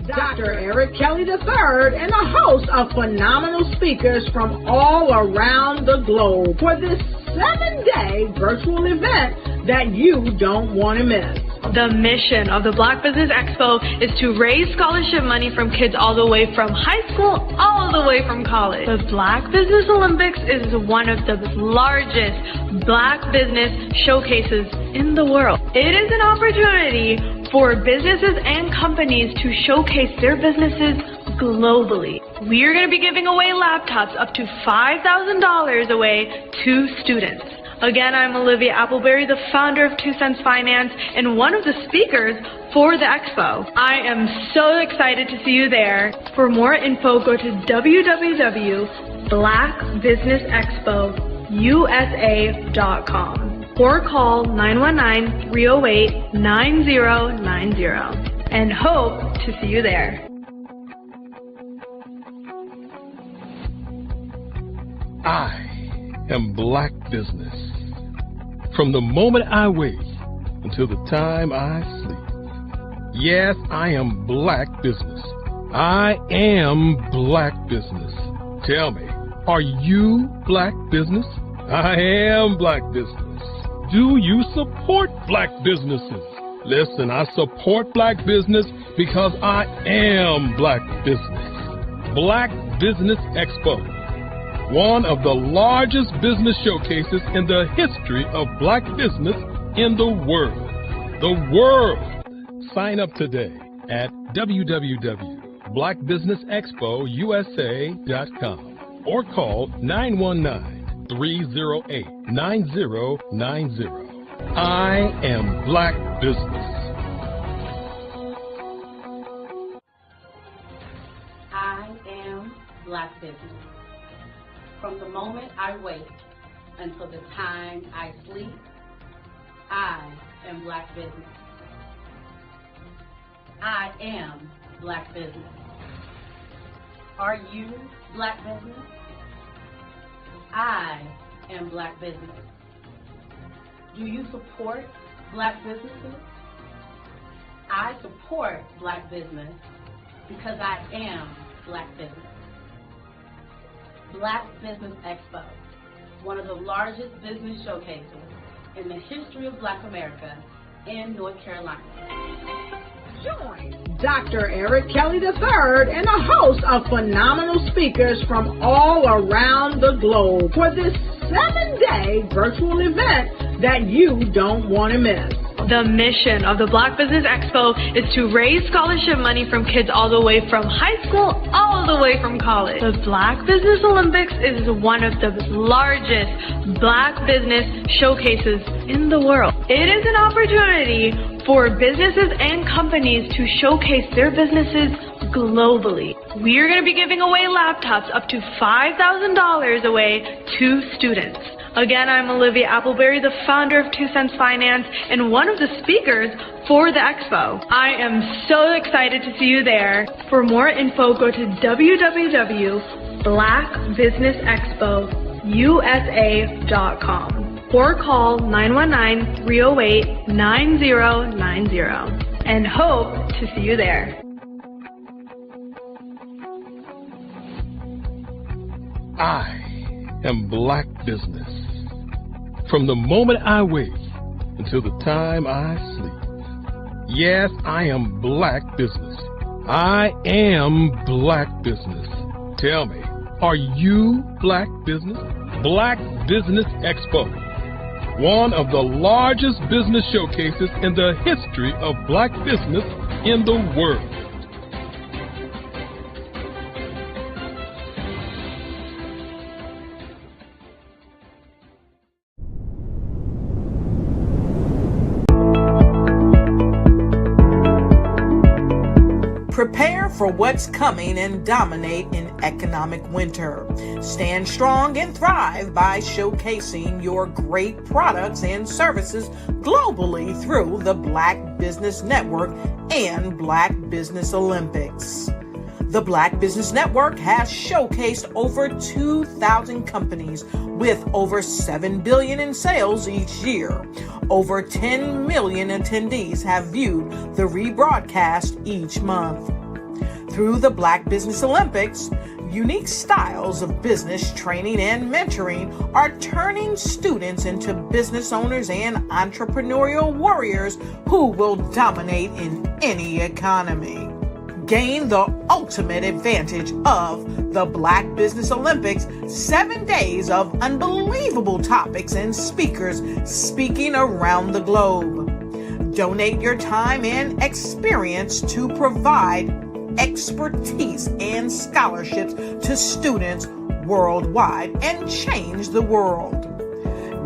Dr. Eric Kelly III and a host of phenomenal speakers from all around the globe for this 7-day virtual event that you don't want to miss. The mission of the Black Business Expo is to raise scholarship money from kids all the way from high school all the way from college. The Black Business Olympics is one of the largest Black business showcases in the world. It is an opportunity for businesses and companies to showcase their businesses globally. We are going to be giving away laptops up to $5,000 away to students. Again, I'm Olivia Appleberry, the founder of 2 Cents Finance and one of the speakers for the expo. I am so excited to see you there. For more info, go to www.blackbusinessexpousa.com or call 919-308-9090 and hope to see you there. I am Black Business. From the moment I wake until the time I sleep. Yes, I am Black Business. I am Black Business. Tell me, are you Black Business? I am Black Business. Do you support Black businesses? Listen, I support Black business because I am Black Business. Black Business Expo, one of the largest business showcases in the history of Black business in the world. The world! Sign up today at www.blackbusinessexpousa.com or call 919-308-9090. I am Black Business. I am Black Business. From the moment I wake until the time I sleep, I am Black Business. I am Black Business. Are you Black Business? I am Black Business. Do you support Black businesses? I support Black business because I am Black Business. Black Business Expo, one of the largest business showcases in the history of Black America in North Carolina. Join Dr. Eric Kelly III and a host of phenomenal speakers from all around the globe for this 7-day virtual event that you don't want to miss. The mission of the Black Business Expo is to raise scholarship money from kids all the way from high school all the way from college. The Black Business Olympics is one of the largest Black business showcases in the world. It is an opportunity for businesses and companies to showcase their businesses globally. We are going to be giving away laptops up to $5,000 away to students. Again, I'm Olivia Appleberry, the founder of 2 Cents Finance and one of the speakers for the expo. I am so excited to see you there. For more info, go to www.blackbusinessexpousa.com or call 919-308-9090 and hope to see you there. I am Black Business. From the moment I wake until the time I sleep. Yes, I am Black Business. I am Black Business. Tell me, are you Black Business? Black Business Expo, one of the largest business showcases in the history of Black business in the world. Prepare for what's coming and dominate in economic winter. Stand strong and thrive by showcasing your great products and services globally through the Black Business Network and Black Business Olympics. The Black Business Network has showcased over 2,000 companies with over $7 billion in sales each year. Over 10 million attendees have viewed the rebroadcast each month. Through the Black Business Olympics, unique styles of business training and mentoring are turning students into business owners and entrepreneurial warriors who will dominate in any economy. Gain the ultimate advantage of the Black Business Olympics, 7 days of unbelievable topics and speakers speaking around the globe. Donate your time and experience to provide expertise and scholarships to students worldwide and change the world.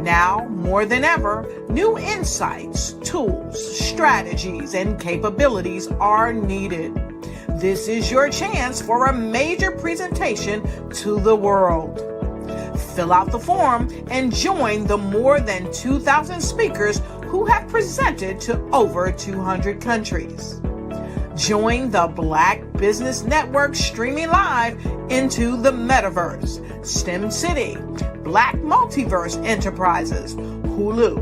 Now, more than ever, new insights, tools, strategies, and capabilities are needed. This is your chance for a major presentation to the world. Fill out the form and join the more than 2,000 speakers who have presented to over 200 countries. Join the Black Business Network streaming live into the Metaverse, STEM City, Black Multiverse Enterprises, Hulu,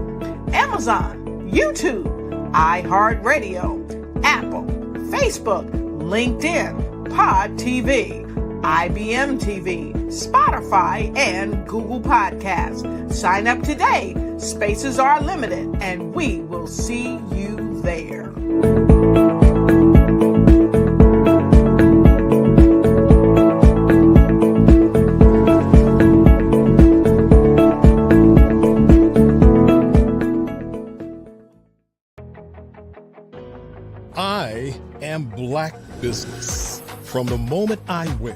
Amazon, YouTube, iHeartRadio, Apple, Facebook, LinkedIn, Pod TV, IBM TV, Spotify, and Google Podcasts. Sign up today. Spaces are limited, and we will see you there. I am Black Business. From the moment I wake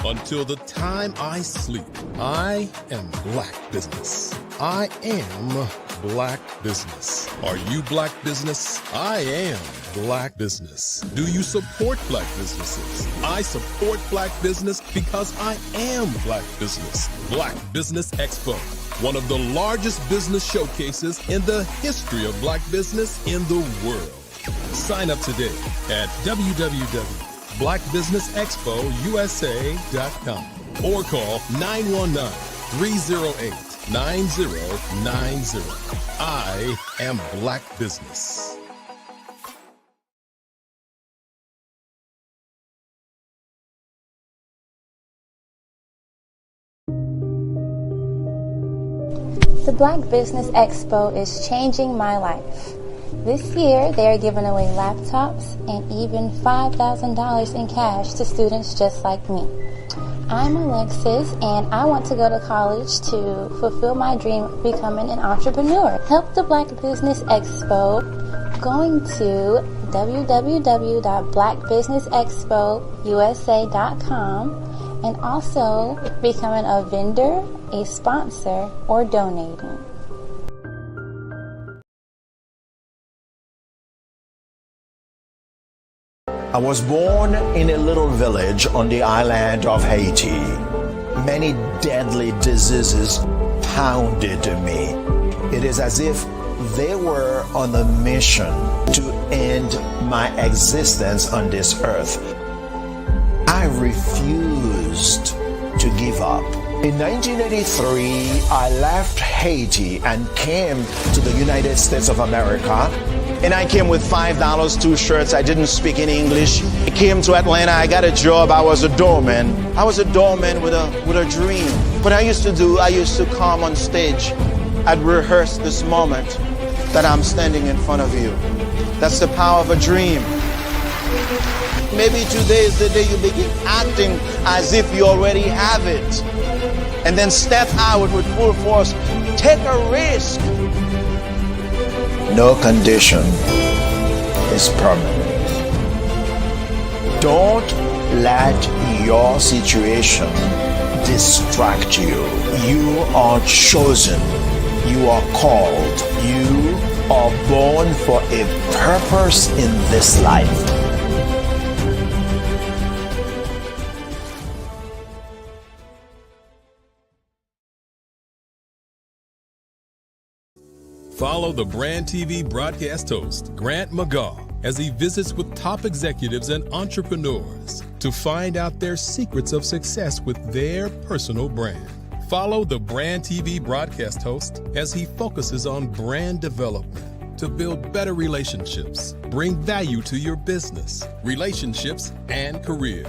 until the time I sleep, I am Black Business. I am Black Business. Are you Black Business? I am Black Business. Do you support Black businesses? I support Black business because I am Black Business. Black Business Expo, one of the largest business showcases in the history of Black business in the world. Sign up today at www.blackbusinessexpousa.com or call 919-308-9090. I am Black Business. The Black Business Expo is changing my life. This year, they are giving away laptops and even $5,000 in cash to students just like me. I'm Alexis, and I want to go to college to fulfill my dream of becoming an entrepreneur. Help the Black Business Expo going to www.blackbusinessexpousa.com and also becoming a vendor, a sponsor, or donating. I was born in a little village on the island of Haiti. Many deadly diseases pounded me. It is as if they were on a mission to end my existence on this earth. I refused to give up. In 1983, I left Haiti and came to the United States of America. And I came with $5, 2 shirts. I didn't speak any English. I came to Atlanta. I got a job. I was a doorman. I was a doorman with a dream. What I used to do, I used to come on stage. I'd rehearse this moment that I'm standing in front of you. That's the power of a dream. Maybe today is the day you begin acting as if you already have it. And then step out with full force. Take a risk. No condition is permanent. Don't let your situation distract you. You are chosen. You are called. You are born for a purpose in this life. Follow the Brand TV broadcast host, Grant McGaw, as he visits with top executives and entrepreneurs to find out their secrets of success with their personal brand. Follow the Brand TV broadcast host as he focuses on brand development to build better relationships, bring value to your business, relationships, and career.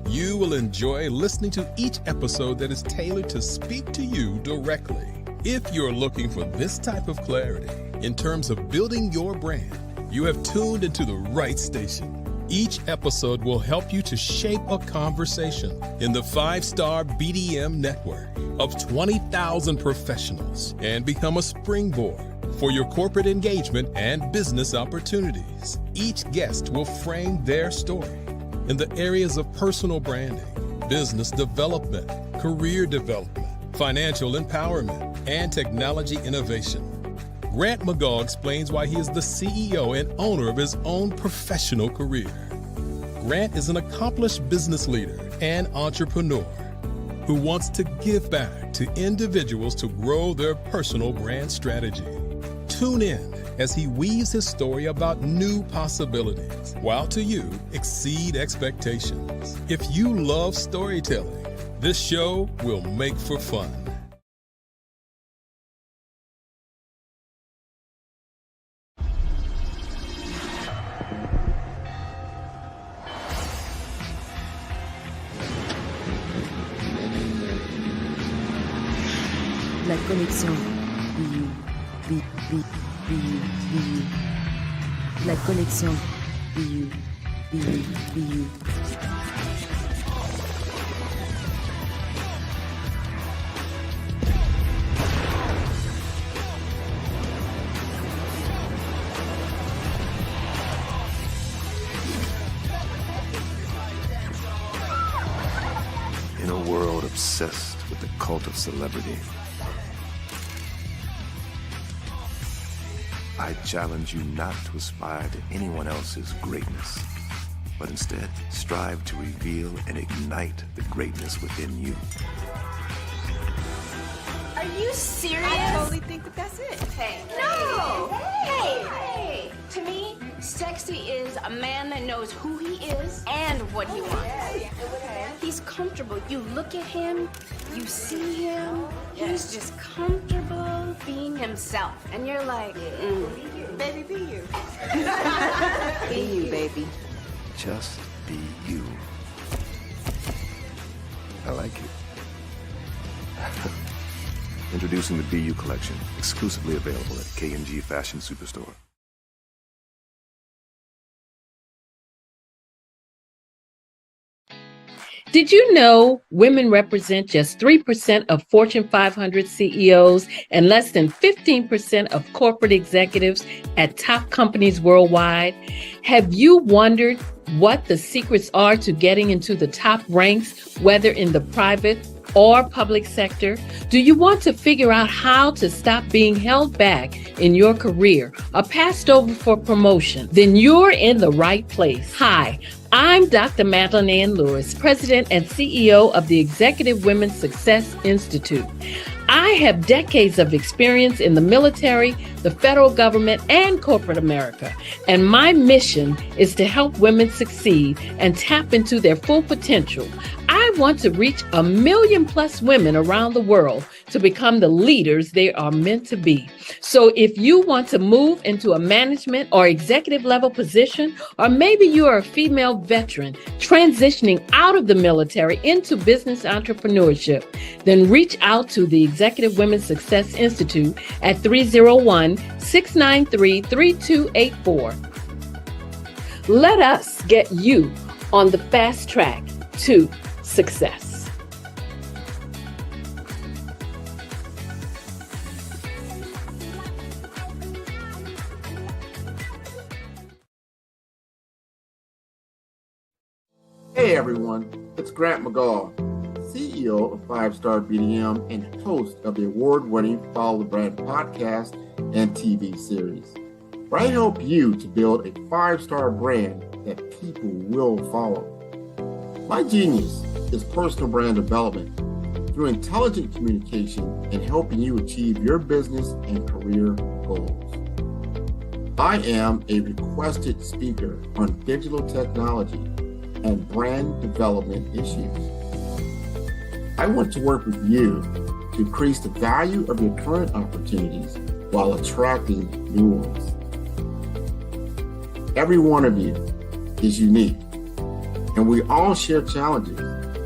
You will enjoy listening to each episode that is tailored to speak to you directly. If you're looking for this type of clarity in terms of building your brand, you have tuned into the right station. Each episode will help you to shape a conversation in the 5-star BDM network of 20,000 professionals and become a springboard for your corporate engagement and business opportunities. Each guest will frame their story in the areas of personal branding, business development, career development, financial empowerment, and technology innovation. Grant McGaugh explains why he is the CEO and owner of his own professional career. Grant is an accomplished business leader and entrepreneur who wants to give back to individuals to grow their personal brand strategy. Tune in as he weaves his story about new possibilities, while to you exceed expectations. If you love storytelling, this show will make for fun. La connexion BU. La connexion BU. In a world obsessed with the cult of celebrity, I challenge you not to aspire to anyone else's greatness, but instead strive to reveal and ignite the greatness within you. Are you serious? I totally think that's it. Hey. No! Hey! To me, sexy is a man that knows who he is and what he wants. He's comfortable. You look at him, you see him, he's just comfortable being himself. And you're like, Baby, be you. Be you, baby. Just be you. I like it. Introducing the BU collection, exclusively available at K&G Fashion Superstore. Did you know women represent just 3% of Fortune 500 CEOs and less than 15% of corporate executives at top companies worldwide? Have you wondered what the secrets are to getting into the top ranks, whether in the private or public sector? Do you want to figure out how to stop being held back in your career or passed over for promotion? Then you're in the right place. Hi, I'm Dr. Madeline Ann Lewis, President and CEO of the Executive Women's Success Institute. I have decades of experience in the military, the federal government, and corporate America, and my mission is to help women succeed and tap into their full potential. I want to reach 1 million plus women around the world to become the leaders they are meant to be. So if you want to move into a management or executive level position, or maybe you are a female veteran transitioning out of the military into business entrepreneurship, then reach out to the Executive Women's Success Institute at 301-693-3284. Let us get you on the fast track to success. Hey everyone, it's Grant McGaugh, CEO of 5-Star BDM and host of the award-winning Follow the Brand podcast and TV series, where I help you to build a 5-star brand that people will follow. My genius is personal brand development through intelligent communication and helping you achieve your business and career goals. I am a requested speaker on digital technology and brand development issues. I want to work with you to increase the value of your current opportunities while attracting new ones. Every one of you is unique, and we all share challenges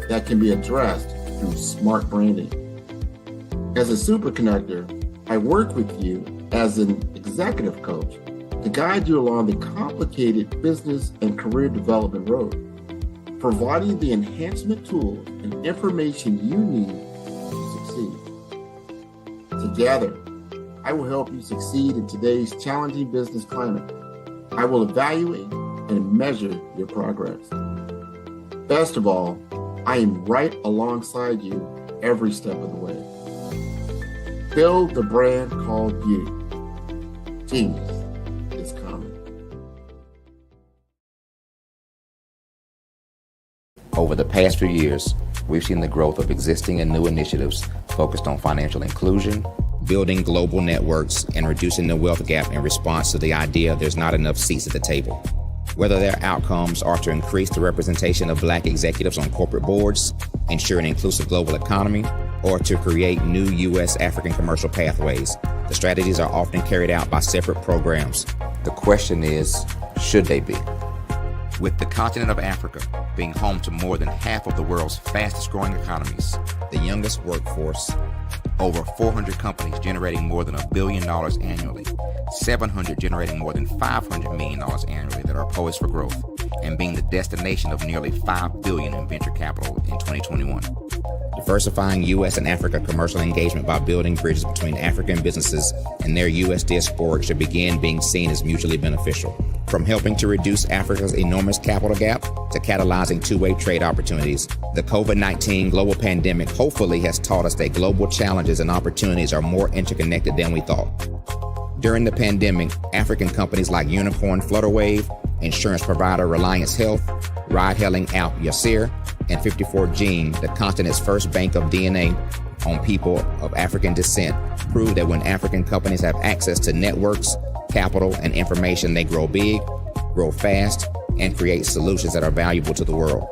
that can be addressed through smart branding. As a super connector, I work with you as an executive coach to guide you along the complicated business and career development road, providing the enhancement tools and information you need to succeed. Together, I will help you succeed in today's challenging business climate. I will evaluate and measure your progress. Best of all, I am right alongside you every step of the way. Build the brand called you. Genius is coming. Over the past few years, we've seen the growth of existing and new initiatives focused on financial inclusion, building global networks, and reducing the wealth gap in response to the idea there's not enough seats at the table. Whether their outcomes are to increase the representation of Black executives on corporate boards, ensure an inclusive global economy, or to create new U.S. African commercial pathways, the strategies are often carried out by separate programs. The question is, should they be? With the continent of Africa being home to more than half of the world's fastest growing economies, the youngest workforce, over 400 companies generating more than $1 billion annually, 700 generating more than $500 million annually that are poised for growth, and being the destination of nearly $5 billion in venture capital in 2021. Diversifying U.S. and Africa commercial engagement by building bridges between African businesses and their U.S. diaspora should begin being seen as mutually beneficial. From helping to reduce Africa's enormous capital gap to catalyzing two-way trade opportunities, the COVID-19 global pandemic hopefully has taught us that global challenges and opportunities are more interconnected than we thought. During the pandemic, African companies like Unicorn Flutterwave, insurance provider Reliance Health, ride-hailing app Yasir, and 54Gene, the continent's first bank of DNA on people of African descent, proved that when African companies have access to networks, capital, and information, they grow big, grow fast, and create solutions that are valuable to the world.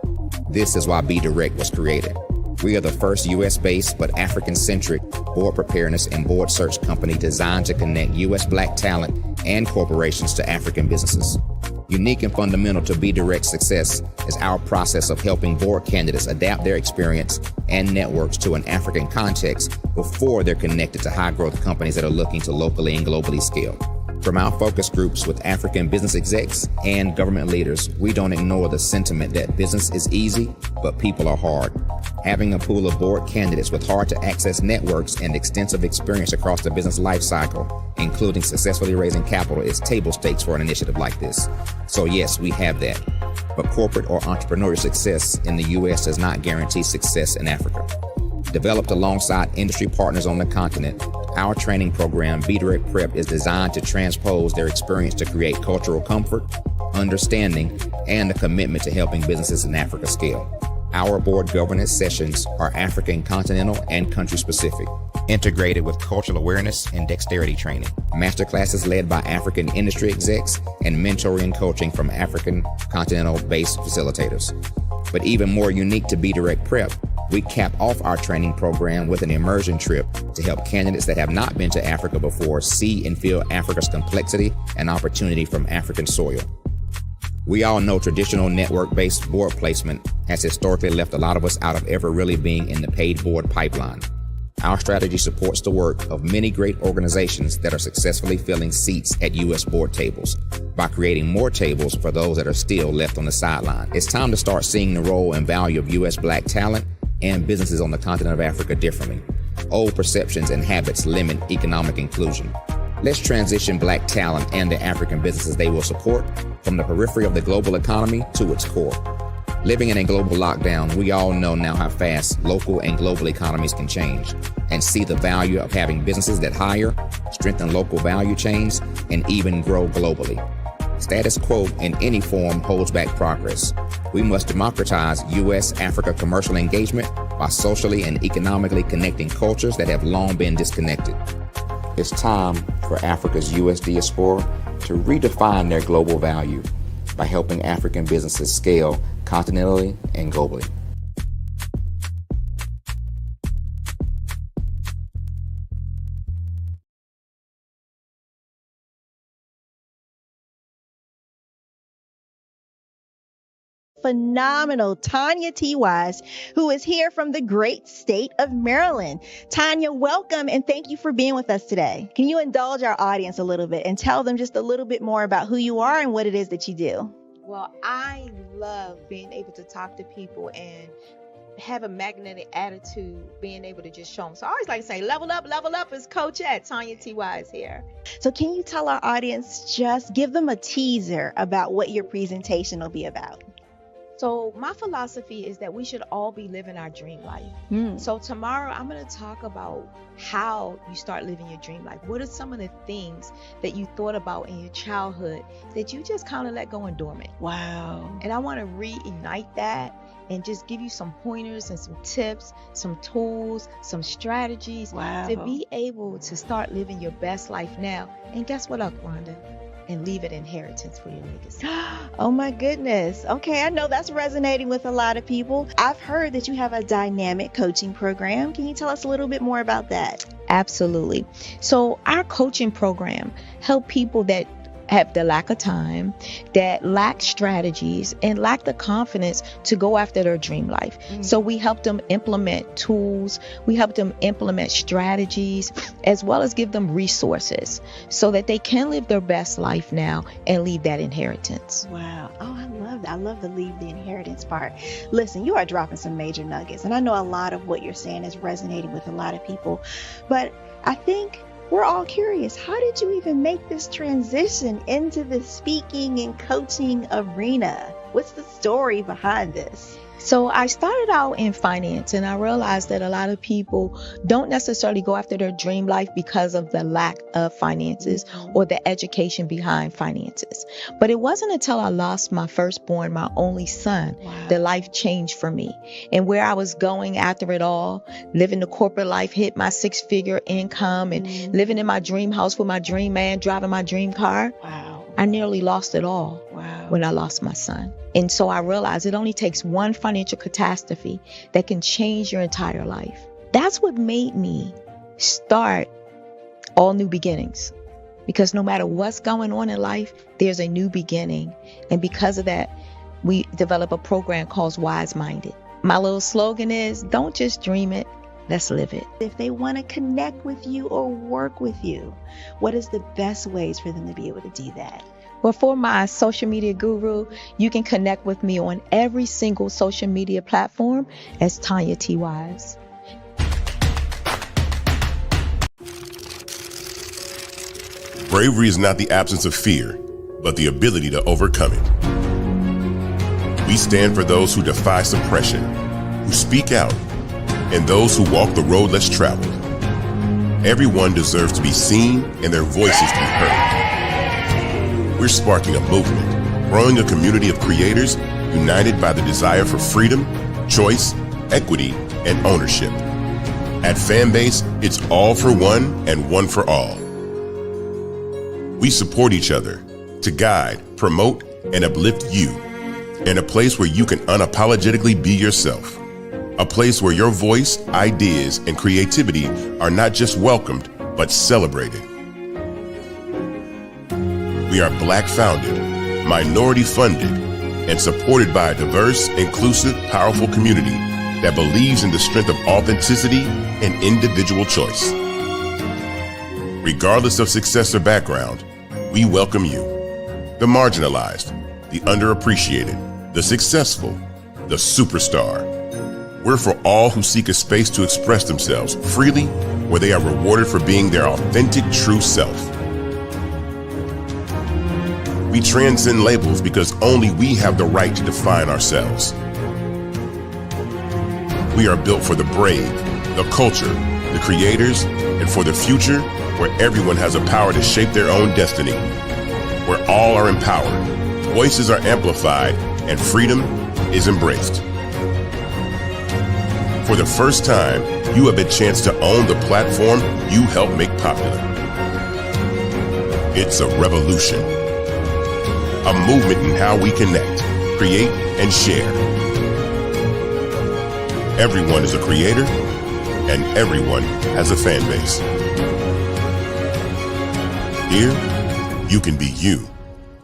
This is why Be Direct was created. We are the first U.S.-based but African-centric board preparedness and board search company designed to connect U.S. Black talent and corporations to African businesses. Unique and fundamental to Be Direct's success is our process of helping board candidates adapt their experience and networks to an African context before they're connected to high-growth companies that are looking to locally and globally scale. From our focus groups with African business execs and government leaders, we don't ignore the sentiment that business is easy, but people are hard. Having a pool of board candidates with hard-to-access networks and extensive experience across the business life cycle, including successfully raising capital, is table stakes for an initiative like this. So yes, we have that. But corporate or entrepreneurial success in the U.S. does not guarantee success in Africa. Developed alongside industry partners on the continent, our training program, Be Direct Prep, is designed to transpose their experience to create cultural comfort, understanding, and a commitment to helping businesses in Africa scale. Our board governance sessions are African, continental, and country-specific, integrated with cultural awareness and dexterity training, masterclasses led by African industry execs, and mentoring and coaching from African continental-based facilitators. But even more unique to Be Direct Prep, we cap off our training program with an immersion trip to help candidates that have not been to Africa before see and feel Africa's complexity and opportunity from African soil. We all know traditional network-based board placement has historically left a lot of us out of ever really being in the paid board pipeline. Our strategy supports the work of many great organizations that are successfully filling seats at U.S. board tables by creating more tables for those that are still left on the sideline. It's time to start seeing the role and value of U.S. Black talent and businesses on the continent of Africa differently. Old perceptions and habits limit economic inclusion. Let's transition Black talent and the African businesses they will support from the periphery of the global economy to its core. Living in a global lockdown, we all know now how fast local and global economies can change, and see the value of having businesses that hire, strengthen local value chains, and even grow globally. Status quo in any form holds back progress. We must democratize U.S.-Africa commercial engagement by socially and economically connecting cultures that have long been disconnected. It's time for Africa's U.S. diaspora to redefine their global value by helping African businesses scale continentally and globally. phenomenal Tanya T. Wise, who is here from the great state of Maryland. Tanya, welcome and thank you for being with us today. Can you indulge our audience a little bit and tell them just a little bit more about who you are and what it is that you do? Well, I love being able to talk to people and have a magnetic attitude, being able to just show them. So I always like to say, level up is Coach at Tanya T. Wise here. So can you tell our audience, just give them a teaser about what your presentation will be about? So my philosophy is that we should all be living our dream life. So tomorrow I'm going to talk about how you start living your dream life. What are some of the things that you thought about in your childhood that you just kind of let go and dormant? Wow. And I want to reignite that and just give you some pointers and some tips, some tools, some strategies to be able to start living your best life now. And guess what, Rhonda? And leave an inheritance for your legacy. Oh my goodness. Okay, I know that's resonating with a lot of people. I've heard that you have a dynamic coaching program. Can you tell us a little bit more about that? Absolutely. So our coaching program help people that have the lack of time, that lack strategies, and lack the confidence to go after their dream life. So we help them implement tools, we help them implement strategies, as well as give them resources so that they can live their best life now and leave that inheritance. Wow. Oh, I love that. I love the leave the inheritance part. Listen, you are dropping some major nuggets, and I know a lot of what you're saying is resonating with a lot of people, but I think we're all curious. How did you even make this transition into the speaking and coaching arena? What's the story behind this? So I started out in finance, and I realized that a lot of people don't necessarily go after their dream life because of the lack of finances or the education behind finances. But it wasn't until I lost my firstborn, my only son, that life changed for me. And where I was going after it all, living the corporate life, hit my 6-figure income and living in my dream house with my dream man, driving my dream car. I nearly lost it all when I lost my son. And so I realized it only takes one financial catastrophe that can change your entire life. That's what made me start All New Beginnings. Because no matter what's going on in life, there's a new beginning. And because of that, we develop a program called Wise Minded. My little slogan is, don't just dream it, let's live it. If they want to connect with you or work with you, what is the best ways for them to be able to do that? Well, for my social media guru, you can connect with me on every single social media platform as Tanya T. Wise. Bravery is not the absence of fear, but the ability to overcome it. We stand for those who defy suppression, who speak out, and those who walk the road less traveled. Everyone deserves to be seen and their voices to be heard. We're sparking a movement, growing a community of creators united by the desire for freedom, choice, equity, and ownership. At Fanbase, it's all for one and one for all. We support each other to guide, promote, and uplift you in a place where you can unapologetically be yourself. A place where your voice, ideas, and creativity are not just welcomed, but celebrated. We are Black founded, minority funded, and supported by a diverse, inclusive, powerful community that believes in the strength of authenticity and individual choice. Regardless of success or background, we welcome you. The marginalized, the underappreciated, the successful, the superstar. We're for all who seek a space to express themselves freely, where they are rewarded for being their authentic, true self. We transcend labels because only we have the right to define ourselves. We are built for the brave, the culture, the creators, and for the future where everyone has a power to shape their own destiny, where all are empowered, voices are amplified, and freedom is embraced. For the first time, you have a chance to own the platform you helped make popular. It's a revolution, a movement in how we connect, create, and share. Everyone is a creator, and everyone has a fan base. Here, you can be you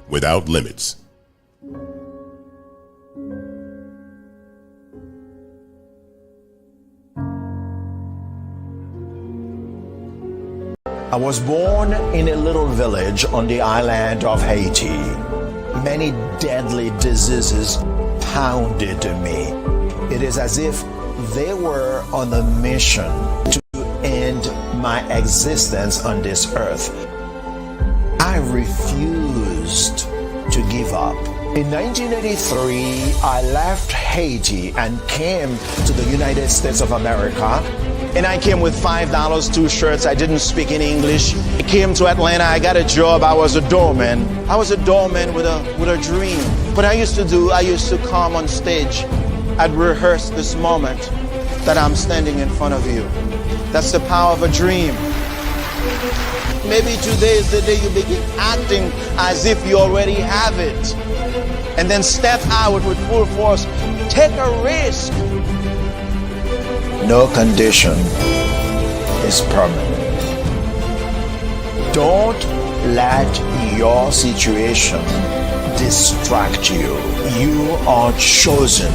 without limits. I was born in a little village on the island of Haiti. Many deadly diseases pounded me. It is as if they were on a mission to end my existence on this earth. I refused to give up. In 1983, I left Haiti and came to the United States of America. And I came with $5, 2 shirts. I didn't speak in English. I came to Atlanta. I got a job. I was a doorman. I was a doorman with a dream. What I used to come on stage. I'd rehearse this moment that I'm standing in front of you. That's the power of a dream. Maybe today is the day you begin acting as if you already have it. And then step out with full force. Take a risk. No condition is permanent. Don't let your situation distract you. You are chosen.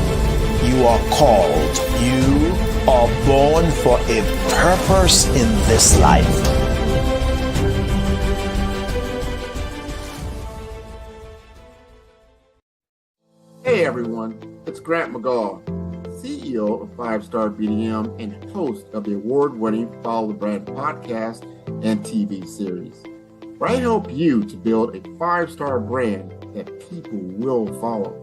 You are called. You are born for a purpose in this life. Hey everyone, it's Grant McGaw, CEO of 5-Star BDM and host of the award-winning Follow the Brand podcast and TV series, where I help you to build a 5-star brand that people will follow.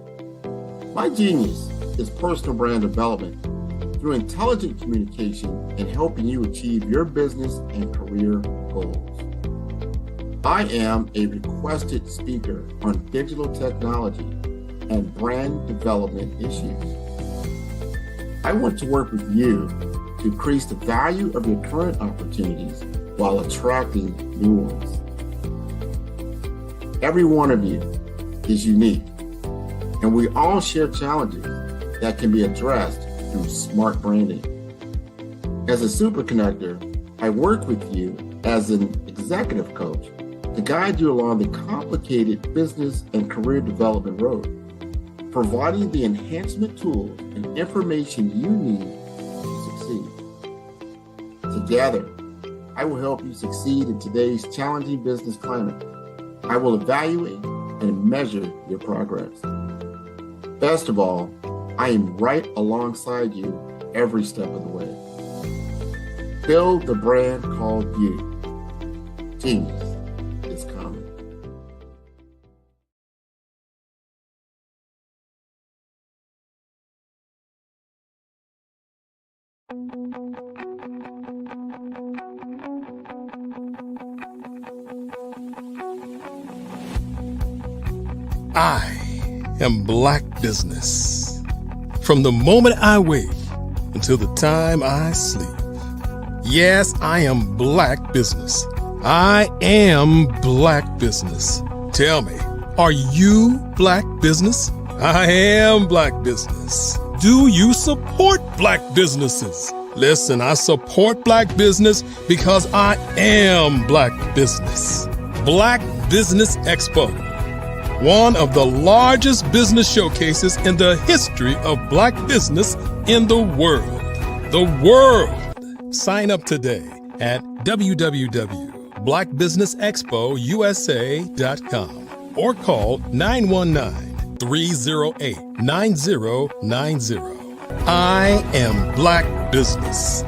My genius is personal brand development through intelligent communication and helping you achieve your business and career goals. I am a requested speaker on digital technology and brand development issues. I want to work with you to increase the value of your current opportunities while attracting new ones. Every one of you is unique, and we all share challenges that can be addressed through smart branding. As a super connector, I work with you as an executive coach to guide you along the complicated business and career development road, providing the enhancement tools and information you need to succeed. Together, I will help you succeed in today's challenging business climate. I will evaluate and measure your progress. Best of all, I am right alongside you every step of the way. Build the brand called you. Genius is coming. I am Black Business. From the moment I wake until the time I sleep. Yes, I am Black Business. I am Black Business. Tell me, are you Black Business? I am Black Business. Do you support Black businesses? Listen, I support Black business because I am Black Business. Black Business Expo, one of the largest business showcases in the history of Black business in the world. The world! Sign up today at www.blackbusinessexpousa.com or call 919-308-9090. I am Black Business.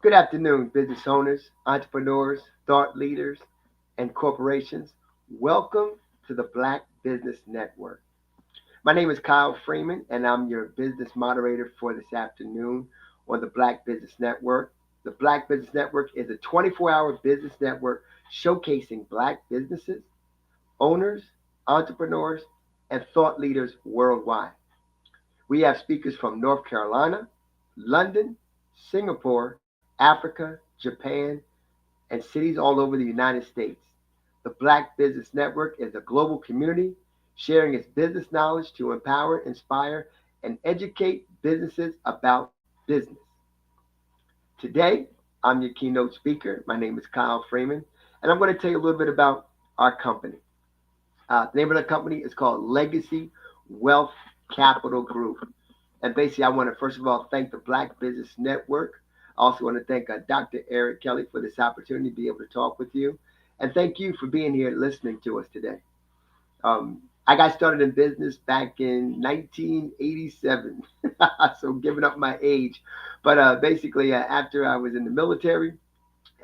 Good afternoon, business owners, entrepreneurs, thought leaders, and corporations. Welcome to the Black Business Network. My name is Kyle Freeman, and I'm your business moderator for this afternoon on the Black Business Network. The Black Business Network is a 24-hour business network showcasing Black businesses, owners, entrepreneurs, and thought leaders worldwide. We have speakers from North Carolina, London, Singapore, Africa, Japan, and cities all over the United States. The Black Business Network is a global community sharing its business knowledge to empower, inspire, and educate businesses about business. Today, I'm your keynote speaker. My name is Kyle Freeman, and I'm going to tell you a little bit about our company. The name of the company is called Legacy Wealth Capital Group. And basically, I want to first of all thank the Black Business Network. I also want to thank Dr. Eric Kelly for this opportunity to be able to talk with you. And thank you for being here listening to us today. I got started in business back in 1987, so giving up my age. But basically, after I was in the military,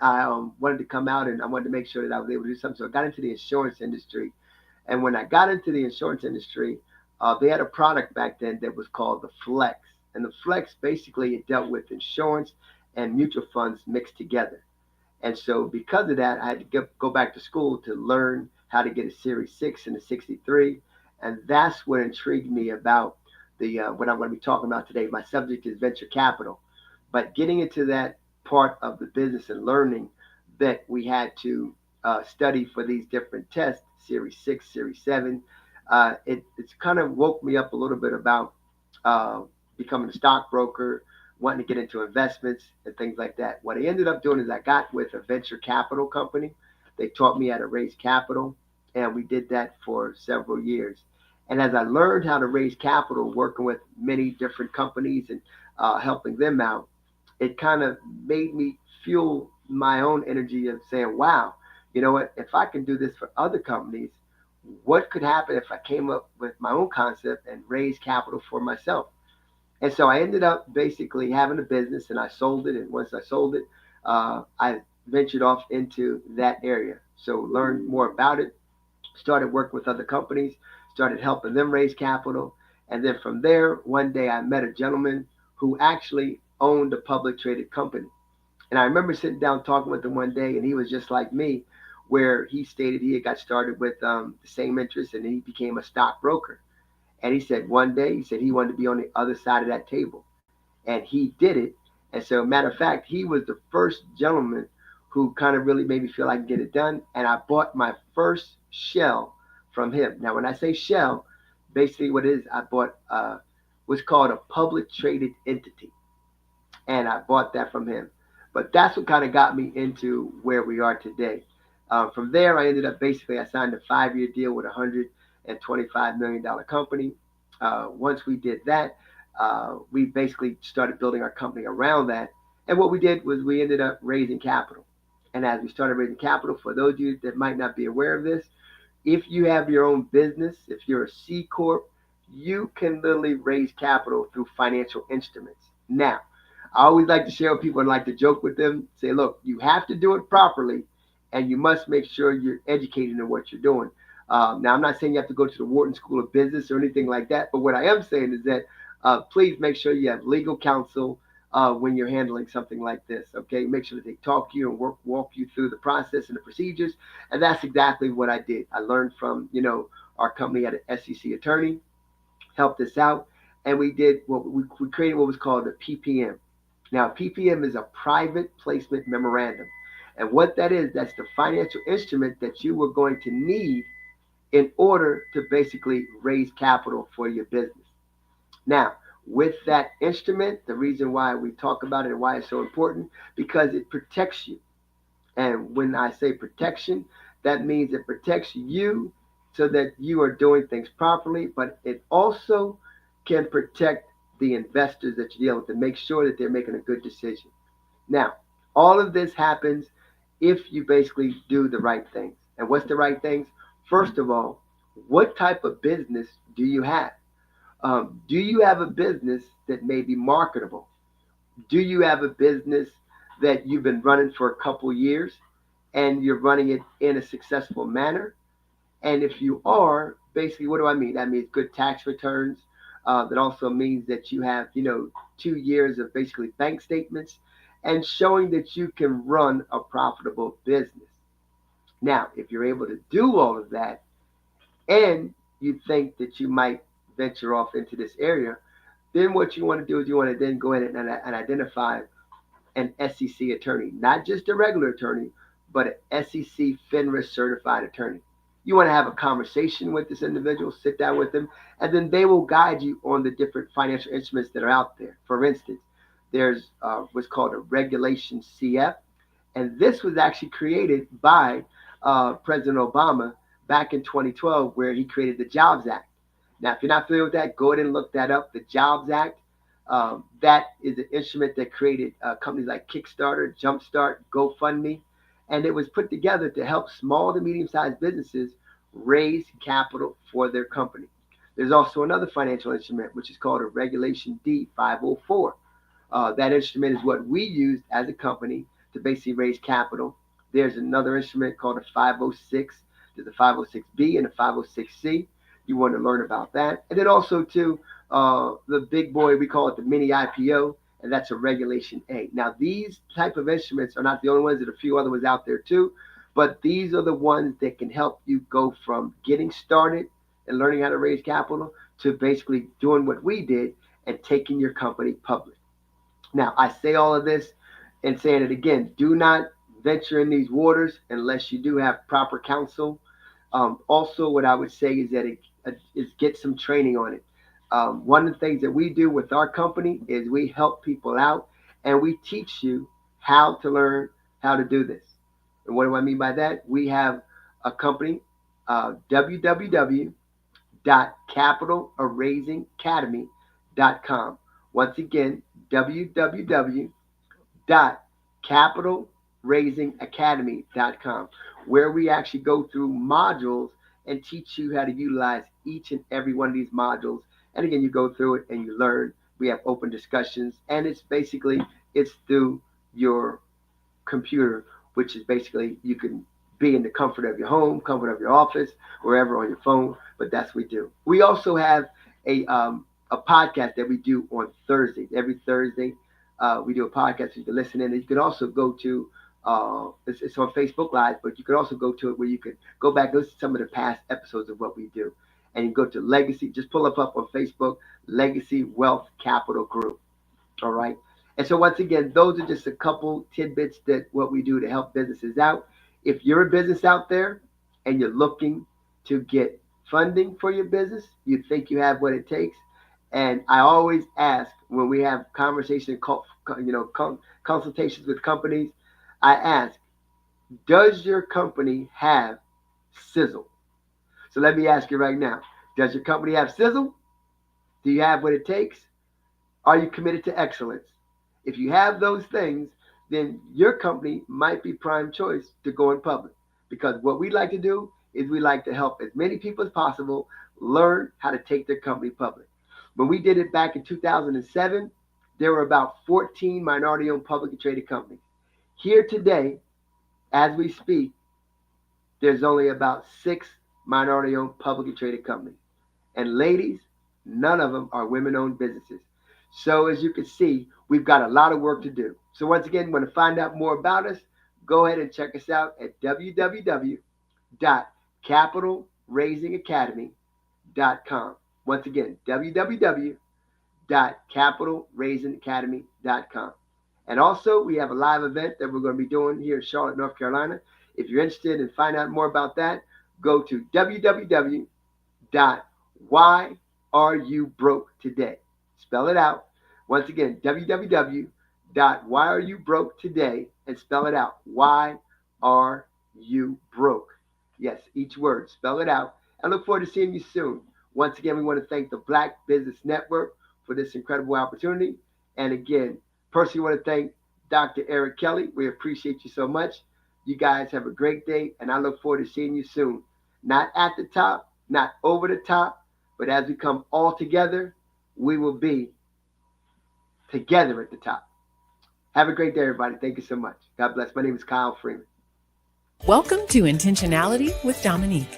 I wanted to come out and I wanted to make sure that I was able to do something. So I got into the insurance industry. And when I got into the insurance industry, they had a product back then that was called the Flex. And the Flex basically it dealt with insurance and mutual funds mixed together. And so because of that, I had to go back to school to learn how to get a Series 6 and a 63. And that's what intrigued me about what I'm going to be talking about today. My subject is venture capital. But getting into that part of the business and learning that we had to study for these different tests, Series 6, Series 7, it's kind of woke me up a little bit about becoming a stockbroker, wanting to get into investments and things like that. What I ended up doing is I got with a venture capital company. They taught me how to raise capital, and we did that for several years. And as I learned how to raise capital, working with many different companies and helping them out, it kind of made me fuel my own energy of saying, wow, you know what, if I can do this for other companies, what could happen if I came up with my own concept and raised capital for myself? And so I ended up basically having a business and I sold it. And once I sold it, I ventured off into that area. So learned more about it, started working with other companies, started helping them raise capital. And then from there, one day I met a gentleman who actually owned a public traded company. And I remember sitting down talking with him one day, and he was just like me, where he stated he had got started with the same interest and he became a stockbroker. And he said one day, he said he wanted to be on the other side of that table. And he did it. And so, matter of fact, he was the first gentleman who kind of really made me feel I can get it done. And I bought my first shell from him. Now, when I say shell, basically what it is, I bought what's called a public traded entity. And I bought that from him. But that's what kind of got me into where we are today. From there, I ended up basically, I signed a 5-year deal with a $125 million company. Once we did that, we basically started building our company around that. And what we did was we ended up raising capital. And as we started raising capital, for those of you that might not be aware of this, if you have your own business, if you're a C Corp, you can literally raise capital through financial instruments. Now, I always like to share with people and like to joke with them, say, look, you have to do it properly, and you must make sure you're educated in what you're doing. Now, I'm not saying you have to go to the Wharton School of Business or anything like that, but what I am saying is that please make sure you have legal counsel when you're handling something like this, okay? Make sure that they talk to you and walk you through the process and the procedures, and that's exactly what I did. I learned from, our company had an SEC attorney, helped us out, and we did we created what was called a PPM. Now, PPM is a private placement memorandum. And what that is, that's the financial instrument that you were going to need in order to basically raise capital for your business. Now, with that instrument, the reason why we talk about it and why it's so important, because it protects you. And when I say protection, that means it protects you so that you are doing things properly, but it also can protect the investors that you deal with to make sure that they're making a good decision. Now, all of this happens if you basically do the right things. And what's the right things? First of all, what type of business do you have? Do you have a business that may be marketable? Do you have a business that you've been running for a couple years and you're running it in a successful manner? And if you are, basically, what do I mean? That means good tax returns. That also means that you have, 2 years of basically bank statements and showing that you can run a profitable business. Now, if you're able to do all of that and you think that you might venture off into this area, then what you want to do is you want to then go ahead and identify an SEC attorney, not just a regular attorney, but an SEC FINRA certified attorney. You want to have a conversation with this individual, sit down with them, and then they will guide you on the different financial instruments that are out there. For instance, there's what's called a Regulation CF. And this was actually created by President Obama back in 2012, where he created the Jobs Act. Now, if you're not familiar with that, go ahead and look that up. The Jobs Act, that is an instrument that created companies like Kickstarter, Jumpstart, GoFundMe, and it was put together to help small to medium-sized businesses raise capital for their company. There's also another financial instrument, which is called a Regulation D 504. That instrument is what we used as a company to basically raise capital. There's another instrument called a 506. There's a 506B and a 506C. You want to learn about that. And then also, too, the big boy, we call it the mini IPO, and that's a Regulation A. Now, these type of instruments are not the only ones. There are a few other ones out there, too. But these are the ones that can help you go from getting started and learning how to raise capital to basically doing what we did and taking your company public. Now, I say all of this and saying it again, do not venture in these waters unless you do have proper counsel. Also, what I would say is that is get some training on it. One of the things that we do with our company is we help people out and we teach you how to learn how to do this. And what do I mean by that? We have a company, www.capitalraisingacademy.com. Once again, www.capitalraisingacademy.com, where we actually go through modules and teach you how to utilize each and every one of these modules. And again, you go through it and you learn. We have open discussions, and it's through your computer, which is basically you can be in the comfort of your home, comfort of your office, wherever on your phone, but that's what we do. We also have a podcast that we do on Thursdays. Every Thursday, we do a podcast so you can listen in. And you can also go to, it's on Facebook Live, but you can also go to it where you can go back and listen to some of the past episodes of what we do. And you go to Legacy, just pull up on Facebook, Legacy Wealth Capital Group. All right. And so once again, those are just a couple tidbits that what we do to help businesses out. If you're a business out there and you're looking to get funding for your business, you think you have what it takes. And I always ask when we have conversations, consultations with companies, I ask, does your company have sizzle? So let me ask you right now, does your company have sizzle? Do you have what it takes? Are you committed to excellence? If you have those things, then your company might be prime choice to go in public. Because what we like to do is we like to help as many people as possible learn how to take their company public. When we did it back in 2007, there were about 14 minority-owned publicly traded companies. Here today, as we speak, there's only about 6 minority-owned publicly traded companies. And ladies, none of them are women-owned businesses. So as you can see, we've got a lot of work to do. So once again, you want to find out more about us, go ahead and check us out at www.capitalraisingacademy.com. Once again, www.capitalraisingacademy.com. And also, we have a live event that we're going to be doing here in Charlotte, North Carolina. If you're interested in finding out more about that, go to www.whyareyoubroketoday. Spell it out. Once again, www.whyareyoubroketoday, and spell it out. Why are you broke? Yes, each word. Spell it out. I look forward to seeing you soon. Once again, we want to thank the Black Business Network for this incredible opportunity. And again, personally want to thank Dr. Eric Kelly. We appreciate you so much. You guys have a great day, and I look forward to seeing you soon. Not at the top, not over the top, but as we come all together, we will be together at the top. Have a great day, everybody. Thank you so much. God bless. My name is Kyle Freeman. Welcome to Intentionality with Dominique,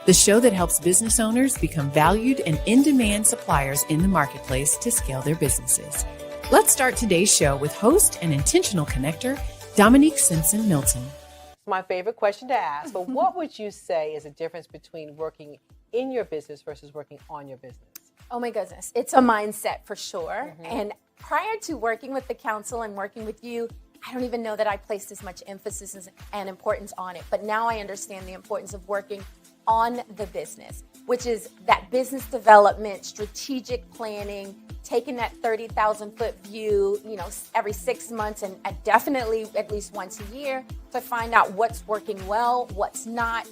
the show that helps business owners become valued and in-demand suppliers in the marketplace to scale their businesses. Let's start today's show with host and intentional connector, Dominique Simpson Milton. My favorite question to ask, but what would you say is the difference between working in your business versus working on your business? Oh my goodness, it's a mindset for sure. And prior to working with the council and working with you, I don't even know that I placed as much emphasis and importance on it. But now I understand the importance of working on the business. which is that business development, strategic planning, taking that 30,000 foot view, every 6 months and definitely at least once a year to find out what's working well, what's not,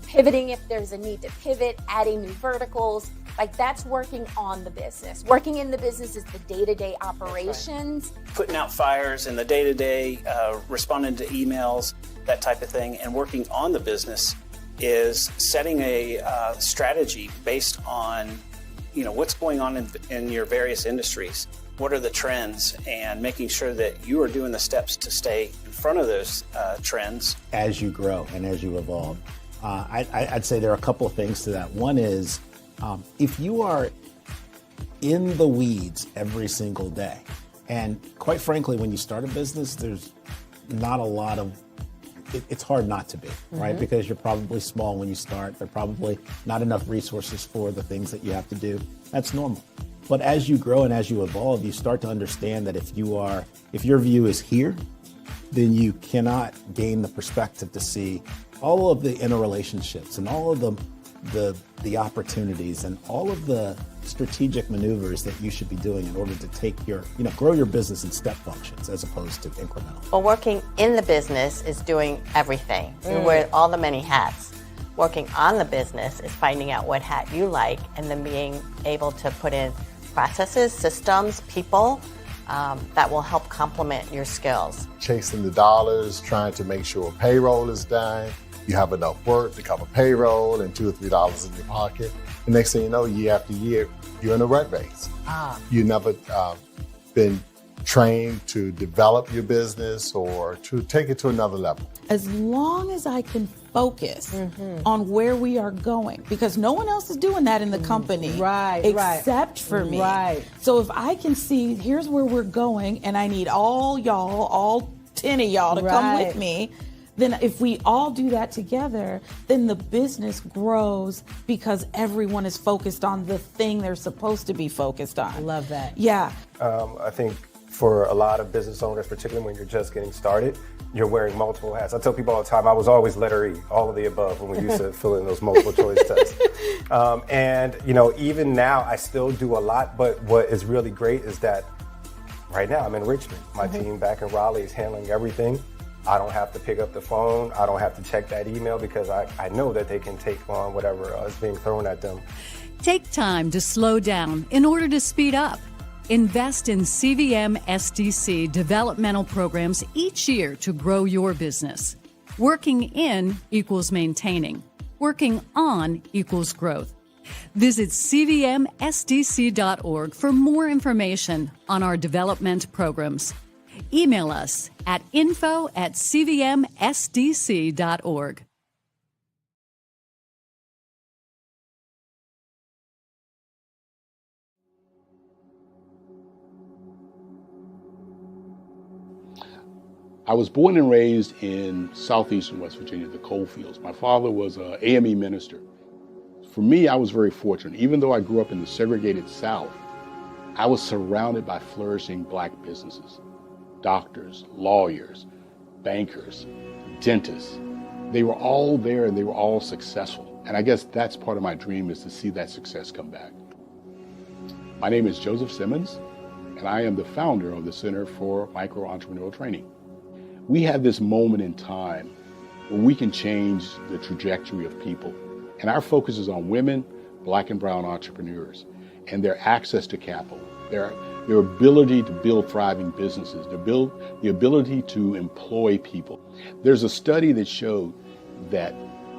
pivoting if there's a need to pivot, adding new verticals. Like that's working on the business. Working in the business is the day-to-day operations. Right. Putting out fires in the day-to-day, responding to emails, that type of thing. And working on the business is setting a strategy based on, what's going on in your various industries. What are the trends, and making sure that you are doing the steps to stay in front of those trends. As you grow and as you evolve, I'd say there are a couple of things to that. One is, if you are in the weeds every single day, and quite frankly, when you start a business, there's not a lot of, it's hard not to be, right? Because you're probably small when you start. There are probably not enough resources for the things that you have to do. That's normal. But as you grow and as you evolve, you start to understand that if your view is here, then you cannot gain the perspective to see all of the interrelationships and all of the opportunities and all of the strategic maneuvers that you should be doing in order to take grow your business in step functions as opposed to incremental. Well, working in the business is doing everything. You wear all the many hats. Working on the business is finding out what hat you like and then being able to put in processes, systems, people that will help complement your skills. Chasing the dollars, trying to make sure payroll is done. You have enough work to cover payroll and $2 or $3 in your pocket. The next thing you know, year after year, you're in a rat race. You never been trained to develop your business or to take it to another level. As long as I can focus on where we are going, because no one else is doing that in the company except for me. So if I can see, here's where we're going, and I need all 10 of y'all to come with me, then if we all do that together, then the business grows because everyone is focused on the thing they're supposed to be focused on. I love that. Yeah. I think for a lot of business owners, particularly when you're just getting started, you're wearing multiple hats. I tell people all the time, I was always letter E, all of the above, when we used to fill in those multiple choice tests. And even now, I still do a lot, but what is really great is that right now I'm in Richmond. My team back in Raleigh is handling everything. I don't have to pick up the phone. I don't have to check that email because I know that they can take on whatever is being thrown at them. Take time to slow down in order to speed up. Invest in CVM SDC developmental programs each year to grow your business. Working in equals maintaining. Working on equals growth. Visit cvmsdc.org for more information on our development programs. Email us at info@cvmsdc.org. I was born and raised in southeastern West Virginia, the coal fields. My father was an AME minister. For me, I was very fortunate. Even though I grew up in the segregated South, I was surrounded by flourishing black businesses. Doctors, lawyers, bankers, dentists. They were all there and they were all successful. And I guess that's part of my dream, is to see that success come back. My name is Joseph Simmons, and I am the founder of the Center for Micro-Entrepreneurial Training. We have this moment in time where we can change the trajectory of people. And our focus is on women, black and brown entrepreneurs, and their access to capital, their ability to build thriving businesses, the ability to employ people. There's a study that showed that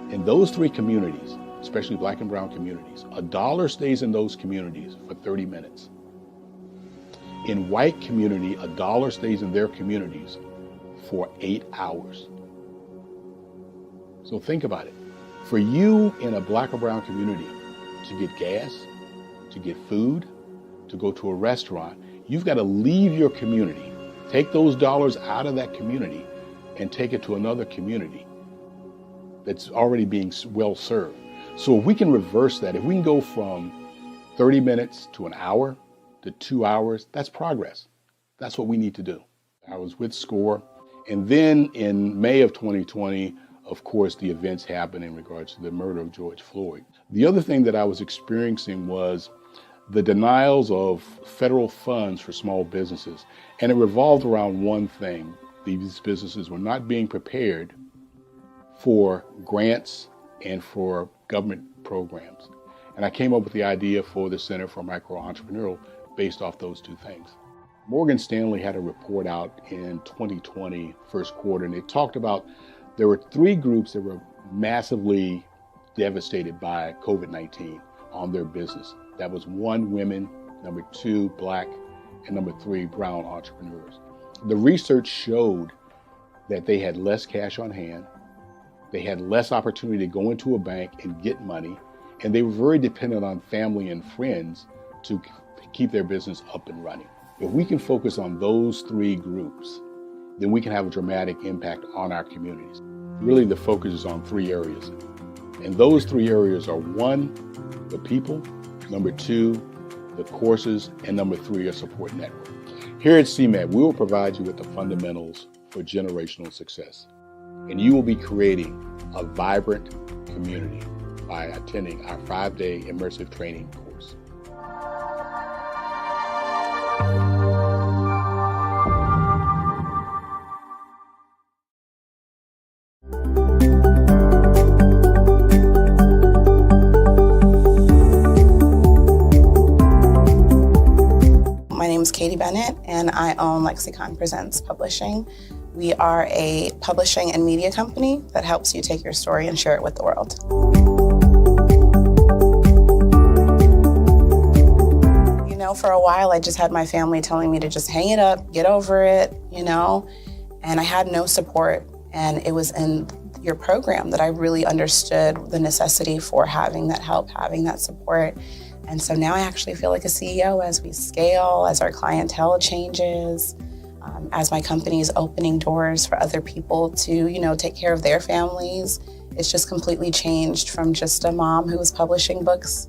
in those three communities, especially black and brown communities, $1 stays in those communities for 30 minutes. In white community, $1 stays in their communities for 8 hours. So think about it. For you in a black or brown community to get gas, to get food, to go to a restaurant, you've got to leave your community, take those dollars out of that community and take it to another community that's already being well served. So if we can reverse that, if we can go from 30 minutes to an hour to 2 hours, that's progress. That's what we need to do. I was with SCORE, and then in May of 2020, of course, the events happened in regards to the murder of George Floyd. The other thing that I was experiencing was the denials of federal funds for small businesses. And it revolved around one thing. These businesses were not being prepared for grants and for government programs. And I came up with the idea for the Center for Micro-Entrepreneurial based off those two things. Morgan Stanley had a report out in 2020, first quarter, and it talked about there were 3 groups that were massively devastated by COVID-19 on their business. That was 1, women, number 2, Black, and number 3, brown entrepreneurs. The research showed that they had less cash on hand, they had less opportunity to go into a bank and get money, and they were very dependent on family and friends to keep their business up and running. If we can focus on those 3 groups, then we can have a dramatic impact on our communities. Really, the focus is on 3 areas. And those 3 areas are 1, the people, number 2, the courses, and number 3, a support network. Here at CMAT, we will provide you with the fundamentals for generational success. And you will be creating a vibrant community by attending our 5-day immersive training course. My name is Katie Bennett, and I own Lexicon Presents Publishing. We are a publishing and media company that helps you take your story and share it with the world. You know, for a while, I just had my family telling me to just hang it up, get over it, you know, and I had no support. And it was in your program that I really understood the necessity for having that help, having that support. And so now I actually feel like a CEO as we scale, as our clientele changes, as my company is opening doors for other people to, you know, take care of their families. It's just completely changed from just a mom who was publishing books.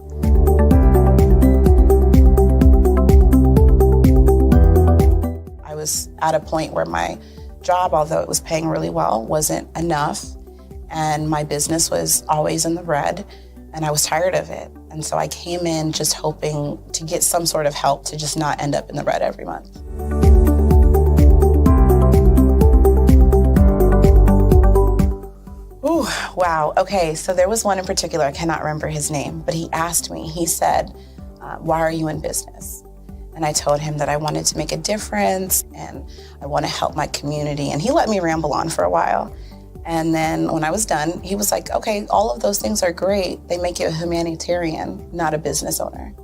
I was at a point where my job, although it was paying really well, wasn't enough. And my business was always in the red, and I was tired of it. And so I came in just hoping to get some sort of help to just not end up in the red every month. Ooh, wow. Okay, so there was one in particular, I cannot remember his name, but he asked me, he said, why are you in business? And I told him that I wanted to make a difference and I want to help my community. And he let me ramble on for a while. And then when I was done, he was like, okay, all of those things are great. They make you a humanitarian, not a business owner.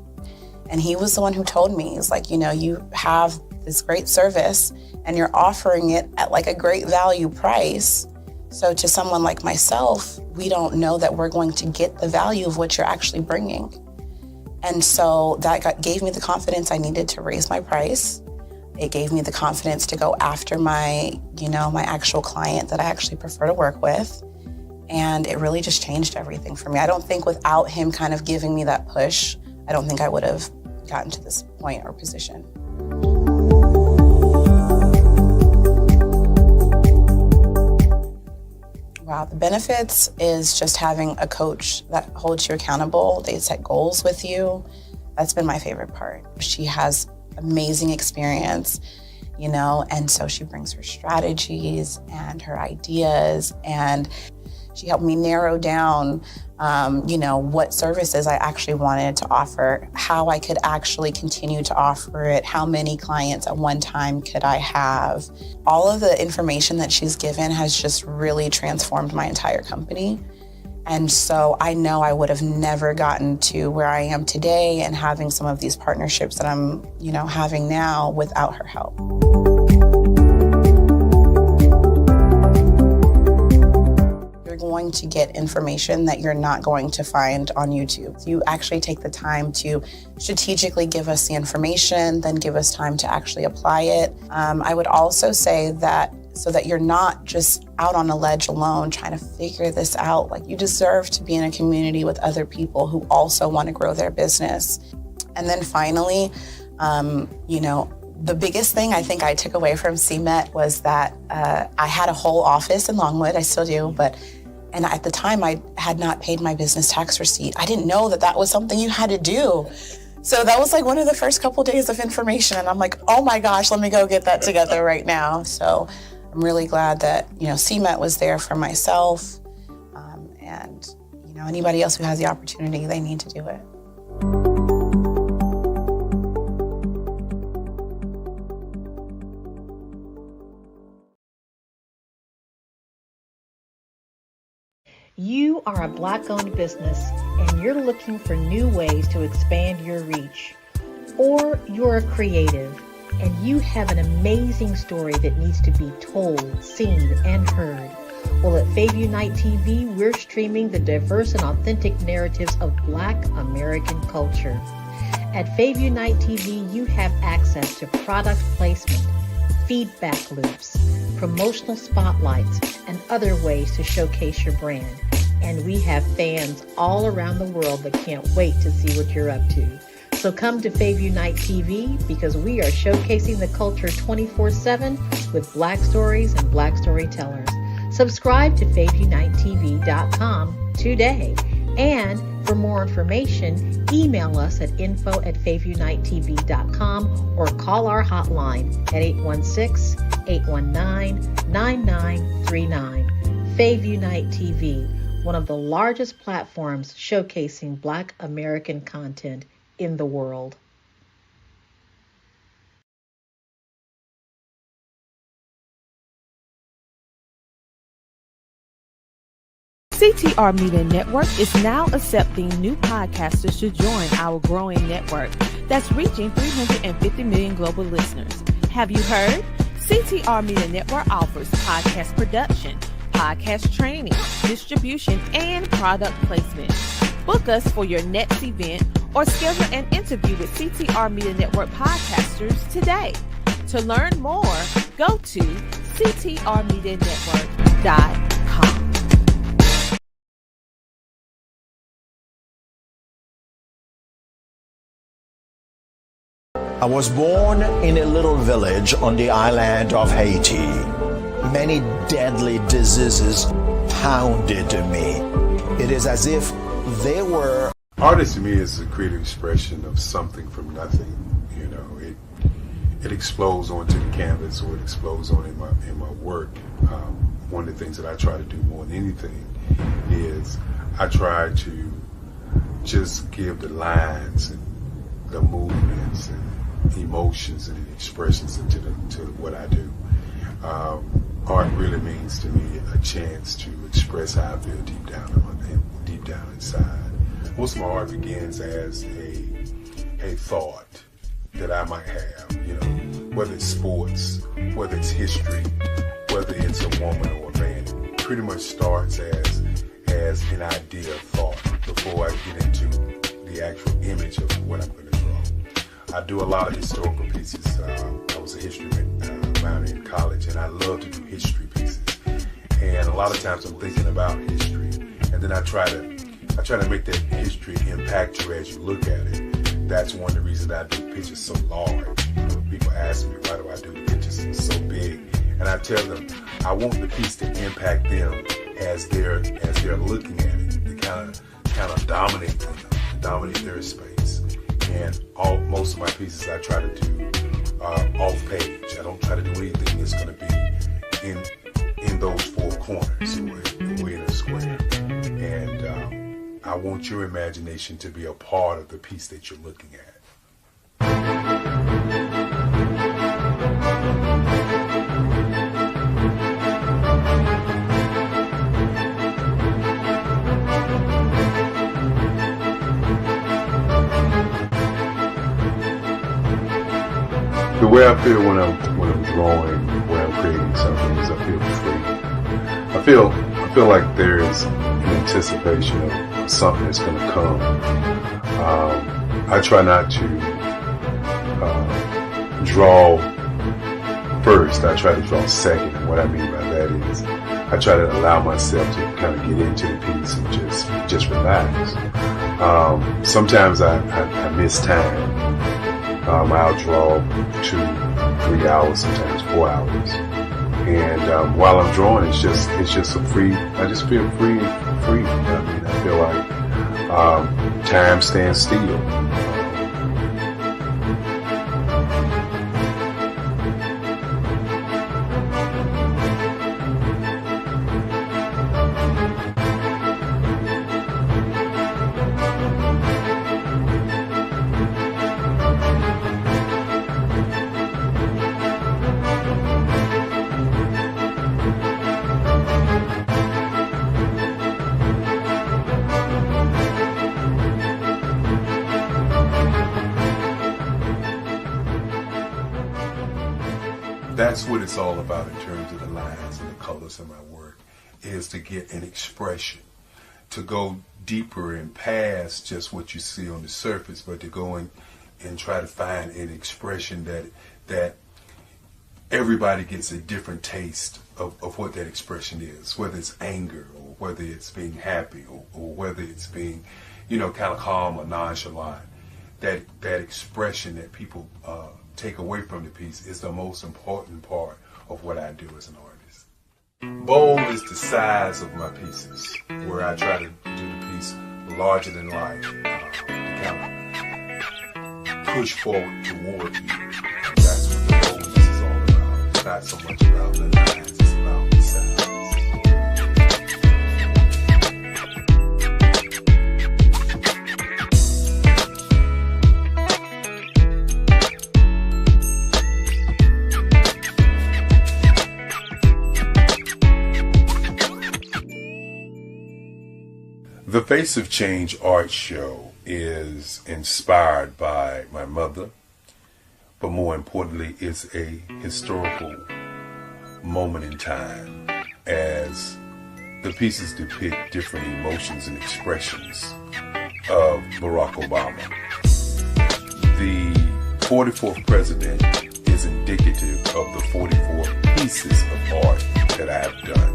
And he was the one who told me, he's like, you know, you have this great service and you're offering it at like a great value price. So to someone like myself, we don't know that we're going to get the value of what you're actually bringing. And so that gave me the confidence I needed to raise my price. It gave me the confidence to go after my, you know, my actual client that I actually prefer to work with. And it really just changed everything for me. I don't think without him kind of giving me that push, I don't think I would have gotten to this point or position. Wow, the benefits is just having a coach that holds you accountable. They set goals with you. That's been my favorite part. She has amazing experience, you know, and so she brings her strategies and her ideas, and she helped me narrow down, you know, what services I actually wanted to offer, how I could actually continue to offer it, how many clients at one time could I have. All of the information that she's given has just really transformed my entire company. And so I know I would have never gotten to where I am today and having some of these partnerships that I'm, you know, having now without her help. You're going to get information that you're not going to find on YouTube. You actually take the time to strategically give us the information, then give us time to actually apply it. I would also say that so that you're not just out on a ledge alone trying to figure this out. Like, you deserve to be in a community with other people who also want to grow their business. And then finally, you know, the biggest thing I think I took away from CMET was that I had a whole office in Longwood, I still do, but And at the time, I had not paid my business tax receipt. I didn't know that that was something you had to do. So that was like one of the first couple days of information. And I'm like, oh my gosh, let me go get that together right now. So I'm really glad that, CMET was there for myself. And, anybody else who has the opportunity, they need to do it. You are a Black-owned business and you're looking for new ways to expand your reach. Or you're a creative and you have an amazing story that needs to be told, seen, and heard. Well, at Fave Unite TV, we're streaming the diverse and authentic narratives of Black American culture. At Fave Unite TV, you have access to product placement, feedback loops, promotional spotlights, and other ways to showcase your brand. And we have fans all around the world that can't wait to see what you're up to. So come to Fave Unite TV because we are showcasing the culture 24/7 with Black stories and Black storytellers. Subscribe to FaveUniteTV.com today. And for more information, email us at info@FaveUniteTV.com or call our hotline at 816-819-9939. Fave Unite TV, one of the largest platforms showcasing Black American content in the world. CTR Media Network is now accepting new podcasters to join our growing network that's reaching 350 million global listeners. Have you heard? CTR Media Network offers podcast production, podcast training, distribution, and product placement. Book us for your next event or schedule an interview with CTR Media Network podcasters today. To learn more, go to ctrmedianetwork.com. I was born in a little village on the island of Haiti. Many deadly diseases pounded me. It is as if they were... Art to me is a creative expression of something from nothing. It explodes onto the canvas, or it explodes on in my work. One of the things that I try to do more than anything is I try to just give the lines and the movements and emotions and expressions into what I do. Art really means to me a chance to express how I feel deep down inside. Most of my art begins as a thought that I might have, whether it's sports, whether it's history, whether it's a woman or a man. It pretty much starts as an idea of thought before I get into the actual image of what I'm going to draw. I do a lot of historical pieces. I was a history minor in college, and I love to do history pieces. And a lot of times I'm thinking about history, and then I try to make that history impact you as you look at it. That's one of the reasons I do pictures so large. People ask me, why do I do the pictures so big? And I tell them, I want the piece to impact them as they're looking at it, to kind of dominate them, dominate their space. And most of my pieces I try to do off page. I don't try to do anything that's going to be in those four corners or in a square. And I want your imagination to be a part of the piece that you're looking at. The way I feel when I'm drawing, when I'm creating something, is I feel free. I feel like there's an anticipation of something that's going to come. I try not to draw first. I try to draw second. And what I mean by that is I try to allow myself to kind of get into the piece and just relax. Sometimes I miss time. I'll draw 2-3 hours, sometimes 4 hours. And while I'm drawing, it's just a free. I just feel free. I mean, I feel like time stands still. That's what it's all about in terms of the lines and the colors of my work, is to get an expression, to go deeper and past just what you see on the surface, but to go and try to find an expression that everybody gets a different taste of what that expression is, whether it's anger or whether it's being happy or whether it's being, kind of calm or nonchalant. That expression that people take away from the piece is the most important part of what I do as an artist. Bold is the size of my pieces, where I try to do the piece larger than life, to kind of push forward toward you. That's what the boldness is all about. It's not so much about the lines, it's about the size. The Face of Change art show is inspired by my mother, but more importantly, it's a historical moment in time as the pieces depict different emotions and expressions of Barack Obama. The 44th president is indicative of the 44 pieces of art that I have done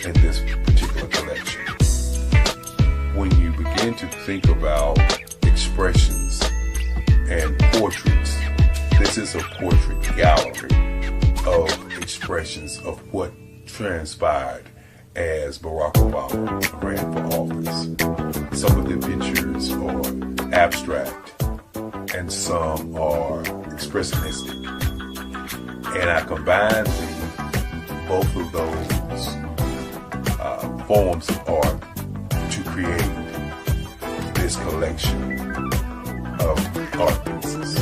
in this particular collection. When you begin to think about expressions and portraits, this is a portrait gallery of expressions of what transpired as Barack Obama ran for office. Some of the pictures are abstract and some are expressionistic. And I combined both of those forms of art to create this collection of art pieces.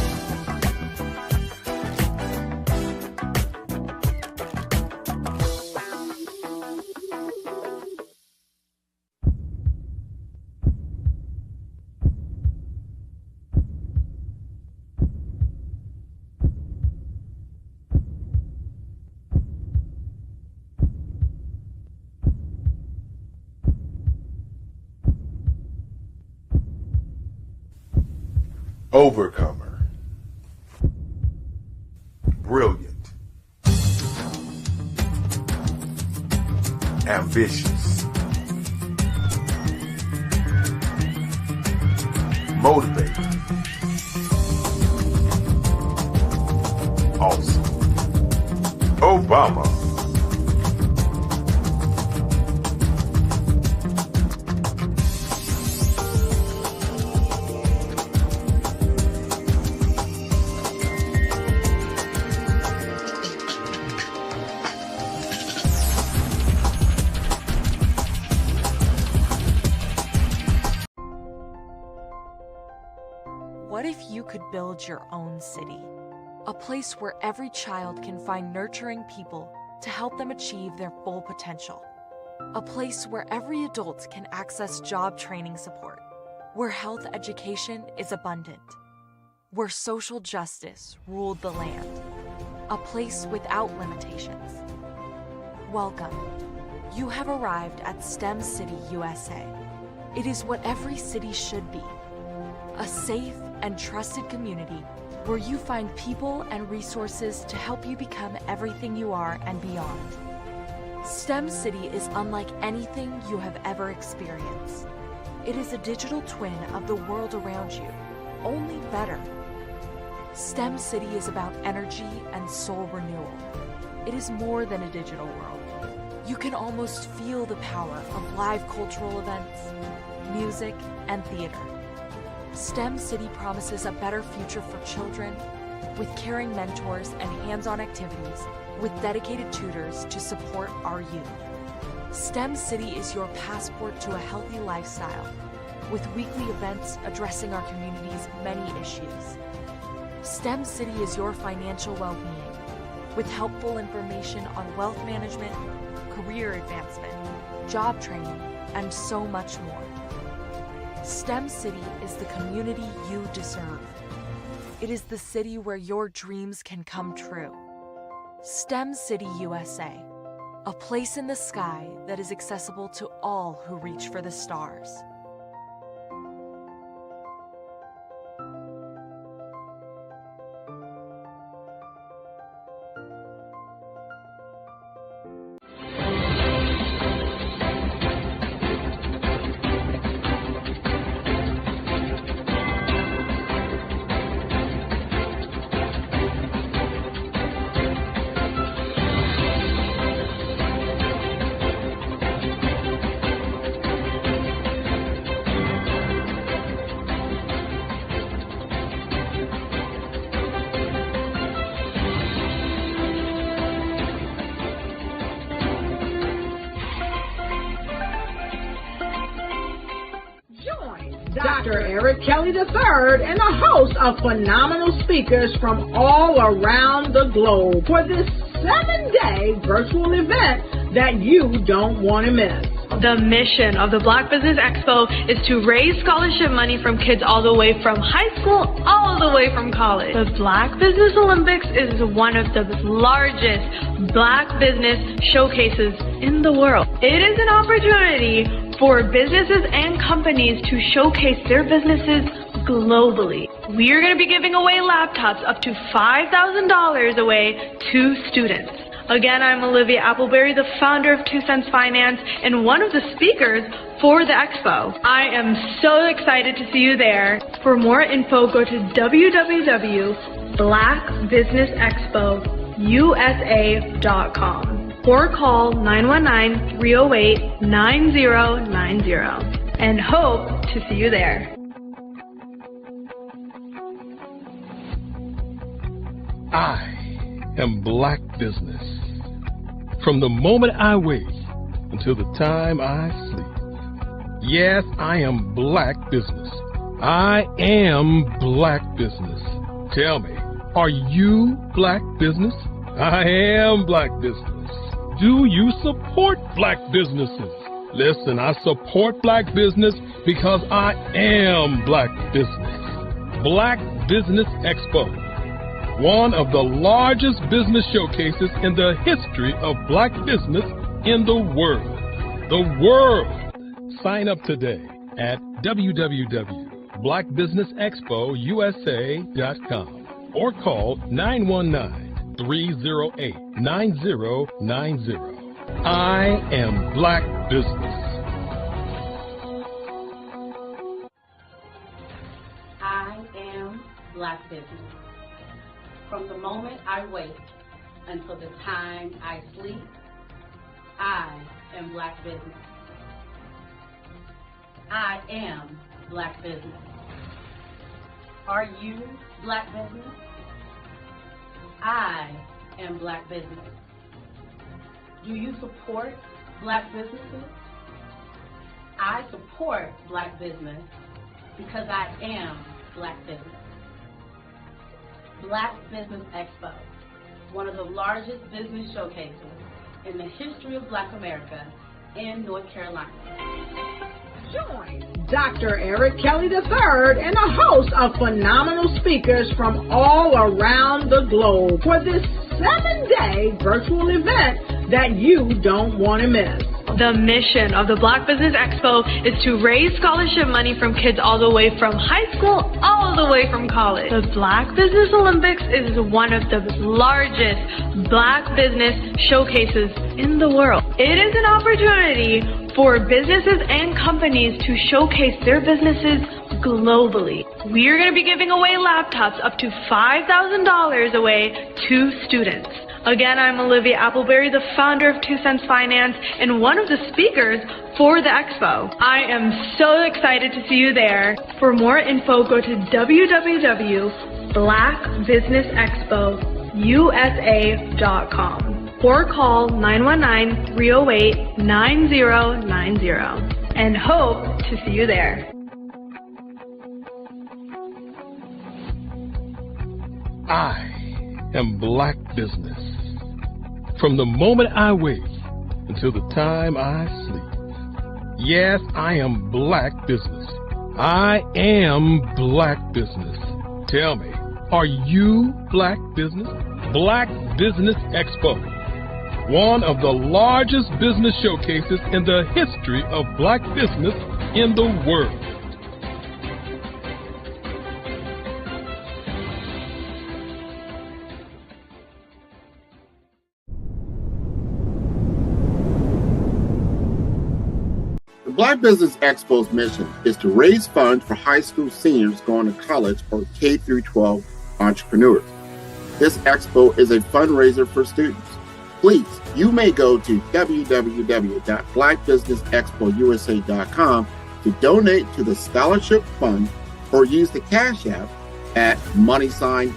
Overcomer, brilliant, ambitious, motivated, awesome. Obama. What if you could build your own city? A place where every child can find nurturing people to help them achieve their full potential. A place where every adult can access job training support. Where health education is abundant. Where social justice ruled the land. A place without limitations. Welcome. You have arrived at STEM City USA. It is what every city should be. A safe and trusted community where you find people and resources to help you become everything you are and beyond. STEM City is unlike anything you have ever experienced. It is a digital twin of the world around you, only better. STEM City is about energy and soul renewal. it is more than a digital world. You can almost feel the power of live cultural events, music, and theater. STEM City promises a better future for children with caring mentors and hands-on activities with dedicated tutors to support our youth. STEM City is your passport to a healthy lifestyle with weekly events addressing our community's many issues. STEM City is your financial well-being with helpful information on wealth management, career advancement, job training, and so much more. STEM City is the community you deserve. It is the city where your dreams can come true. STEM City USA, a place in the sky that is accessible to all who reach for the stars. Dr. Eric Kelly III and a host of phenomenal speakers from all around the globe for this 7-day virtual event that you don't want to miss. The mission of the Black Business Expo is to raise scholarship money from kids all the way from high school all the way from college. The Black Business Olympics is one of the largest Black business showcases in the world. It is an opportunity for businesses and companies to showcase their businesses globally. We are going to be giving away laptops up to $5,000 away to students. Again, I'm Olivia Appleberry, the founder of 2 Cents Finance and one of the speakers for the expo. I am so excited to see you there. For more info, go to www.blackbusinessexpousa.com or call 919-308-9090 and hope to see you there. I am Black Business. From the moment I wake until the time I sleep. Yes, I am Black Business. I am Black Business. Tell me, are you Black Business? I am Black Business. Do you support Black businesses? Listen, I support Black business because I am Black Business. Black Business Expo, one of the largest business showcases in the history of Black business in the world. The world! Sign up today at www.blackbusinessexpousa.com or call 919-308-9090. I am Black Business. I am Black Business. From the moment I wake until the time I sleep, I am Black Business. I am Black Business. Are you Black Business? I am Black Business. Do you support Black businesses? I support Black business because I am Black Business. Black Business Expo, one of the largest business showcases in the history of Black America in North Carolina. Join Dr. Eric Kelly III and a host of phenomenal speakers from all around the globe for this 7-day virtual event that you don't want to miss. The mission of the Black Business Expo is to raise scholarship money from kids all the way from high school all the way from college. The Black Business Olympics is one of the largest Black business showcases in the world. It is an opportunity for businesses and companies to showcase their businesses globally. We are going to be giving away laptops up to $5,000 away to students. Again, I'm Olivia Appleberry, the founder of 2 Cents Finance and one of the speakers for the expo. I am so excited to see you there. For more info, go to www.blackbusinessexpousa.com or call 919-308-9090 and hope to see you there. I am Black Business. From the moment I wake until the time I sleep. Yes, I am Black Business. I am Black Business. Tell me, are you Black Business? Black Business Expo, one of the largest business showcases in the history of Black business in the world. The Black Business Expo's mission is to raise funds for high school seniors going to college or K-12 entrepreneurs. This expo is a fundraiser for students. Please, you may go to www.blackbusinessexpousa.com to donate to the scholarship fund or use the Cash App at $BBXUSA.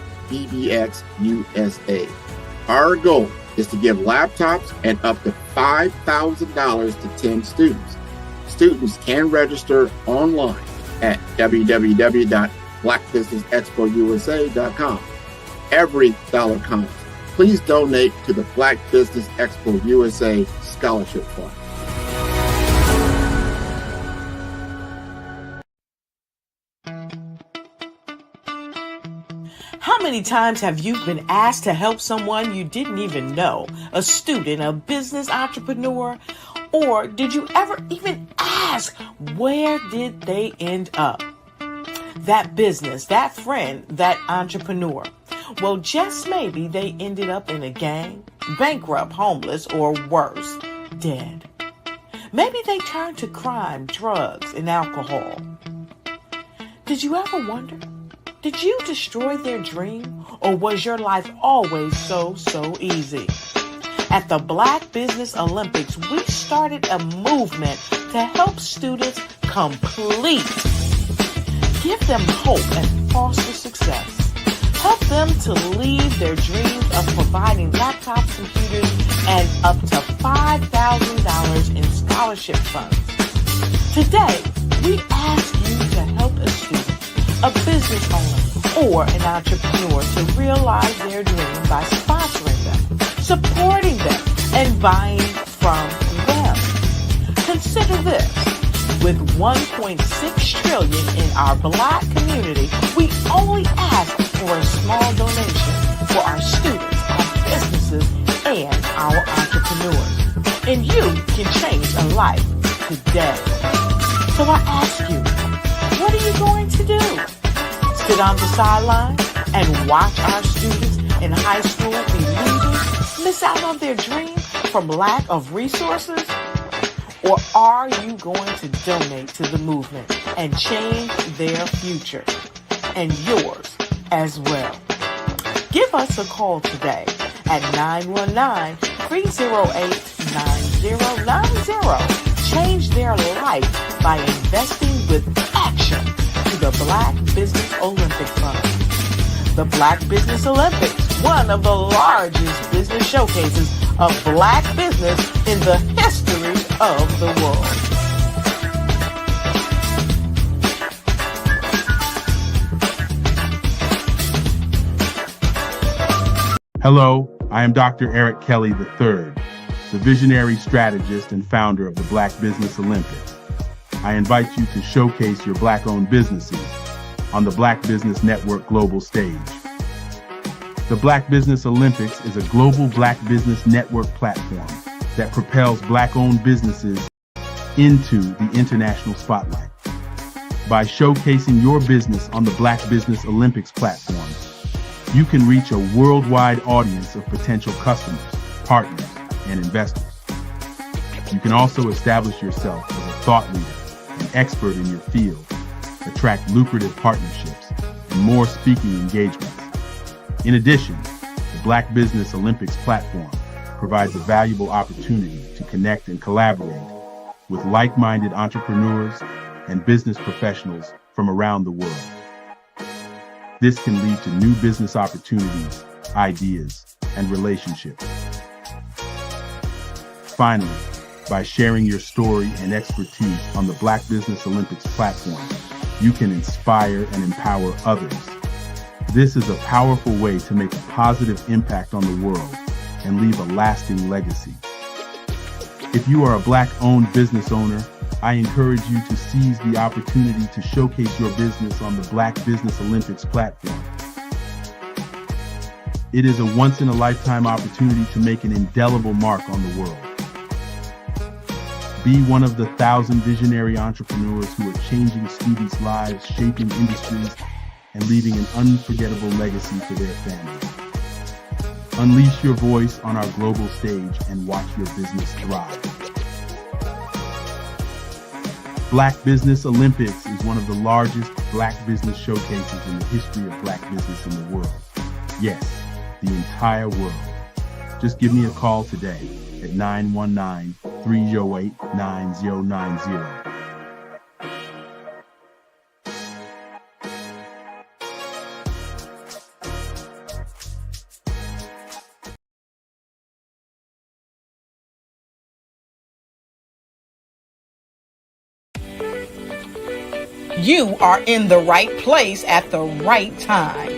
Our goal is to give laptops and up to $5,000 to 10 students. Students can register online at www.blackbusinessexpousa.com. Every dollar counts. Please donate to the Black Business Expo USA Scholarship Fund. How many times have you been asked to help someone you didn't even know, a student, a business entrepreneur? Or did you ever even ask, where did they end up? That business, that friend, that entrepreneur. Well, just maybe they ended up in a gang, bankrupt, homeless, or worse, dead. Maybe they turned to crime, drugs, and alcohol. Did you ever wonder? Did you destroy their dream, or was your life always so easy? At the Black Business Olympics, we started a movement to help students complete. Give them hope and foster success. Help them to leave their dreams of providing laptops, computers, and up to $5,000 in scholarship funds. Today, we ask you to help a student, a business owner, or an entrepreneur to realize their dream by sponsoring them, supporting them, and buying from them. Consider this. With $1.6 trillion in our Black community, we only ask for a small donation for our students, our businesses, and our entrepreneurs. And you can change a life today. So I ask you, what are you going to do? Sit on the sideline and watch our students in high school be leaders, miss out on their dream from lack of resources? Or are you going to donate to the movement and change their future and yours as well? Give us a call today at 919-308-9090. Change their life by investing with action to the Black Business Olympic Fund. The Black Business Olympics, one of the largest business showcases of Black business in the history of the world. Hello, I am Dr. Eric Kelly III, the visionary strategist and founder of the Black Business Olympics. I invite you to showcase your Black-owned businesses on the Black Business Network global stage. The Black Business Olympics is a global Black Business Network platform that propels Black-owned businesses into the international spotlight. By showcasing your business on the Black Business Olympics platform, you can reach a worldwide audience of potential customers, partners, and investors. You can also establish yourself as a thought leader, an expert in your field, attract lucrative partnerships, and more speaking engagements. In addition, the Black Business Olympics platform provides a valuable opportunity to connect and collaborate with like-minded entrepreneurs and business professionals from around the world. This can lead to new business opportunities, ideas, and relationships. Finally, by sharing your story and expertise on the Black Business Olympics platform, you can inspire and empower others. This is a powerful way to make a positive impact on the world and leave a lasting legacy. If you are a Black-owned business owner, I encourage you to seize the opportunity to showcase your business on the Black Business Olympics platform. It is a once-in-a-lifetime opportunity to make an indelible mark on the world. Be one of the 1,000 visionary entrepreneurs who are changing students' lives, shaping industries, and leaving an unforgettable legacy for their families. Unleash your voice on our global stage and watch your business thrive. Black Business Olympics is one of the largest Black business showcases in the history of Black business in the world. Yes, the entire world. Just give me a call today at 919-308-9090. You are in the right place at the right time.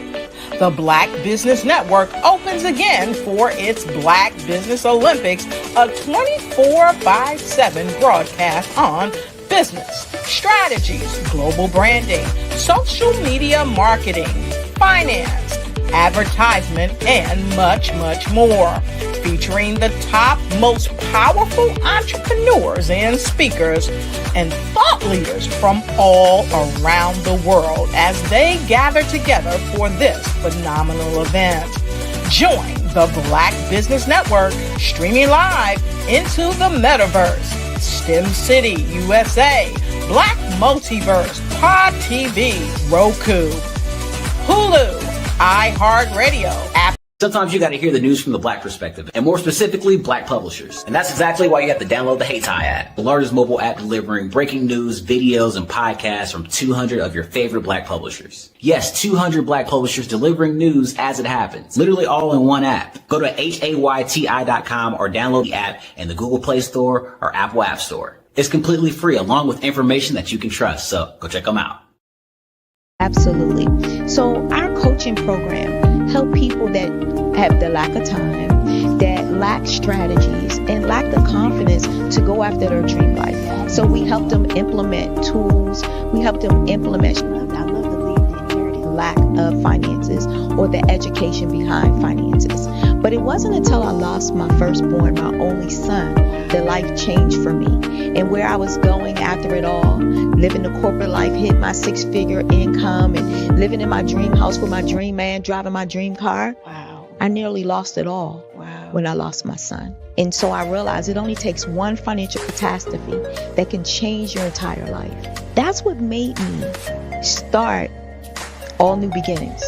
The Black Business Network opens again for its Black Business Olympics, a 24/7 broadcast on business, strategies, global branding, social media marketing, finance, advertisement, and much, much more. Featuring the top, most powerful entrepreneurs and speakers and thought leaders from all around the world as they gather together for this phenomenal event. Join the Black Business Network streaming live into the metaverse, STEM City, USA, Black Multiverse, Pod TV, Roku, Hulu, iHeartRadio, Apple. Sometimes you got to hear the news from the Black perspective, and more specifically, Black publishers. And that's exactly why you have to download the Hey Tie app, the largest mobile app delivering breaking news, videos, and podcasts from 200 of your favorite Black publishers. Yes, 200 Black publishers delivering news as it happens, literally all in one app. Go to HAYTI.com or download the app in the Google Play Store or Apple App Store. It's completely free, along with information that you can trust, so go check them out. Absolutely. So our coaching program help people that have the lack of time, that lack strategies, and lack the confidence to go after their dream life. So we help them implement tools. We help them implement, I love to leave the inherited lack of finances or the education behind finances. But it wasn't until I lost my firstborn, my only son, that life changed for me. And where I was going after it all, living the corporate life, hit my 6-figure income, and living in my dream house with my dream man, driving my dream car. Wow. I nearly lost it all when I lost my son. And so I realized it only takes one financial catastrophe that can change your entire life. That's what made me start All New Beginnings.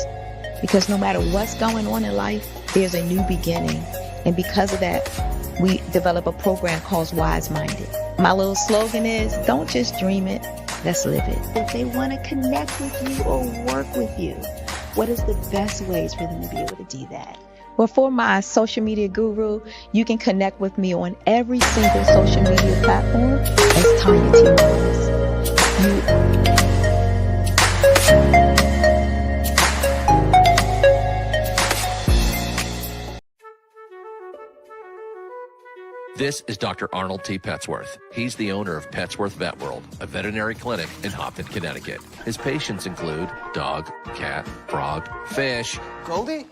Because no matter what's going on in life, there's a new beginning. And because of that, we develop a program called Wise Minded. My little slogan is, don't just dream it, let's live it. If they want to connect with you or work with you, what is the best ways for them to be able to do that? Well, for my social media guru, you can connect with me on every single social media platform as Tanya T. Morris. This is Dr. Arnold T. Petsworth. He's the owner of Petsworth Vet World, a veterinary clinic in Hopton, Connecticut. His patients include dog, cat, frog, fish, Goldie,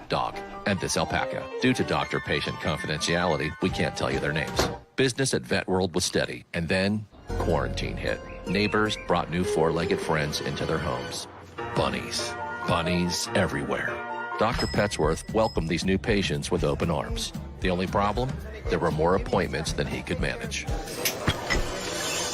dog, and this alpaca. Due to doctor-patient confidentiality, we can't tell you their names. Business at Vet World was steady, and then quarantine hit. Neighbors brought new four-legged friends into their homes. Bunnies. Bunnies everywhere. Dr. Petsworth welcomed these new patients with open arms. The only problem? There were more appointments than he could manage.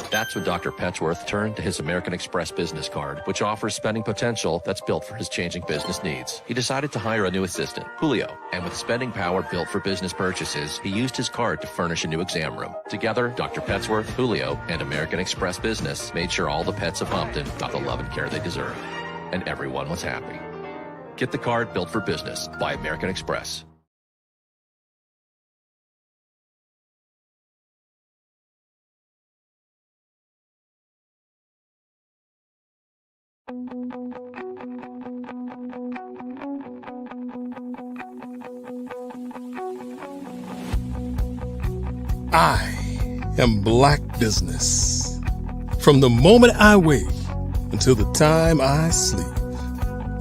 That's when Dr. Petsworth turned to his American Express business card, which offers spending potential that's built for his changing business needs. He decided to hire a new assistant, Julio, and with spending power built for business purchases, he used his card to furnish a new exam room. Together, Dr. Petsworth, Julio, and American Express Business made sure all the pets of Humpton got the love and care they deserved. And everyone was happy. Get the card built for business by American Express. I am Black Business. From the moment I wake until the time I sleep.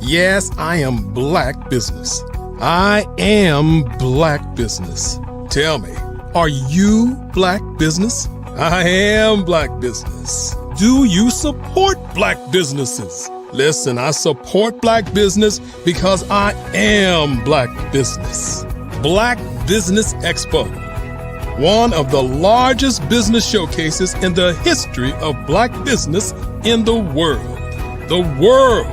Yes, I am Black Business. I am Black Business. Tell me, are you Black Business? I am Black Business. Do you support Black businesses? Listen, I support Black business because I am Black Business. Black Business Expo, one of the largest business showcases in the history of Black business in the world. The world.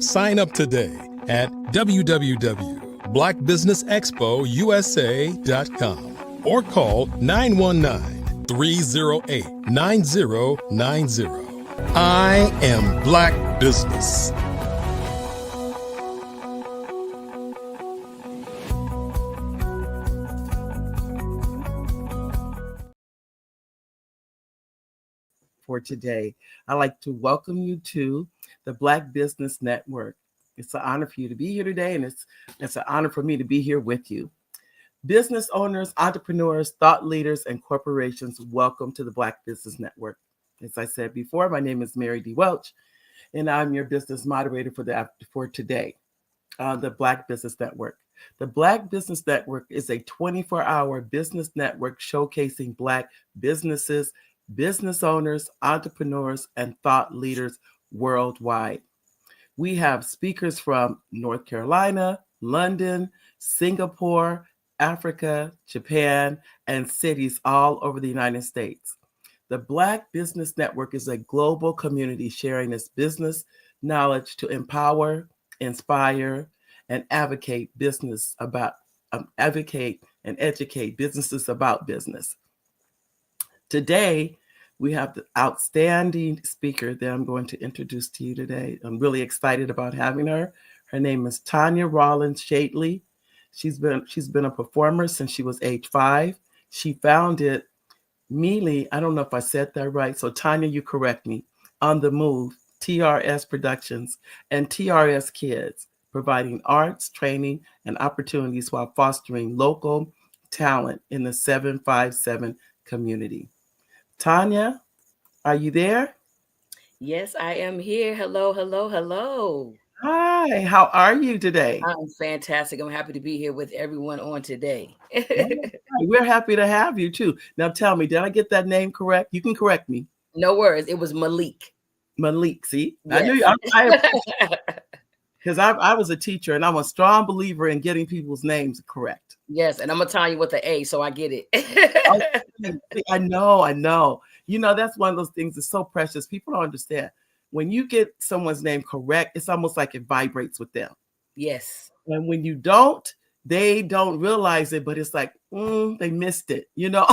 Sign up today at www.blackbusinessexpousa.com or call 919-308-9090. I am Black Business. For today, I'd like to welcome you to the Black Business Network. It's an honor for you to be here today, and it's an honor for me to be here with you. Business owners, entrepreneurs, thought leaders, and corporations, welcome to the Black Business Network. As I said before, my name is Mary D. Welch, and I'm your business moderator for today, the Black Business Network. The Black Business Network is a 24-hour business network showcasing Black businesses, business owners, entrepreneurs, and thought leaders worldwide. We have speakers from North Carolina, London, Singapore, Africa, Japan, and cities all over the United States. The Black Business Network is a global community sharing its business knowledge to empower, inspire, and advocate and educate businesses about business. Today, we have the outstanding speaker that I'm going to introduce to you today. I'm really excited about having her. Her name is Tanya Rollins Shadley. She's been a performer since she was age 5. She founded Mealy, I don't know if I said that right, so Tanya, you correct me, On the Move, TRS Productions, and TRS Kids, providing arts, training, and opportunities while fostering local talent in the 757 community. Tanya, are you there? Yes, I am here. Hello, hello, hello. Hi, how are you today? I'm fantastic. I'm happy to be here with everyone on today. We're happy to have you too. Now tell me, did I get that name correct? You can correct me. No worries. It was Malik. Malik, see? Yes. I knew because I was a teacher and I'm a strong believer in getting people's names correct. Yes, and I'm going to tell you with the A, so I get it. I know. You know, that's one of those things that's so precious. People don't understand. When you get someone's name correct, it's almost like it vibrates with them. Yes. And when you don't, they don't realize it, but it's like, they missed it, you know?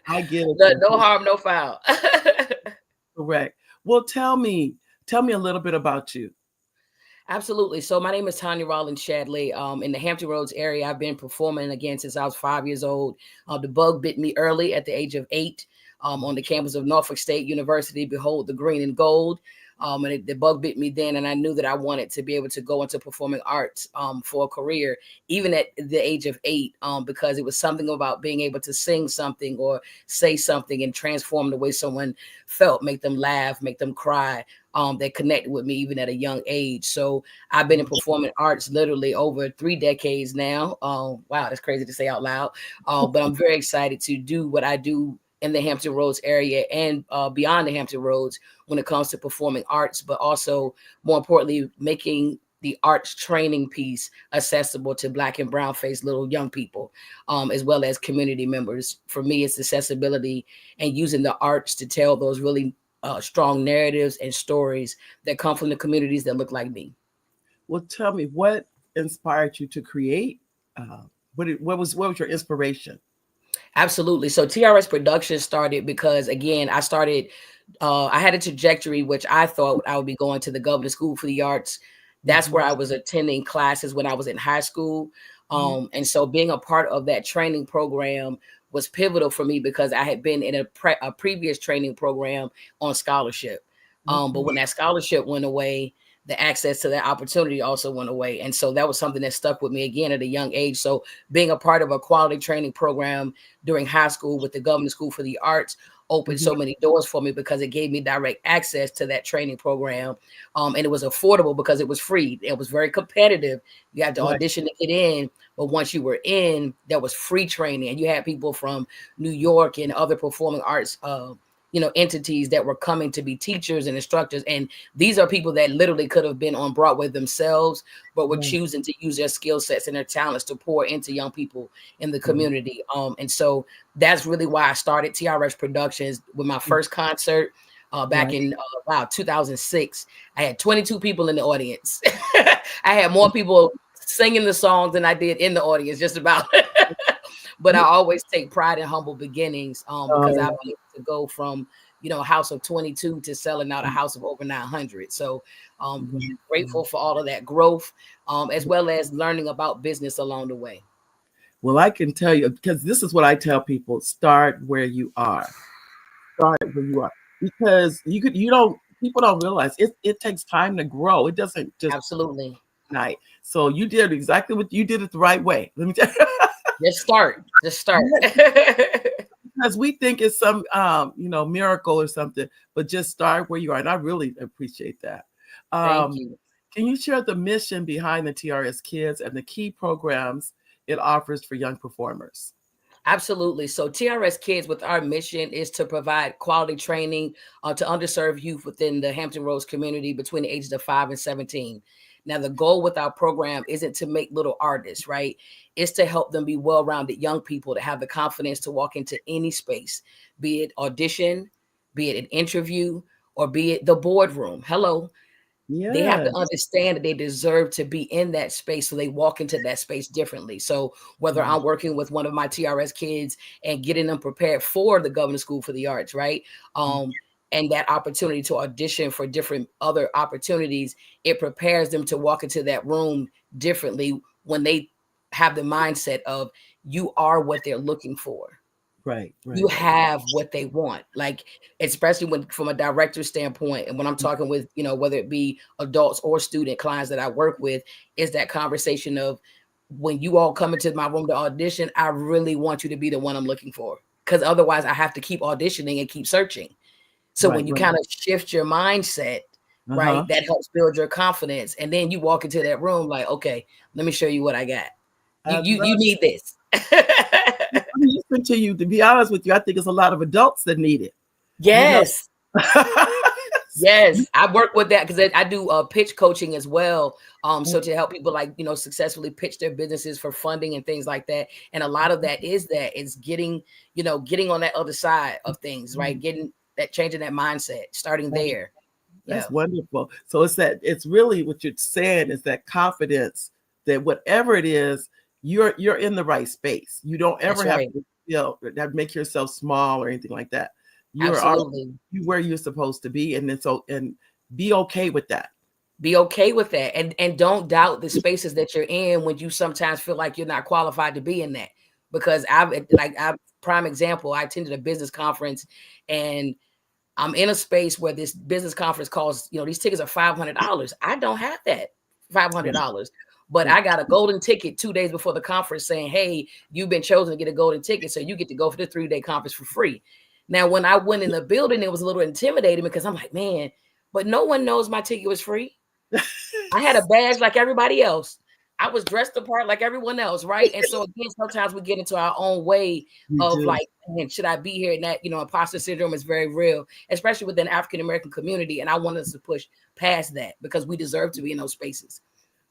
I get it. No harm, no foul. Correct. Well, tell me a little bit about you. Absolutely. So my name is Tanya Rollins Shadley. In the Hampton Roads area, I've been performing again since I was 5 years old. The bug bit me early at the age of 8 on the campus of Norfolk State University. Behold the green and gold. And the bug bit me then, and I knew that I wanted to be able to go into performing arts for a career, even at the age of 8, because it was something about being able to sing something or say something and transform the way someone felt, make them laugh, make them cry. That connected with me even at a young age. So I've been in performing arts literally over 3 decades now. Wow, that's crazy to say out loud. But I'm very excited to do what I do in the Hampton Roads area and beyond the Hampton Roads when it comes to performing arts, but also more importantly, making the arts training piece accessible to Black and brown faced little young people, as well as community members. For me, it's accessibility and using the arts to tell those really strong narratives and stories that come from the communities that look like me. Well, tell me, what inspired you to create? What was your inspiration? Absolutely. So TRS Productions started because, again, I had a trajectory which I thought I would be going to the Governor's School for the Arts. That's where I was attending classes when I was in high school. And so being a part of that training program was pivotal for me because I had been in a previous training program on scholarship. But when that scholarship went away, the access to that opportunity also went away. And so that was something that stuck with me again at a young age. So being a part of a quality training program during high school with the Governor's School for the Arts opened so many doors for me because it gave me direct access to that training program. And it was affordable because it was free. It was very competitive. You had to audition to get in. But once you were in, there was free training. And you had people from New York and other performing arts entities that were coming to be teachers and instructors. And these are people that literally could have been on Broadway themselves, but were choosing to use their skill sets and their talents to pour into young people in the community. And so that's really why I started TRS Productions with my first concert back in 2006. I had 22 people in the audience. I had more people singing the songs than I did in the audience, just about. But I always take pride in humble beginnings because I've been able to go from, a house of 22 to selling out a house of over 900. So grateful for all of that growth, as well as learning about business along the way. Well, I can tell you, because this is what I tell people: start where you are. Start where you are, because people don't realize it takes time to grow. It doesn't just absolutely night. So you did exactly what you did it the right way. Let me tell you. Just start. Because we think it's some miracle or something, but just start where you are. And I really appreciate that. Thank you. Can you share the mission behind the TRS Kids and the key programs it offers for young performers? Absolutely. So TRS Kids, with our mission, is to provide quality training to underserved youth within the Hampton Roads community between the ages of 5 and 17. Now, the goal with our program isn't to make little artists, right? It's to help them be well-rounded young people to have the confidence to walk into any space, be it audition, be it an interview, or be it the boardroom. Hello. Yes. They have to understand that they deserve to be in that space, so they walk into that space differently. So whether I'm working with one of my TRS kids and getting them prepared for the Governor's School for the Arts, right? And that opportunity to audition for different other opportunities, it prepares them to walk into that room differently when they have the mindset of you are what they're looking for. Right. You have what they want, like, especially when from a director standpoint. And when I'm talking with, whether it be adults or student clients that I work with, is that conversation of when you all come into my room to audition, I really want you to be the one I'm looking for, because otherwise I have to keep auditioning and keep searching. So when you kind of shift your mindset, right, that helps build your confidence. And then you walk into that room like, okay, let me show you what I got. You need this. To be honest with you, I think it's a lot of adults that need it. Yes. Yes. I work with that because I do pitch coaching as well. So to help people successfully pitch their businesses for funding and things like that. And a lot of that is getting on that other side of things, right? Changing that mindset, starting there. That's wonderful. So it's really what you're saying is that confidence that whatever it is, you're in the right space. You don't ever have to make yourself small or anything like that. You're where you're supposed to be, and be okay with that. Be okay with that, and don't doubt the spaces that you're in when you sometimes feel like you're not qualified to be in that. Because prime example, I attended a business conference, and I'm in a space where this business conference costs, these tickets are $500. I don't have that $500, but I got a golden ticket 2 days before the conference saying, hey, you've been chosen to get a golden ticket, so you get to go for the 3-day conference for free. Now, when I went in the building, it was a little intimidating because I'm like, man, but no one knows my ticket was free. I had a badge like everybody else. I was dressed the part like everyone else, right? And so again, sometimes we get into our own way of like, man, should I be here? And that, imposter syndrome is very real, especially within the African American community. And I want us to push past that because we deserve to be in those spaces.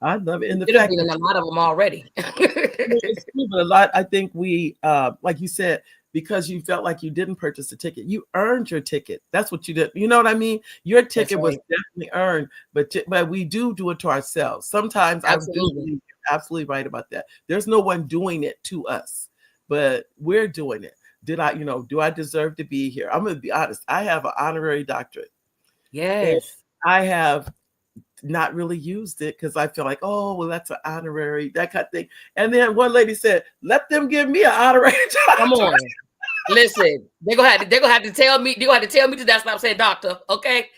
I love it. And the Should have fact been in that a lot of them already. it's true, but a lot, I think we, like you said, because you felt like you didn't purchase a ticket, you earned your ticket. That's what you did. You know what I mean? Your ticket was definitely earned, but we do it to ourselves. Sometimes I do believe you're absolutely right about that. There's no one doing it to us, but we're doing it. Do I deserve to be here? I'm going to be honest. I have an honorary doctorate. Yes. I have not really used it because I feel like, oh, well, that's an honorary, that kind of thing. And then one lady said, let them give me an honorary doctorate. Come on. Listen, they're gonna have to tell me, to that's what I'm saying, doctor. Okay.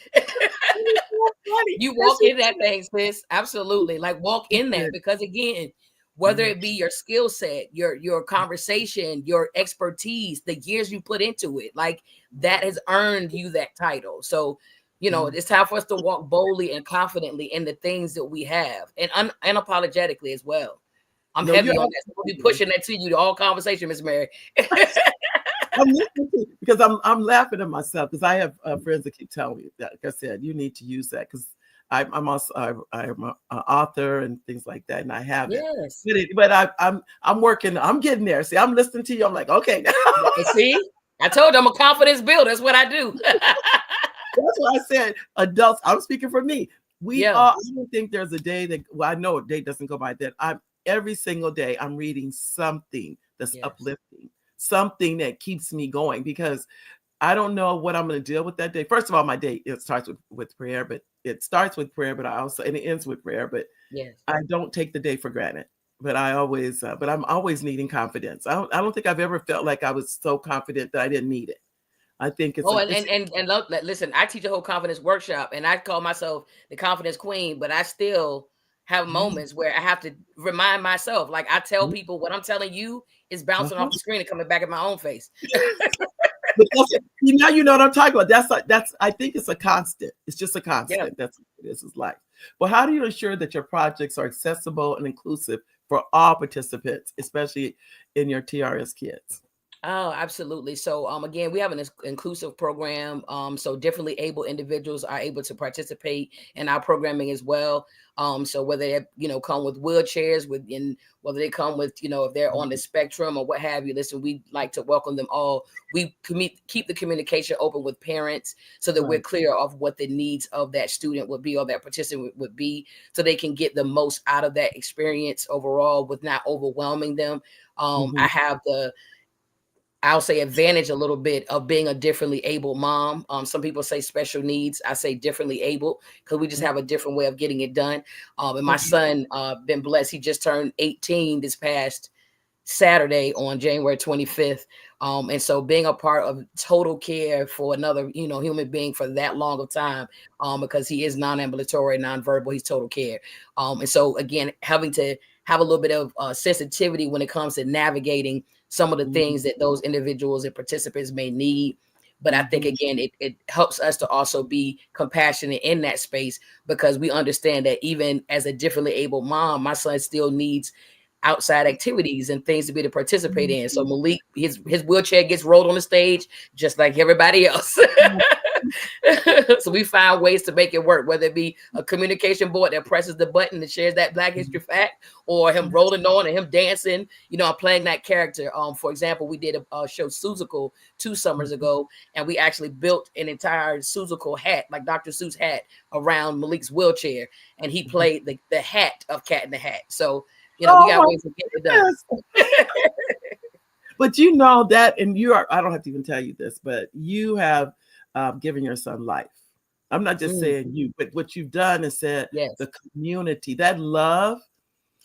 You walk in that thing, sis. Absolutely. Like walk in that, because again, whether it be your skill set, your conversation, your expertise, the years you put into it, like that has earned you that title. So, it's time for us to walk boldly and confidently in the things that we have, and unapologetically as well. I'm heavy on that. So we'll be pushing that to you to all conversation, Miss Mary. I'm listening to, because I'm laughing at myself, because I have friends that keep telling me that. Like I said, you need to use that, because I'm also I'm an author and things like that, and I have it. But I'm working. I'm getting there. See, I'm listening to you. I'm like, okay. See, I told you I'm a confidence builder. That's what I do. That's why I said adults. I'm speaking for me. I don't think there's a day that, well, I know a day doesn't go by that every single day I'm reading something that's uplifting, something that keeps me going, because I don't know what I'm going to deal with that day. First of all, my day, it starts with prayer, but I also, and it ends with prayer, but I don't take the day for granted. But I'm always needing confidence. I don't think I've ever felt like I was so confident that I didn't need it. I think it's listen, I teach a whole confidence workshop, and I call myself the confidence queen, but I still have moments where I have to remind myself, like I tell people what I'm telling you is bouncing off the screen and coming back in my own face. But you know what I'm talking about. That's I think it's a constant. It's just a constant. Yeah. That's what it is. It's life. But how do you ensure that your projects are accessible and inclusive for all participants, especially in your TRS kids? Oh, absolutely. So again, we have an inclusive program. So differently able individuals are able to participate in our programming as well. So whether they come with wheelchairs, whether they come with, if they're on the spectrum or what have you, listen, we like to welcome them all. We keep the communication open with parents so that we're clear of what the needs of that student would be, or that participant would be, so they can get the most out of that experience overall with not overwhelming them. I have I'll say advantage a little bit of being a differently able mom. Some people say special needs. I say differently able, because we just have a different way of getting it done. And my son, been blessed. He just turned 18 this past Saturday on January 25th. And so being a part of total care for another, human being for that long of time, because he is non-ambulatory, non-verbal, he's total care. And so again, having to have a little bit of sensitivity when it comes to navigating some of the things that those individuals and participants may need. But I think, again, it helps us to also be compassionate in that space, because we understand that even as a differently able mom, my son still needs outside activities and things to be to participate in. So Malik, his wheelchair gets rolled on the stage just like everybody else. So we find ways to make it work, whether it be a communication board that presses the button that shares that Black History fact, or him rolling on and him dancing, playing that character. For example, we did a show Seussical 2 summers ago, and we actually built an entire Seussical hat, like Dr. Seuss hat, around Malik's wheelchair, and he played the hat of Cat in the Hat. So we got ways to get it done. But you know that, and I don't have to even tell you this, but you have given your son life. I'm not just saying you, but what you've done is said the community, that love.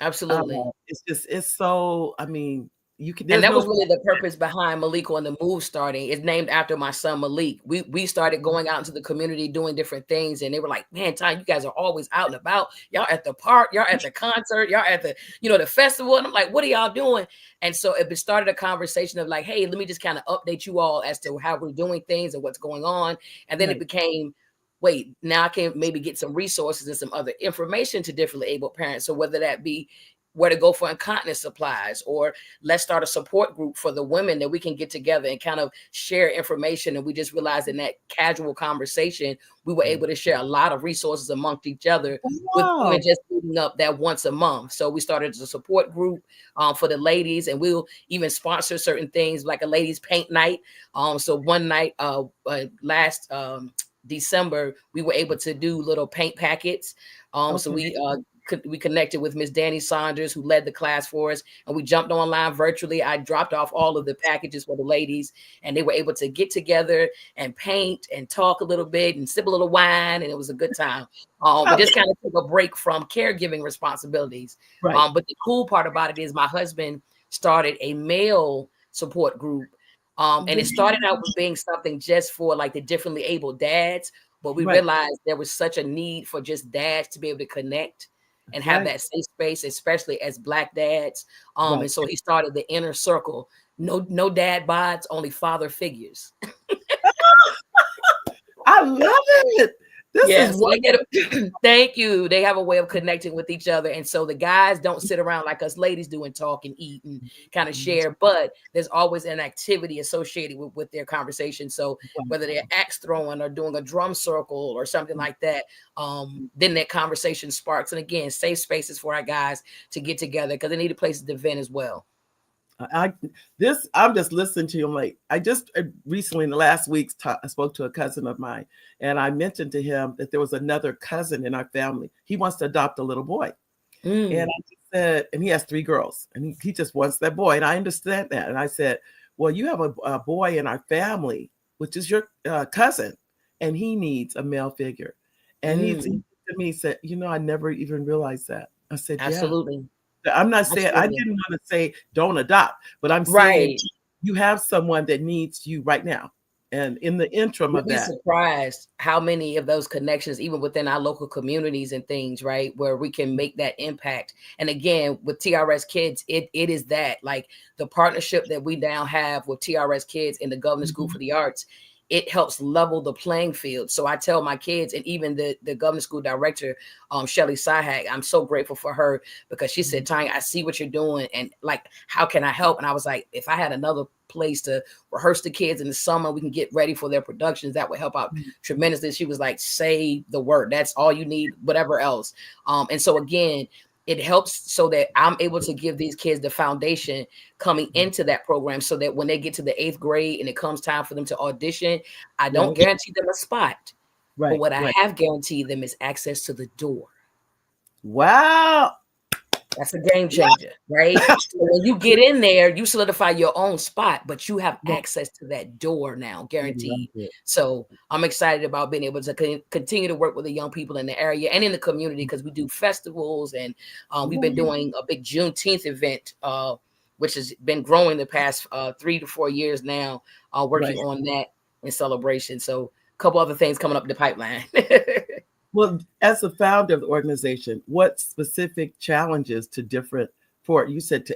Absolutely. It's so, I mean, you can. And that was really the purpose behind Malik on the Move starting. It's named after my son Malik. We started going out into the community doing different things, and they were like, "Man, Ty, you guys are always out and about. Y'all at the park, y'all at the concert, y'all at the the festival." And I'm like, "What are y'all doing?" And so it started a conversation of like, "Hey, let me just kind of update you all as to how we're doing things and what's going on." And then it became, wait, now I can maybe get some resources and some other information to differently able parents. So whether that be where to go for incontinence supplies, or let's start a support group for the women that we can get together and kind of share information. And we just realized in that casual conversation, we were able to share a lot of resources amongst each other with even just meeting up that once a month. So we started a support group for the ladies, and we'll even sponsor certain things like a ladies paint night. So one night last December, we were able to do little paint packets. So we connected with Miss Danny Saunders, who led the class for us, and we jumped online virtually. I dropped off all of the packages for the ladies, and they were able to get together and paint and talk a little bit and sip a little wine, and it was a good time. We just kind of took a break from caregiving responsibilities. Right. But the cool part about it is my husband started a male support group, and it started out with being something just for like the differently able dads, but we realized there was such a need for just dads to be able to connect and have that safe space, especially as Black dads. And so he started the inner circle. No dad bods, only father figures. I love it. This is so thank you. They have a way of connecting with each other. And so the guys don't sit around like us ladies do and talk and eat and kind of share, but there's always an activity associated with their conversation. So whether they're axe throwing or doing a drum circle or something like that, then that conversation sparks. And again, safe spaces for our guys to get together because they need a place to vent as well. I'm just listening to you. I'm like, I just recently in the last weeks I spoke to a cousin of mine, and I mentioned to him that there was another cousin in our family. He wants to adopt a little boy. And I just said, and he has 3 girls, and he just wants that boy. And I understand that. And I said, well, you have a boy in our family, which is your cousin, and he needs a male figure. And he to me said, I never even realized that. I said, absolutely. Yeah. I'm not saying I didn't want to say don't adopt, but I'm saying you have someone that needs you right now. And in the interim of that, you'd be surprised how many of those connections, even within our local communities and things, right, where we can make that impact. And again, with TRS Kids, it is that like the partnership that we now have with TRS Kids and the Governor's School for the Arts. It helps level the playing field. So I tell my kids, and even the Governor's School director, Shelly Sihag, I'm so grateful for her because she said, Tanya, I see what you're doing. And like, how can I help? And I was like, if I had another place to rehearse the kids in the summer, we can get ready for their productions. That would help out tremendously. She was like, say the word. That's all you need, whatever else. And so again, it helps so that I'm able to give these kids the foundation coming into that program so that when they get to the 8th grade and it comes time for them to audition, I don't guarantee them a spot. But what I have guaranteed them is access to the door. Wow. That's a game changer, right? So when you get in there, you solidify your own spot, but you have access to that door now, guaranteed. So I'm excited about being able to continue to work with the young people in the area and in the community because we do festivals and we've been doing a big Juneteenth event, which has been growing the past 3 to 4 years now, working on that in celebration. So a couple other things coming up the pipeline. Well, as a founder of the organization, what specific challenges to differently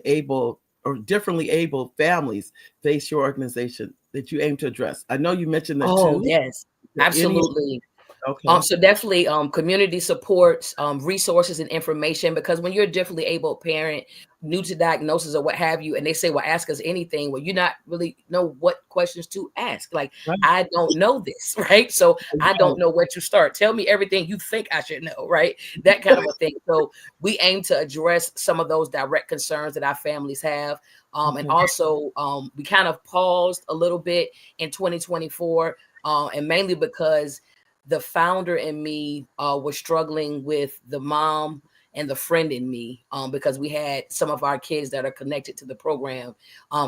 able families face your organization that you aim to address? I know you mentioned that too. Oh, yes, absolutely. Okay. So definitely community supports, resources and information, because when you're a differently able parent, new to diagnosis or what have you, and they say, well, ask us anything. Well, you not really know what questions to ask. Like, I don't know this, right? So I don't know where to start. Tell me everything you think I should know, right? That kind of a thing. So we aim to address some of those direct concerns that our families have. And also we kind of paused a little bit in 2024, and mainly because the founder in me was struggling with the mom and the friend in me because we had some of our kids that are connected to the program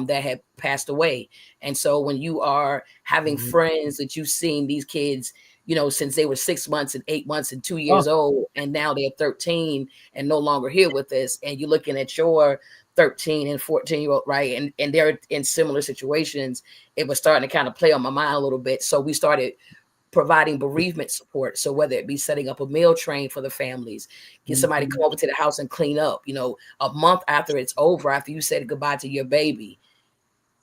that had passed away. And so when you are having friends that you've seen these kids, since they were 6 months and 8 months and 2 years old, and now they're 13 and no longer here with us, and you're looking at your 13 and 14-year-old, right? And they're in similar situations, it was starting to kind of play on my mind a little bit. So we started providing bereavement support. So whether it be setting up a meal train for the families, get somebody to come over to the house and clean up, a month after it's over, after you said goodbye to your baby,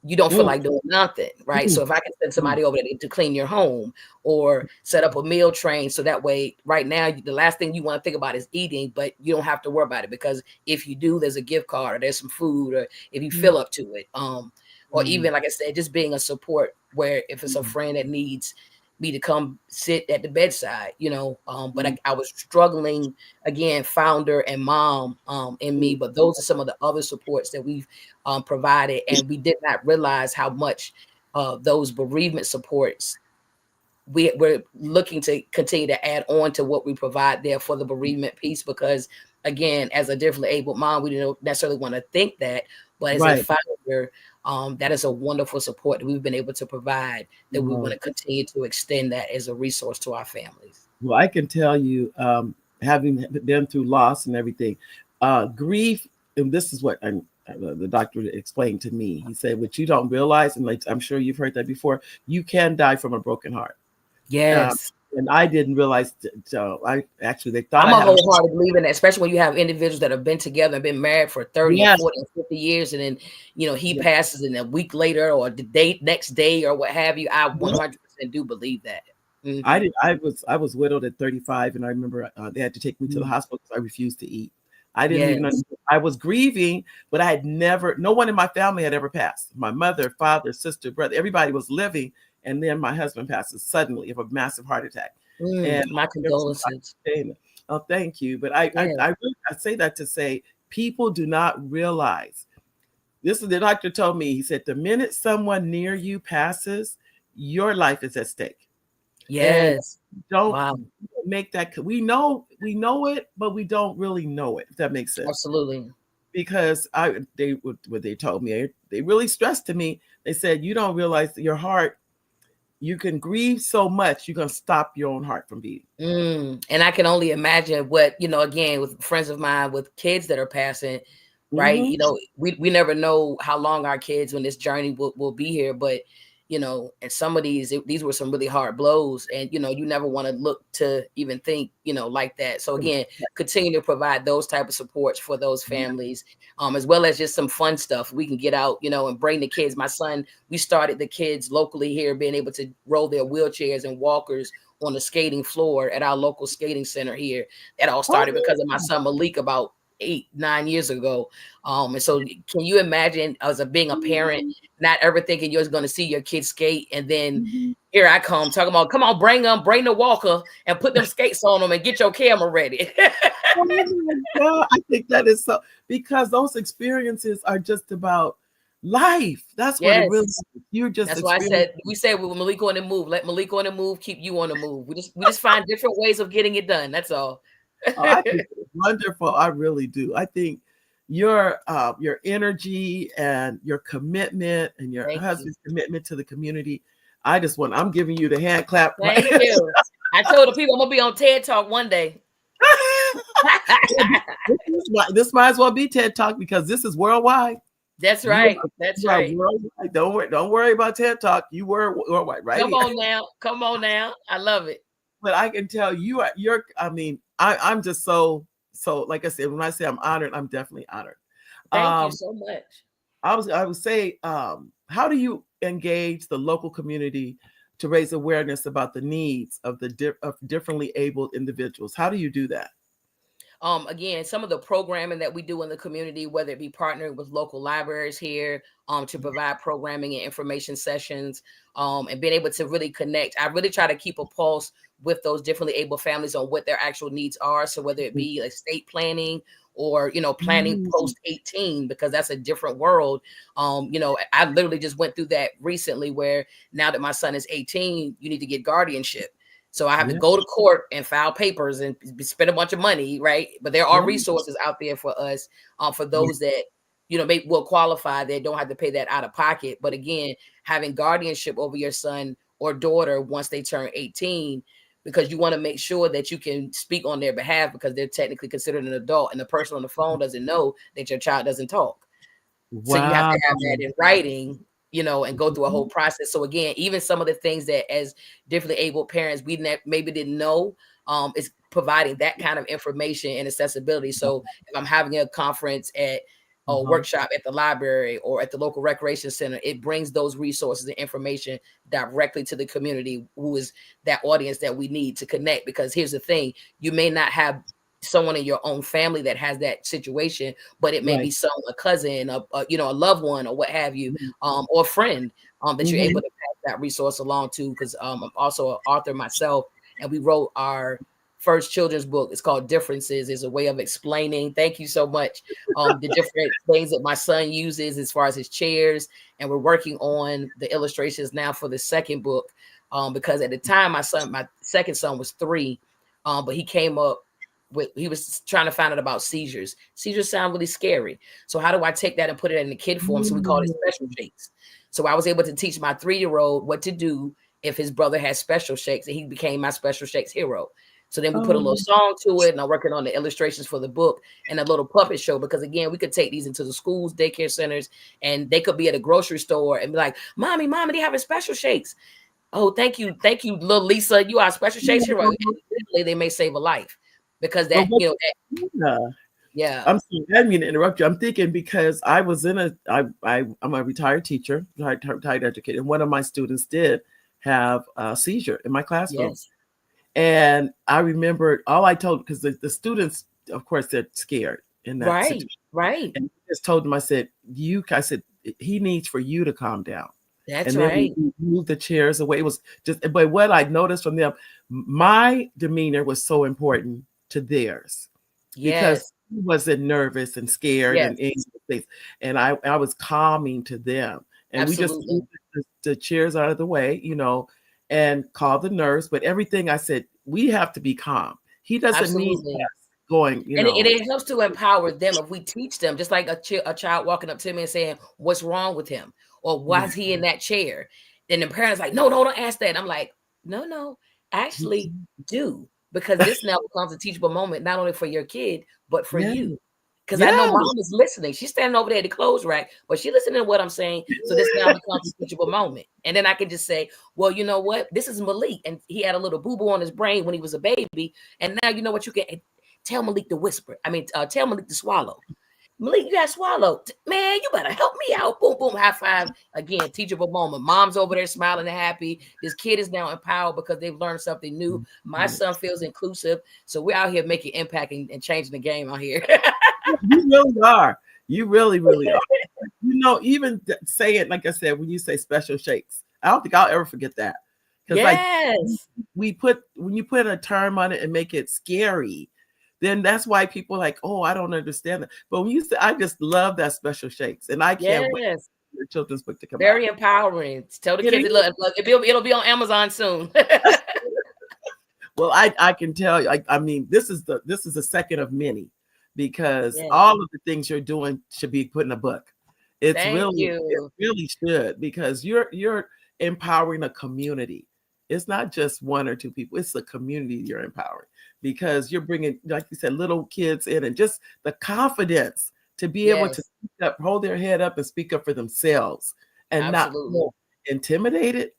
you don't feel like doing nothing, right? So if I can send somebody over there to clean your home or set up a meal train, so that way, right now, the last thing you want to think about is eating, but you don't have to worry about it, because if you do, there's a gift card or there's some food, or if you fill up to it, or even, like I said, just being a support, where if it's a friend that needs me to come sit at the bedside, but I was struggling, again, founder and mom in me, but those are some of the other supports that we've provided, and we did not realize how much those bereavement supports we're looking to continue to add on to what we provide there for the bereavement piece, because again, as a differently able mom, we didn't necessarily want to think that, but as a founder, that is a wonderful support that we've been able to provide, that we want to continue to extend that as a resource to our families. Well, I can tell you, having been through loss and everything, grief, and this is what the doctor explained to me. He said, what you don't realize, and like, I'm sure you've heard that before, you can die from a broken heart. Yes. And I didn't realize, they thought I'm a wholehearted believer in that, especially when you have individuals that have been together and been married for 30 and 40 and 50 years, and then, he passes, and a week later or the next day or what have you. I 100% do believe that. I was widowed at 35, and I remember they had to take me to the hospital because I refused to eat. I didn't even understand. I was grieving, but I had no one in my family had ever passed. My mother, father, sister, brother, everybody was living. And then my husband passes suddenly of a massive heart attack. And my condolences. Oh, thank you. But I say that to say, people do not realize. This is the doctor told me. He said, the minute someone near you passes, your life is at stake. Yes. And don't make that. We know it, but we don't really know it. If that makes sense. Absolutely. Because they told me, they really stressed to me. They said, you don't realize that your heart, you can grieve so much, you're going to stop your own heart from beating. And I can only imagine what, again, with friends of mine with kids that are passing, right? We never know how long our kids when this journey will be here, but, and some of these were some really hard blows, and, you never want to look to even think, like that. So again, continue to provide those type of supports for those families, as well as just some fun stuff. We can get out, and bring the kids. My son, we started the kids locally here, being able to roll their wheelchairs and walkers on the skating floor at our local skating center here. That all started because of my son Malik about 8-9 years ago. And so can you imagine being a parent, not ever thinking you're going to see your kids skate, and then here I come talking about, come on, bring the walker and put them skates on them and get your camera ready. Oh my God, I think that is so, because those experiences are just about life. That's what it really is. That's why we said with Malik on the move, let Malik on the move, keep you on the move. We just find different ways of getting it done. That's all. I think it's wonderful. I really do. I think your energy and your commitment and your husband's commitment to the community. I'm giving you the hand clap. Thank you. I told the people I'm gonna be on TED Talk one day. This might as well be TED Talk, because this is worldwide. That's right. That's right. Worldwide. Don't worry about TED Talk. You were worldwide, right? Come on now. I love it. But I can tell I'm just so, like I said, when I say I'm honored, I'm definitely honored. Thank you so much. I would say, how do you engage the local community to raise awareness about the needs of of differently abled individuals? How do you do that? Again, some of the programming that we do in the community, whether it be partnering with local libraries here to provide programming and information sessions, and being able to really connect. I really try to keep a pulse with those differently able families on what their actual needs are. So whether it be estate planning or, planning post 18, because that's a different world. I literally just went through that recently, where now that my son is 18, you need to get guardianship. So I have to go to court and file papers and spend a bunch of money, right? But there are resources out there for us, for those that, will qualify. They don't have to pay that out of pocket. But again, having guardianship over your son or daughter once they turn 18, because you want to make sure that you can speak on their behalf, because they're technically considered an adult, and the person on the phone doesn't know that your child doesn't talk. Wow. So you have to have that in writing, and go through a whole process. So again, even some of the things that as differently able parents, we maybe didn't know, is providing that kind of information and accessibility. So if I'm having a conference at a workshop at the library or at the local recreation center, it brings those resources and information directly to the community, who is that audience that we need to connect. Because here's the thing, you may not have someone in your own family that has that situation, but it may be a cousin, a loved one, or what have you, or a friend that you're able to pass that resource along to. Because I'm also an author myself, and we wrote our first children's book. It's called Differences. Is a way of explaining, thank you so much, the different things that my son uses as far as his chairs. And we're working on the illustrations now for the second book, because at the time my second son was 3, but he came up with, he was trying to find out about seizures. Seizures sound really scary. So how do I take that and put it in the kid form? So we call it special shakes. So I was able to teach my 3-year-old what to do if his brother had special shakes, and he became my special shakes hero. So then we put a little song to it, and I'm working on the illustrations for the book and a little puppet show, because again, we could take these into the schools, daycare centers, and they could be at a grocery store and be like, mommy, they having special shakes. Oh, thank you, little Lisa, you are a special shakes hero. And literally, they may save a life, because that, yeah. I'm sorry, I didn't mean to interrupt you. I'm thinking, because I was I'm a retired teacher, retired educator, and one of my students did have a seizure in my classroom. Yes. And I remember all I told, because the students, of course, they're scared in that situation. Right. And I just told them, I said, he needs for you to calm down. That's and then right. we moved the chairs away. It was just, but what I noticed from them, my demeanor was so important to theirs. Because he wasn't nervous and scared and anxious, and I was calming to them. And we just moved the chairs out of the way, and called the nurse. But everything I said, we have to be calm. He doesn't need us going, and it helps to empower them if we teach them, just like a child walking up to me and saying, what's wrong with him? Or why is he in that chair? Then the parents like, no, don't ask that. And I'm like, no, actually do. Because this now becomes a teachable moment, not only for your kid, but for you. Because I know mom is listening. She's standing over there at the clothes rack, but she's listening to what I'm saying. So this now becomes a teachable moment. And then I can just say, well, you know what? This is Malik. And he had a little boo-boo on his brain when he was a baby. And now you know what? You can tell Malik to whisper. Tell Malik to swallow. Malik, you got swallowed. Man, you better help me out. Boom, boom, high five. Again, teachable moment. Mom's over there smiling and happy. This kid is now empowered because they've learned something new. My son feels inclusive. So we're out here making impact and changing the game out here. You really are. You really, really are. Even say it, like I said, when you say special shakes, I don't think I'll ever forget that. Yes. When you put a term on it and make it scary, then that's why people are like, oh, I don't understand that. But when you say, I just love that special shakes, and I can't wait for your children's book to come out. Very empowering. Tell the kids, look, it'll be on Amazon soon. Well, I can tell you, this is the second of many, because all of the things you're doing should be put in a book. It really should, because you're empowering a community. It's not just one or two people. It's a community you're empowering, because you're bringing, like you said, little kids in, and just the confidence to be able to speak up, hold their head up and speak up for themselves, and not feel intimidated.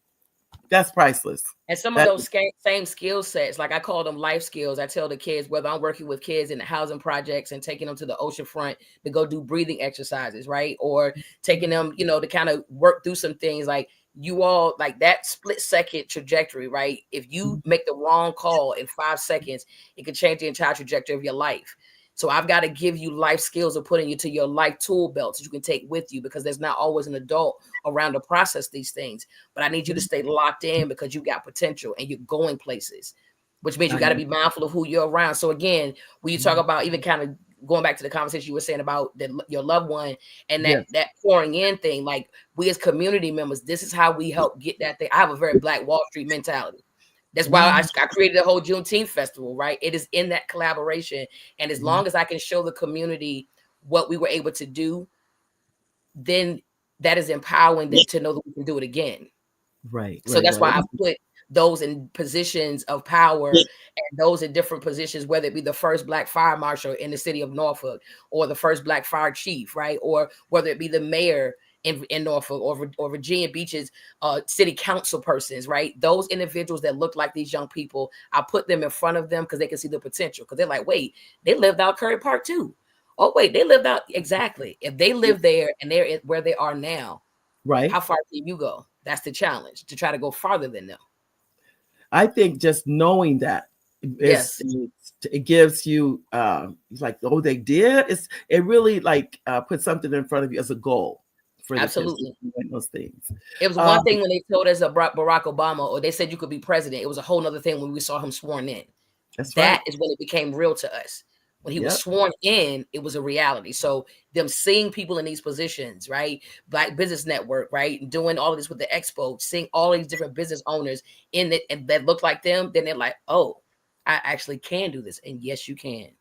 That's priceless. And some of those same skill sets, like I call them life skills. I tell the kids, whether I'm working with kids in the housing projects and taking them to the ocean front to go do breathing exercises, right? Or taking them, to kind of work through some things, like you all, like that split second trajectory, right? If you make the wrong call in 5 seconds, it can change the entire trajectory of your life. So I've got to give you life skills of putting you to your life tool belt that you can take with you, because there's not always an adult around to process these things. But I need you to stay locked in, because you got potential and you're going places, which means you got to be mindful of who you're around. So again, when you talk about even kind of going back to the conversation you were saying about your loved one and that pouring in thing, like we as community members, this is how we help get that thing. I have a very Black Wall Street mentality. That's why I created the whole Juneteenth festival, right? It is in that collaboration. And as long as I can show the community what we were able to do, then that is empowering them to know that we can do it again. Right. So that's why I put those in positions of power and those in different positions, whether it be the first Black fire marshal in the city of Norfolk, or the first Black fire chief, right? Or whether it be the mayor in Norfolk, or Virginia Beach's city council persons, right? Those individuals that look like these young people, I put them in front of them because they can see the potential, because they're like, wait, they lived out Curry Park too. oh wait, they lived out exactly. If they live there and they're where they are now, right? How far can you go? That's the challenge, to try to go farther than them. I think just knowing that it gives you like, oh, they did. It really like puts something in front of you as a goal for Absolutely those things. It was one thing when they told us about Barack Obama, or they said you could be president. It was a whole nother thing when we saw him sworn in. That is when it became real to us. When he was sworn in, it was a reality. So them seeing people in these positions, right? Black Business Network, right? Doing all of this with the expo, seeing all these different business owners in it and that look like them, then they're like, oh, I actually can do this. And yes, you can.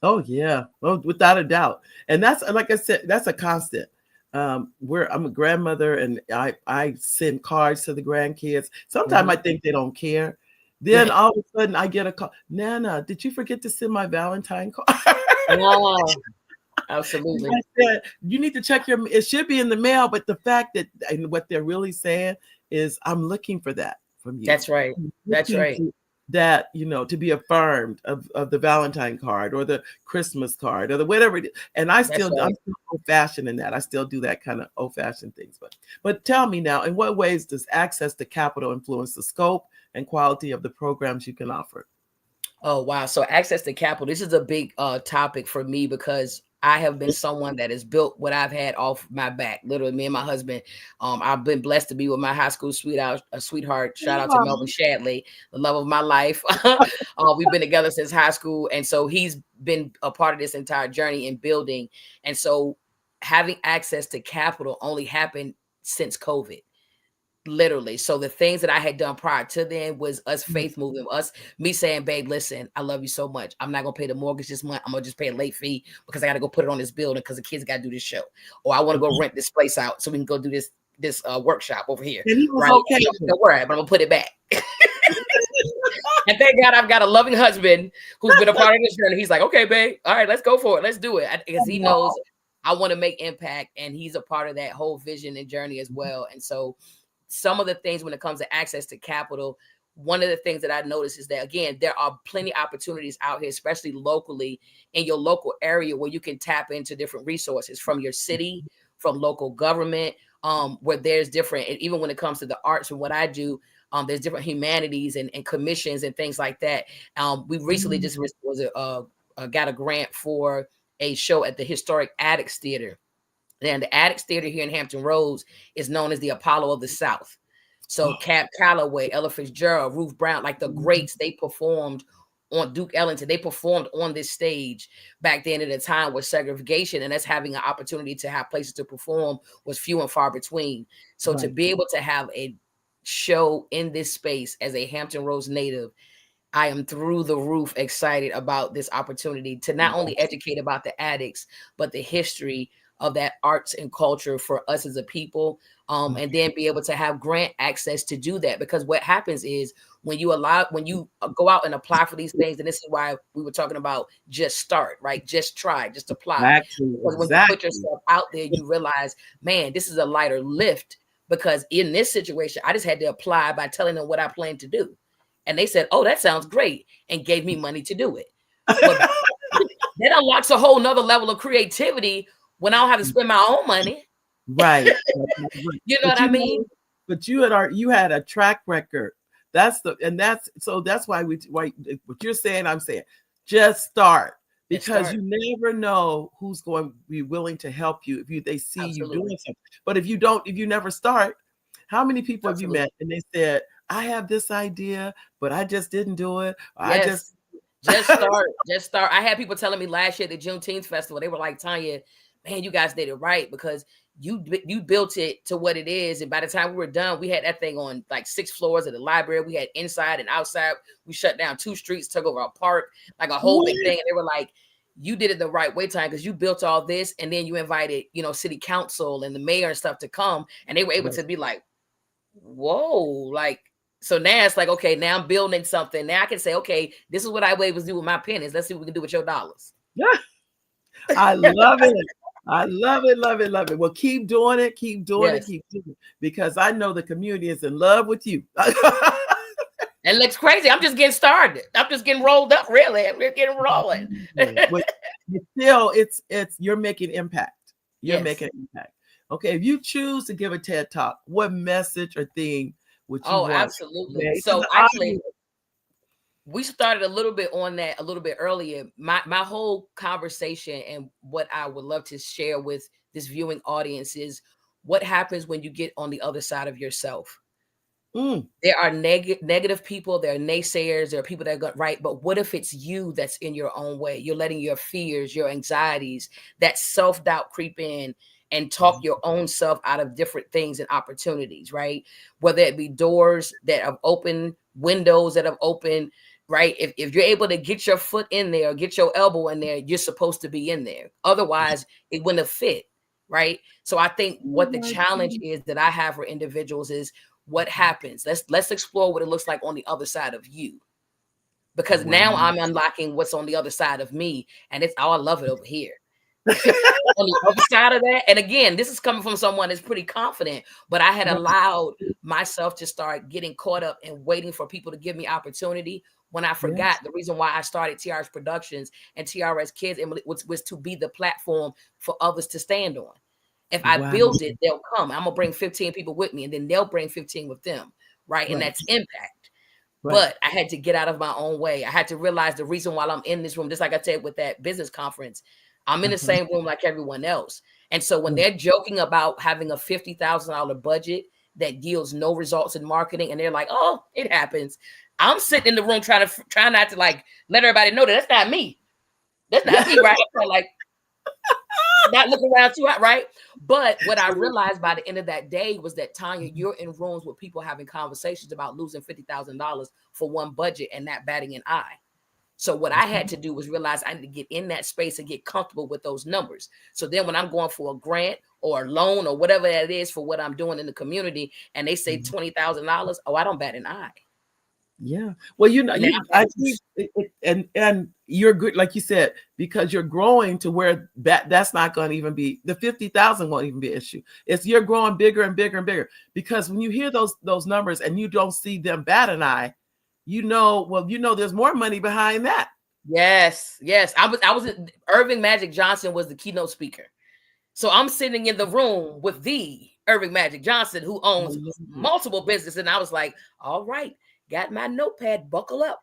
Oh yeah, well, without a doubt. And that's, like I said, that's a constant. I'm a grandmother and I send cards to the grandkids. Sometimes I think they don't care. Then all of a sudden I get a call. Nana, did you forget to send my Valentine card? Oh, absolutely. I said, you need to check it should be in the mail, but the fact that, and what they're really saying is, I'm looking for that from you. That's right. That's right. That, to be affirmed of the Valentine card or the Christmas card or the whatever it is. And I'm still old fashioned in that. I still do that kind of old fashioned things. But tell me now, in what ways does access to capital influence the scope and quality of the programs you can offer? Oh, wow. So access to capital, this is a big topic for me, because I have been someone that has built what I've had off my back. Literally, me and my husband, I've been blessed to be with my high school sweetheart. Shout out to Melvin Shadley, the love of my life. We've been together since high school. And so he's been a part of this entire journey in building. And so having access to capital only happened since COVID. Literally. So the things that I had done prior to then was us faith moving, me saying, babe, listen, I love you so much. I'm not going to pay the mortgage this month. I'm going to just pay a late fee because I got to go put it on this building because the kids got to do this show. Or I want to go rent this place out so we can go do this workshop over here. And he was right? okay. Don't worry, but I'm going to put it back. And thank God I've got a loving husband who's been a part of this journey. He's like, okay, babe, all right, let's go for it. Let's do it. Because he knows I want to make impact, and he's a part of that whole vision and journey as well. And so some of the things when it comes to access to capital, one of the things that I noticed is that, again, there are plenty of opportunities out here, especially locally in your local area, where you can tap into different resources from your city, from local government, where there's different, and even when it comes to the arts and what I do, there's different humanities and commissions and things like that. We recently just got a grant for a show at the historic Addicts Theater. And the Addicts Theater here in Hampton Roads is known as the Apollo of the South. So Cap Calloway, Ella Fitzgerald, Ruth Brown, like the greats, they performed on Duke Ellington. They performed on this stage back then at a time where segregation and us having an opportunity to have places to perform was few and far between. So to be able to have a show in this space as a Hampton Roads native, I am through the roof excited about this opportunity to not only educate about the addicts, but the history of that arts and culture for us as a people, and then be able to have grant access to do that. Because what happens is when you go out and apply for these things, and this is why we were talking about just start, right? Just try, just apply. Because when you put yourself out there, you realize, man, this is a lighter lift, because in this situation, I just had to apply by telling them what I plan to do. And they said, oh, that sounds great, and gave me money to do it. But that unlocks a whole nother level of creativity when I don't have to spend my own money. Right. You know what I mean? But you had a track record. That's why what you're saying, I'm saying, just start, because you never know who's going to be willing to help you if they see you doing something. But if you never start, how many people have you met and they said, I have this idea, but I just didn't do it. Just start. I had people telling me last year at the Juneteenth Festival, they were like, Tanya, man, you guys did it right, because you built it to what it is. And by the time we were done, we had that thing on like 6 floors of the library. We had inside and outside. We shut down 2 streets, took over a park, like a whole big thing. And they were like, you did it the right way, Tanya, because you built all this. And then you invited, city council and the mayor and stuff to come. And they were able to be like, whoa, like, so now it's like, okay, now I'm building something. Now I can say, okay, this is what I was able to do with my pennies. Let's see what we can do with your dollars. Yeah. I love it. I love it, love it, love it. Well, keep doing it, keep doing it, keep doing it, because I know the community is in love with you. It looks crazy. I'm just getting started. I'm just getting rolled up, really. We're getting rolling. But still, it's you're making impact. You're Yes. making impact. Okay, if you choose to give a TED Talk, what message or thing would you want? Absolutely. Okay, So the actually, audience- we started a little bit on that a little bit earlier. My whole conversation and what I would love to share with this viewing audience is what happens when you get on the other side of yourself. There are negative people, there are naysayers, there are people that are right. But what if it's you that's in your own way? You're letting your fears, your anxieties, that self-doubt creep in and talk your own self out of different things and opportunities, right? Whether it be doors that have opened, windows that have opened, right? If you're able to get your foot in there, or get your elbow in there, you're supposed to be in there. Otherwise, it wouldn't have fit, right? So I think what the challenge is that I have for individuals is what happens. Let's explore what it looks like on the other side of you. Because now I'm unlocking what's on the other side of me. And it's I love it over here. On the other side of that. And again, this is coming from someone that's pretty confident, but I had allowed myself to start getting caught up and waiting for people to give me opportunity when I forgot the reason why I started TRS Productions and TRS Kids was to be the platform for others to stand on. If I build it, they'll come. I'm gonna bring 15 people with me, and then they'll bring 15 with them, right? And that's impact. But I had to get out of my own way. I had to realize the reason why I'm in this room, just like I said with that business conference, I'm in the same room like everyone else. And so when they're joking about having a $50,000 budget that yields no results in marketing, and they're like, "Oh, it happens," I'm sitting in the room trying not to like let everybody know that that's not me. That's not me, right? Like not looking around too hot, right? But what I realized by the end of that day was that, Tanya, you're in rooms with people having conversations about losing $50,000 for one budget and not batting an eye. So what I had to do was realize I need to get in that space and get comfortable with those numbers. So then when I'm going for a grant or a loan or whatever that is for what I'm doing in the community, and they say $20,000, oh, I don't bat an eye. Yeah. Well, and you're good, like you said, because you're growing to where that's not going to even be the 50,000 won't even be an issue. It's you're growing bigger and bigger and bigger. Because when you hear those numbers and you don't see them bat an eye, there's more money behind that. Yes. I was Irving Magic Johnson was the keynote speaker. So I'm sitting in the room with the Irving Magic Johnson, who owns multiple businesses. And I was like, all right, got my notepad, buckle up.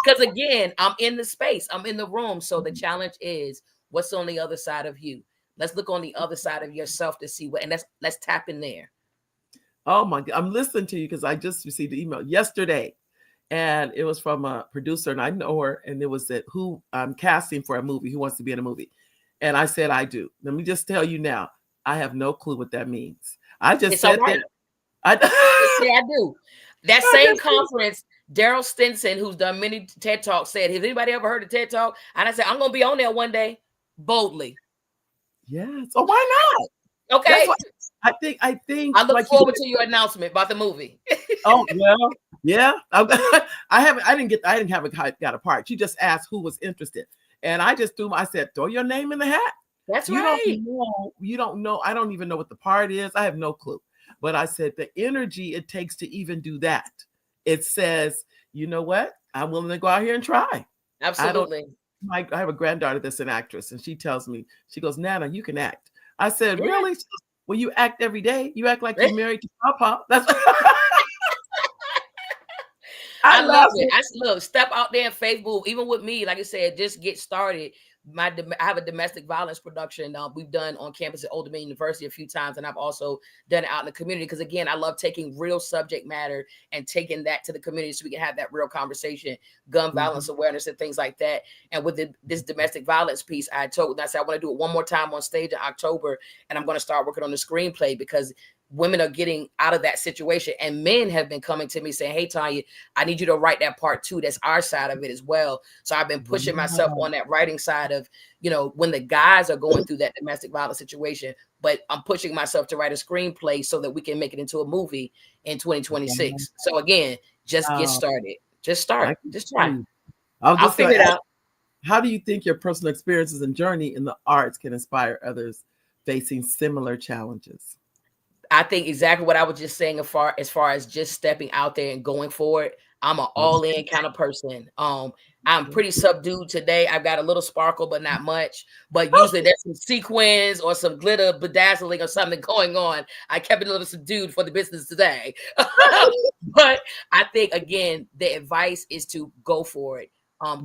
Because again, I'm in the space, I'm in the room. So the challenge is what's on the other side of you. Let's look on the other side of yourself to see what, and let's tap in there. Oh my God, I'm listening to you because I just received an email yesterday. And it was from a producer, and I know her, and it was that who I'm casting for a movie, who wants to be in a movie. And I said, I do. Let me just tell you now, I have no clue what that means. I just it's said right. that. I do. That same conference, Daryl Stinson, who's done many TED Talks, said, has anybody ever heard of TED Talk? And I said, I'm going to be on there one day, boldly. Yes. Oh, why not? Okay. I think. I look forward to your announcement about the movie. Oh, well, yeah. I didn't have got a part. She just asked who was interested. And I just I said, throw your name in the hat. That's right. You don't know. I don't even know what the part is. I have no clue. But I said the energy it takes to even do that. It says, you know what? I'm willing to go out here and try. Absolutely. I have a granddaughter that's an actress, and she tells me, she goes, Nana, you can act. I said, really? She goes, well, you act every day. You act like you're married to Papa. That's I love it. Look, step out there in Facebook. Even with me, like I said, just get started. I have a domestic violence production we've done on campus at Old Dominion University a few times, and I've also done it out in the community because, again, I love taking real subject matter and taking that to the community so we can have that real conversation, gun violence awareness and things like that. And with this domestic violence piece, I said I want to do it one more time on stage in October, and I'm going to start working on the screenplay because women are getting out of that situation, and men have been coming to me saying, hey, Tanya, I need you to write that part too. That's our side of it as well. So I've been pushing myself on that writing side of, when the guys are going through that domestic violence situation, but I'm pushing myself to write a screenplay so that we can make it into a movie in 2026. So again, just get started. Just start. Just try. I'll figure it out. How do you think your personal experiences and journey in the arts can inspire others facing similar challenges? I think exactly what I was just saying as far as just stepping out there and going for it. I'm an all-in kind of person. I'm pretty subdued today. I've got a little sparkle, but not much. But usually there's some sequins or some glitter bedazzling or something going on. I kept it a little subdued for the business today. But I think, again, the advice is to go for it.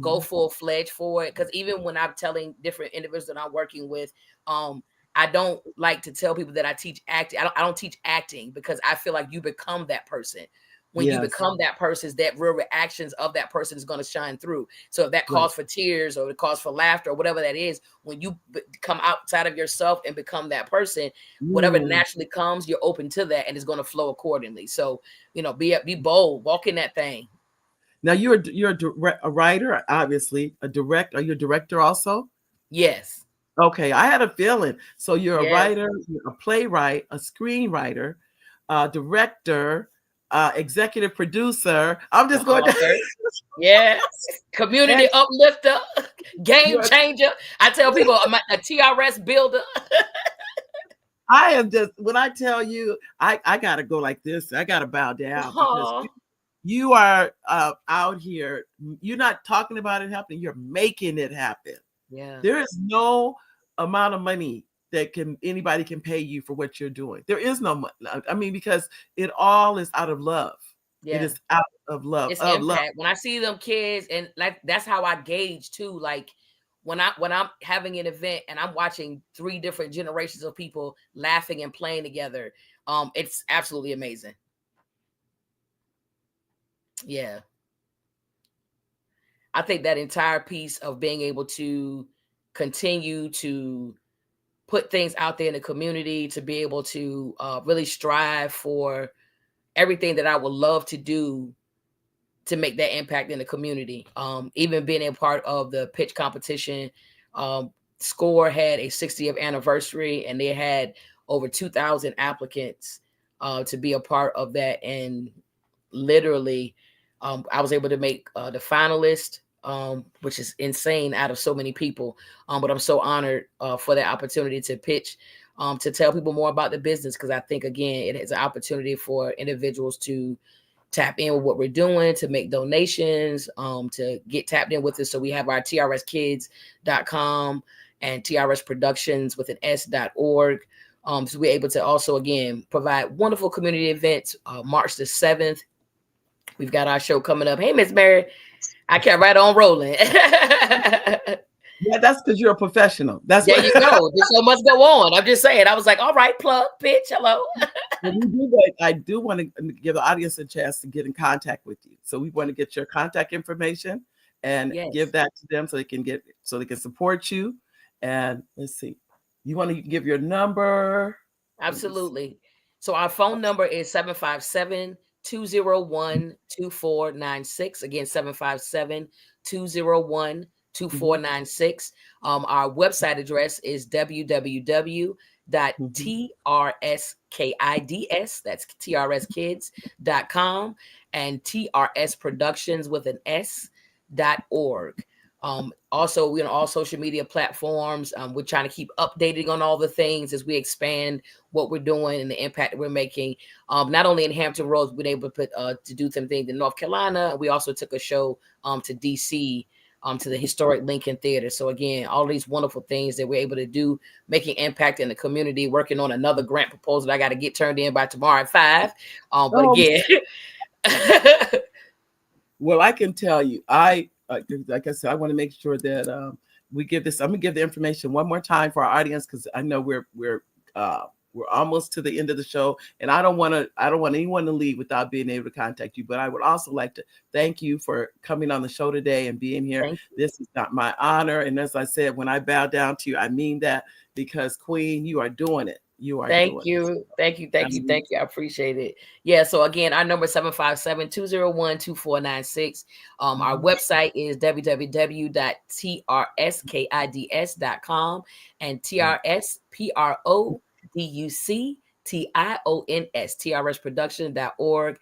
Go full-fledged for it. Because even when I'm telling different individuals that I'm working with, I don't like to tell people that I teach acting. I don't teach acting because I feel like you become that person. When you become that person, that real reactions of that person is going to shine through. So if that calls for tears or it calls for laughter or whatever that is, when you come outside of yourself and become that person, whatever naturally comes, you're open to that and it's going to flow accordingly. So, be bold, walk in that thing. Now you're a writer, obviously, a director. Are you a director also? Yes. Okay, I had a feeling. So you're a writer, you're a playwright, a screenwriter, director, executive producer. I'm just going to yes, community uplifter, game changer. I tell people I'm a TRS builder. I am just, when I tell you, I gotta go like this. I gotta bow down because you are out here. You're not talking about it happening. You're making it happen. Yeah. There is no amount of money that anybody can pay you for what you're doing. There is no money. I mean, because it all is out of love. Yeah. It is out of love. It's impact. When I see them kids, and like that's how I gauge too. Like when I'm having an event and I'm watching 3 different generations of people laughing and playing together, it's absolutely amazing. Yeah. I think that entire piece of being able to continue to put things out there in the community, to be able to really strive for everything that I would love to do to make that impact in the community. Even being a part of the pitch competition, SCORE had a 60th anniversary and they had over 2,000 applicants to be a part of that. And literally, I was able to make the finalist, which is insane out of so many people. But I'm so honored for the opportunity to pitch, to tell people more about the business. Because I think, again, it is an opportunity for individuals to tap in with what we're doing, to make donations, to get tapped in with us. So we have our trskids.com and TRS Productions with an S.org. So we're able to also, again, provide wonderful community events. March the 7th, we've got our show coming up. Hey, Miss Mary, I kept right on rolling. Yeah, that's because you're a professional. That's there you go. The show must go on. I'm just saying. I was like, all right, plug, pitch, hello. I do want to give the audience a chance to get in contact with you. So we want to get your contact information and give that to them so they can support you. And let's see, you want to give your number? Absolutely. So our phone number is 757-201-2496. Again, 757-201-2496. Our website address is www.trskids, that's trskids.com, and TRS Productions with an S.org. Also, we're on all social media platforms. We're trying to keep updating on all the things as we expand what we're doing and the impact that we're making. Not only in Hampton Roads, we've been able to do some things in North Carolina. We also took a show to DC, to the historic Lincoln Theater. So again, all these wonderful things that we're able to do, making impact in the community, working on another grant proposal that I got to get turned in by tomorrow at 5. But again. Well, I can tell you, like I said, I want to make sure that we give this. I'm gonna give the information one more time for our audience because I know we're almost to the end of the show, and I don't want anyone to leave without being able to contact you. But I would also like to thank you for coming on the show today and being here. This is not my honor, and as I said, when I bow down to you, I mean that because Queen, you are doing it. You are. Thank you. I appreciate it. Yeah. So again, our number is 757-201-2496. Our website is www.trskids.com and TRS TIONS, TRSproduction.org.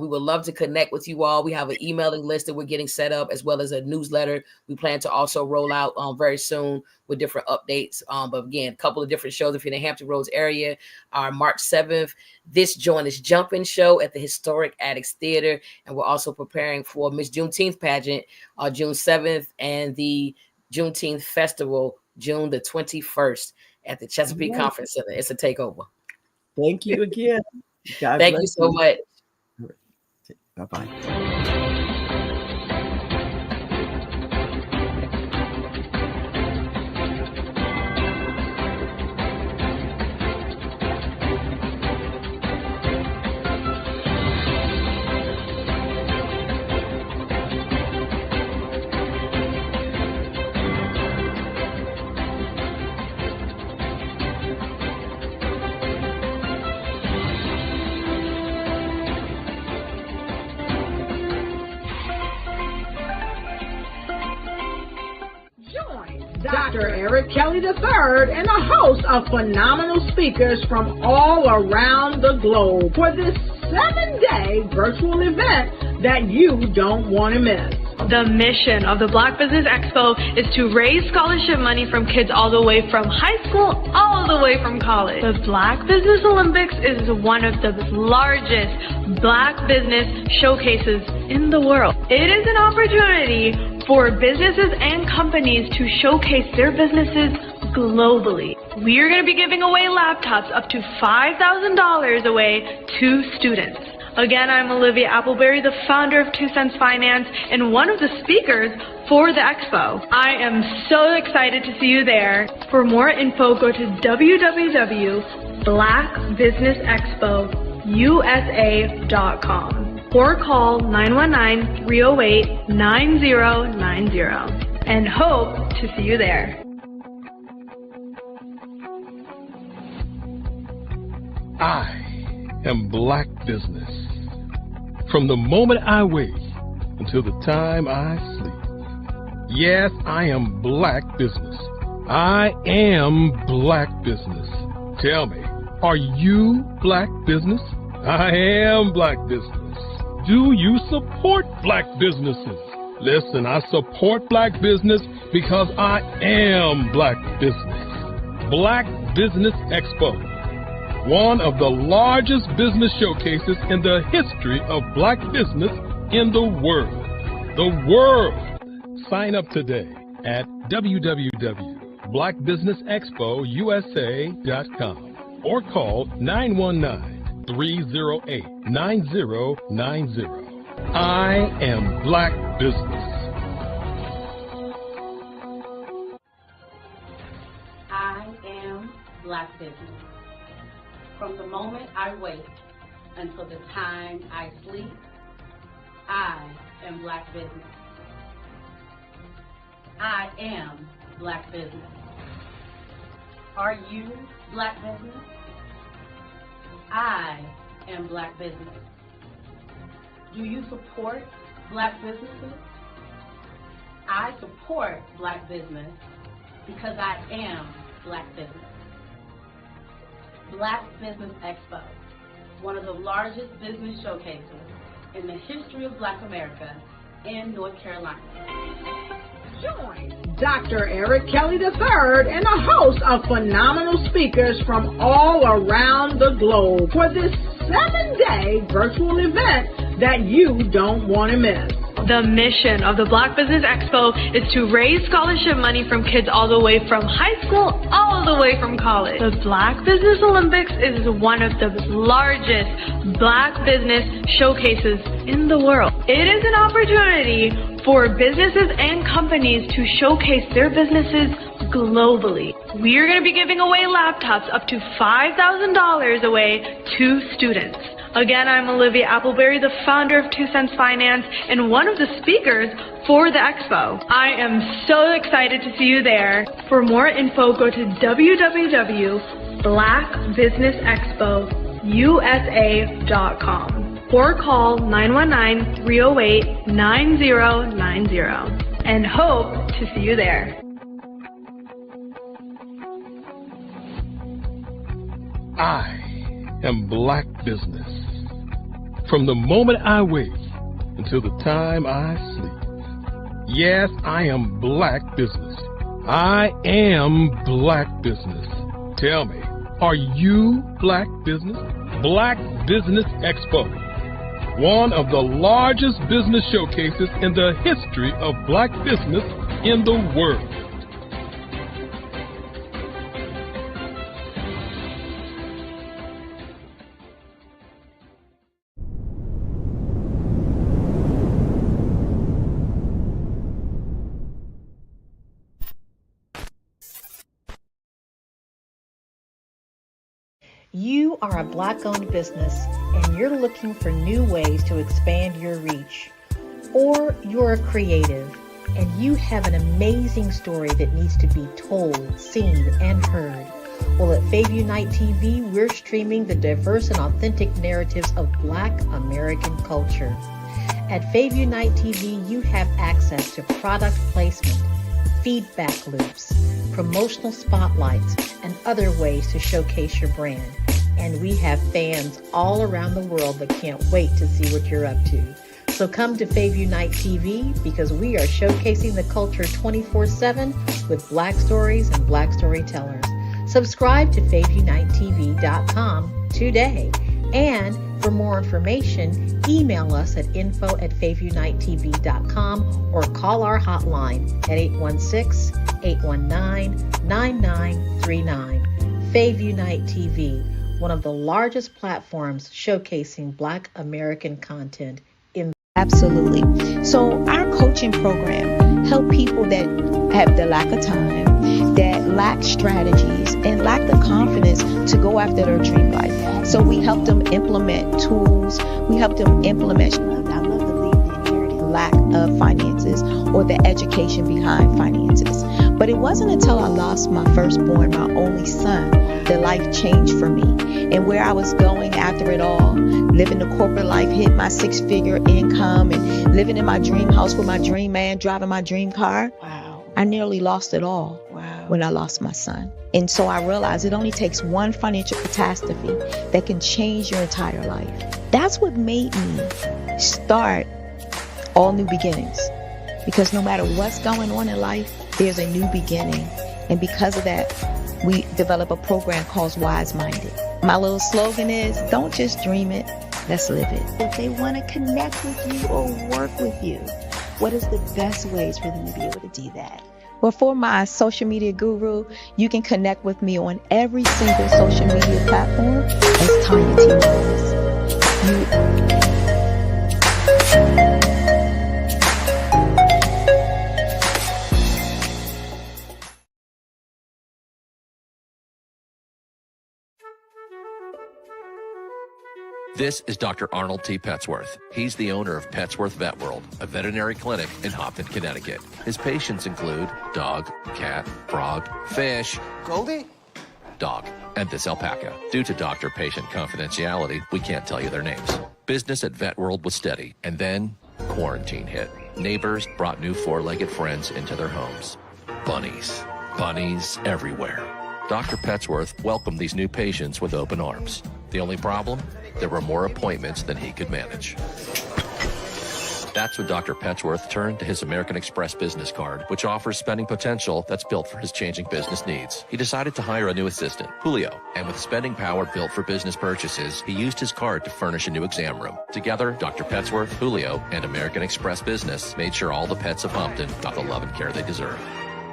We would love to connect with you all. We have an emailing list that we're getting set up, as well as a newsletter we plan to also roll out very soon with different updates. But again, a couple of different shows if you're in the Hampton Roads area. Our March 7th, This Joint is Jumping show at the historic Addicts Theater. And we're also preparing for Miss Juneteenth pageant, June 7th, and the Juneteenth Festival, June the 21st at the Chesapeake Conference Center. It's a takeover. Thank you again. God Thank you bless so much. Bye-bye. Dr. Eric Kelly III and a host of phenomenal speakers from all around the globe for this 7-day virtual event that you don't want to miss. The mission of the Black Business Expo is to raise scholarship money from kids all the way from high school, all the way from college. The Black Business Olympics is one of the largest Black business showcases in the world. It is an opportunity for businesses and companies to showcase their businesses globally. We are going to be giving away laptops up to $5,000 away to students. Again, I'm Olivia Appleberry, the founder of 2 Cents Finance and one of the speakers for the expo. I am so excited to see you there. For more info, go to www.blackbusinessexpousa.com or call 919-308-9090 and hope to see you there. I am Black Business. From the moment I wake until the time I sleep. Yes, I am Black Business. I am Black Business. Tell me, are you Black Business? I am Black Business. Do you support Black businesses? Listen, I support Black business because I am Black Business. Black Business Expo, one of the largest business showcases in the history of Black business in the world. The world! Sign up today at www.blackbusinessexpousa.com or call 919-308-9090. I am Black Business. I am Black Business. From the moment I wake until the time I sleep, I am Black Business. I am Black Business. Are you Black Business? I am Black Business. Do you support Black businesses? I support Black business because I am Black Business. Black Business Expo, one of the largest business showcases in the history of Black America in North Carolina. Join Dr. Eric Kelly III and a host of phenomenal speakers from all around the globe for this 7-day virtual event that you don't want to miss. The mission of the Black Business Expo is to raise scholarship money from kids all the way from high school, all the way from college. The Black Business Olympics is one of the largest Black business showcases in the world. It is an opportunity for businesses and companies to showcase their businesses globally. We are going to be giving away laptops up to $5,000 away to students. Again, I'm Olivia Appleberry, the founder of 2 Cents Finance and one of the speakers for the expo. I am so excited to see you there. For more info, go to www.blackbusinessexpousa.com or call 919-308-9090 and hope to see you there. I am Black business. From the moment I wake until the time I sleep. Yes, I am Black business. I am Black business. Tell me, are you Black business? Black Business Expo, one of the largest business showcases in the history of Black business in the world. You are a Black-owned business and you're looking for new ways to expand your reach. Or you're a creative and you have an amazing story that needs to be told, seen, and heard. Well, at Fave Unite TV, we're streaming the diverse and authentic narratives of Black American culture. At Fave Unite TV, you have access to product placement, feedback loops, promotional spotlights, and other ways to showcase your brand. And we have fans all around the world that can't wait to see what you're up to. So come to Fave Unite TV because we are showcasing the culture 24/7 with Black stories and Black storytellers. Subscribe to FaveUniteTV.com today. And for more information, email us at info@FaveUniteTV.com or call our hotline at 816-819-9939. Fave Unite TV, one of the largest platforms showcasing Black American content in. Absolutely. So our coaching program help people that have the lack of time, that lack strategies, and lack the confidence to go after their dream life. So we help them implement tools. We help them implement, I love to leave the inherited lack of finances or the education behind finances. But it wasn't until I lost my firstborn, my only son, that life changed for me. And where I was going after it all, living the corporate life, hit my 6-figure income, and living in my dream house with my dream man, driving my dream car. Wow. I nearly lost it all when I lost my son. And so I realized it only takes one financial catastrophe that can change your entire life. That's what made me start All New Beginnings. Because no matter what's going on in life, there's a new beginning. And because of that, we develop a program called Wise Minded. My little slogan is, don't just dream it, let's live it. If they want to connect with you or work with you, what is the best ways for them to be able to do that? Well, for my social media guru, you can connect with me on every single social media platform as Tanya T. Wallace. This is Dr. Arnold T. Petsworth. He's the owner of Petsworth Vet World, a veterinary clinic in Hopton, Connecticut. His patients include dog, cat, frog, fish, Goldie, dog, and this alpaca. Due to doctor-patient confidentiality, we can't tell you their names. Business at Vet World was steady, and then quarantine hit. Neighbors brought new four-legged friends into their homes. Bunnies. Bunnies everywhere. Dr. Petsworth welcomed these new patients with open arms. The only problem? There were more appointments than he could manage. That's when Dr. Petsworth turned to his American Express business card, which offers spending potential that's built for his changing business needs. He decided to hire a new assistant, Julio, and with spending power built for business purchases, he used his card to furnish a new exam room. Together, Dr. Petsworth, Julio, and American Express Business made sure all the pets of Hopton got the love and care they deserve.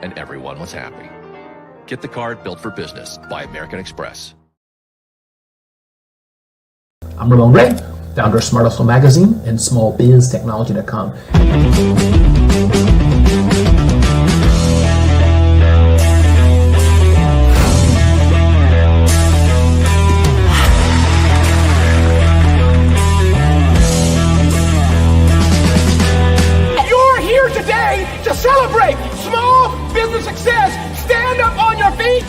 And everyone was happy. Get the card built for business by American Express. I'm Ramon Ray, founder of Smart Hustle Magazine and smallbiztechnology.com. you're here today to celebrate small business success. Stand up on your feet.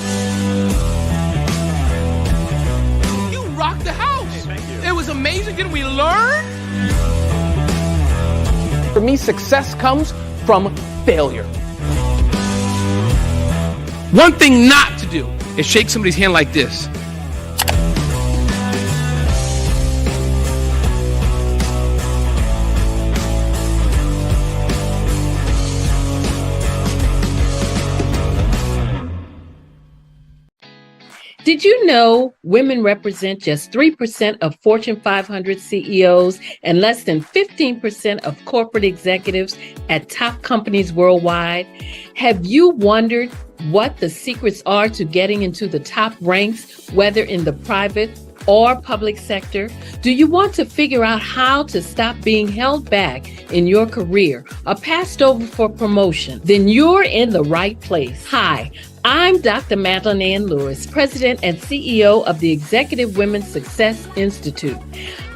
You rocked the house. It was amazing. Didn't we learn? For me, success comes from failure. One thing not to do is shake somebody's hand like this. Did you know women represent just 3% of Fortune 500 CEOs and less than 15% of corporate executives at top companies worldwide? Have you wondered what the secrets are to getting into the top ranks, whether in the private or public sector? Do you want to figure out how to stop being held back in your career or passed over for promotion? Then you're in the right place. Hi, I'm Dr. Madeline Ann Lewis, President and CEO of the Executive Women's Success Institute.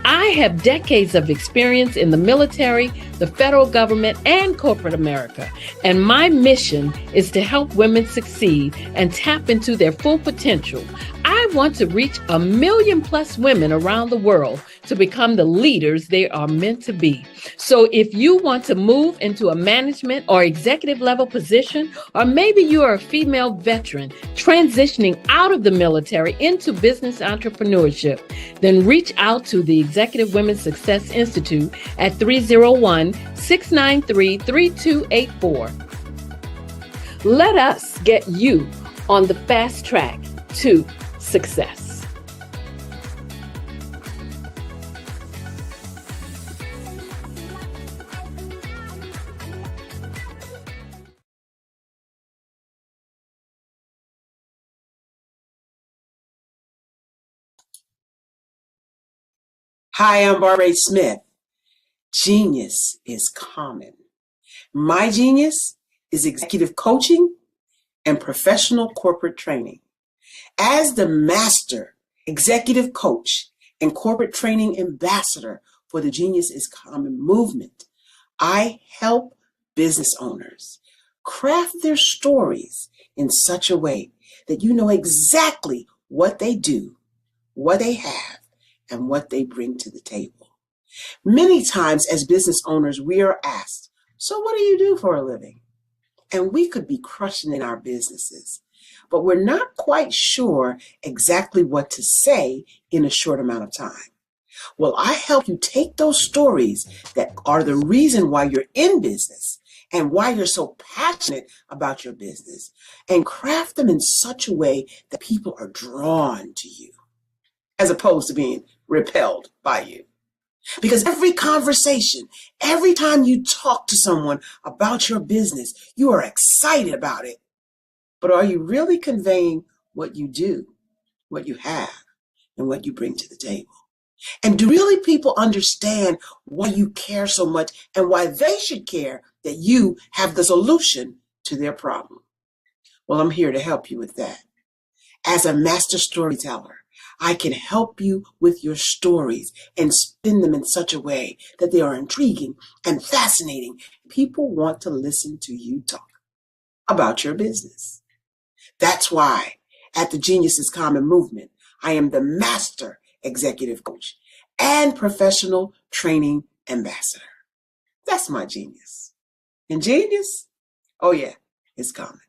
I have decades of experience in the military, the federal government, and corporate America. And my mission is to help women succeed and tap into their full potential. I want to reach 1 million+ women around the world to become the leaders they are meant to be. So if you want to move into a management or executive level position, or maybe you are a female veteran transitioning out of the military into business entrepreneurship, then reach out to the Executive Women's Success Institute at 301-693-3284. Let us get you on the fast track to success. Hi, I'm Barbara Smith. Genius is common. My genius is executive coaching and professional corporate training. As the master executive coach and corporate training ambassador for the Genius is Common movement, I help business owners craft their stories in such a way that you know exactly what they do, what they have, and what they bring to the table. Many times as business owners, we are asked, so what do you do for a living? And we could be crushing in our businesses, but we're not quite sure exactly what to say in a short amount of time. Well, I help you take those stories that are the reason why you're in business and why you're so passionate about your business and craft them in such a way that people are drawn to you as opposed to being repelled by you. Because every conversation, every time you talk to someone about your business, you are excited about it. But are you really conveying what you do, what you have, and what you bring to the table? And do really people understand why you care so much and why they should care that you have the solution to their problem? Well, I'm here to help you with that. As a master storyteller, I can help you with your stories and spin them in such a way that they are intriguing and fascinating. People want to listen to you talk about your business. That's why at the Genius is Common movement, I am the master executive coach and professional training ambassador. That's my genius. And genius? Oh yeah, it's common.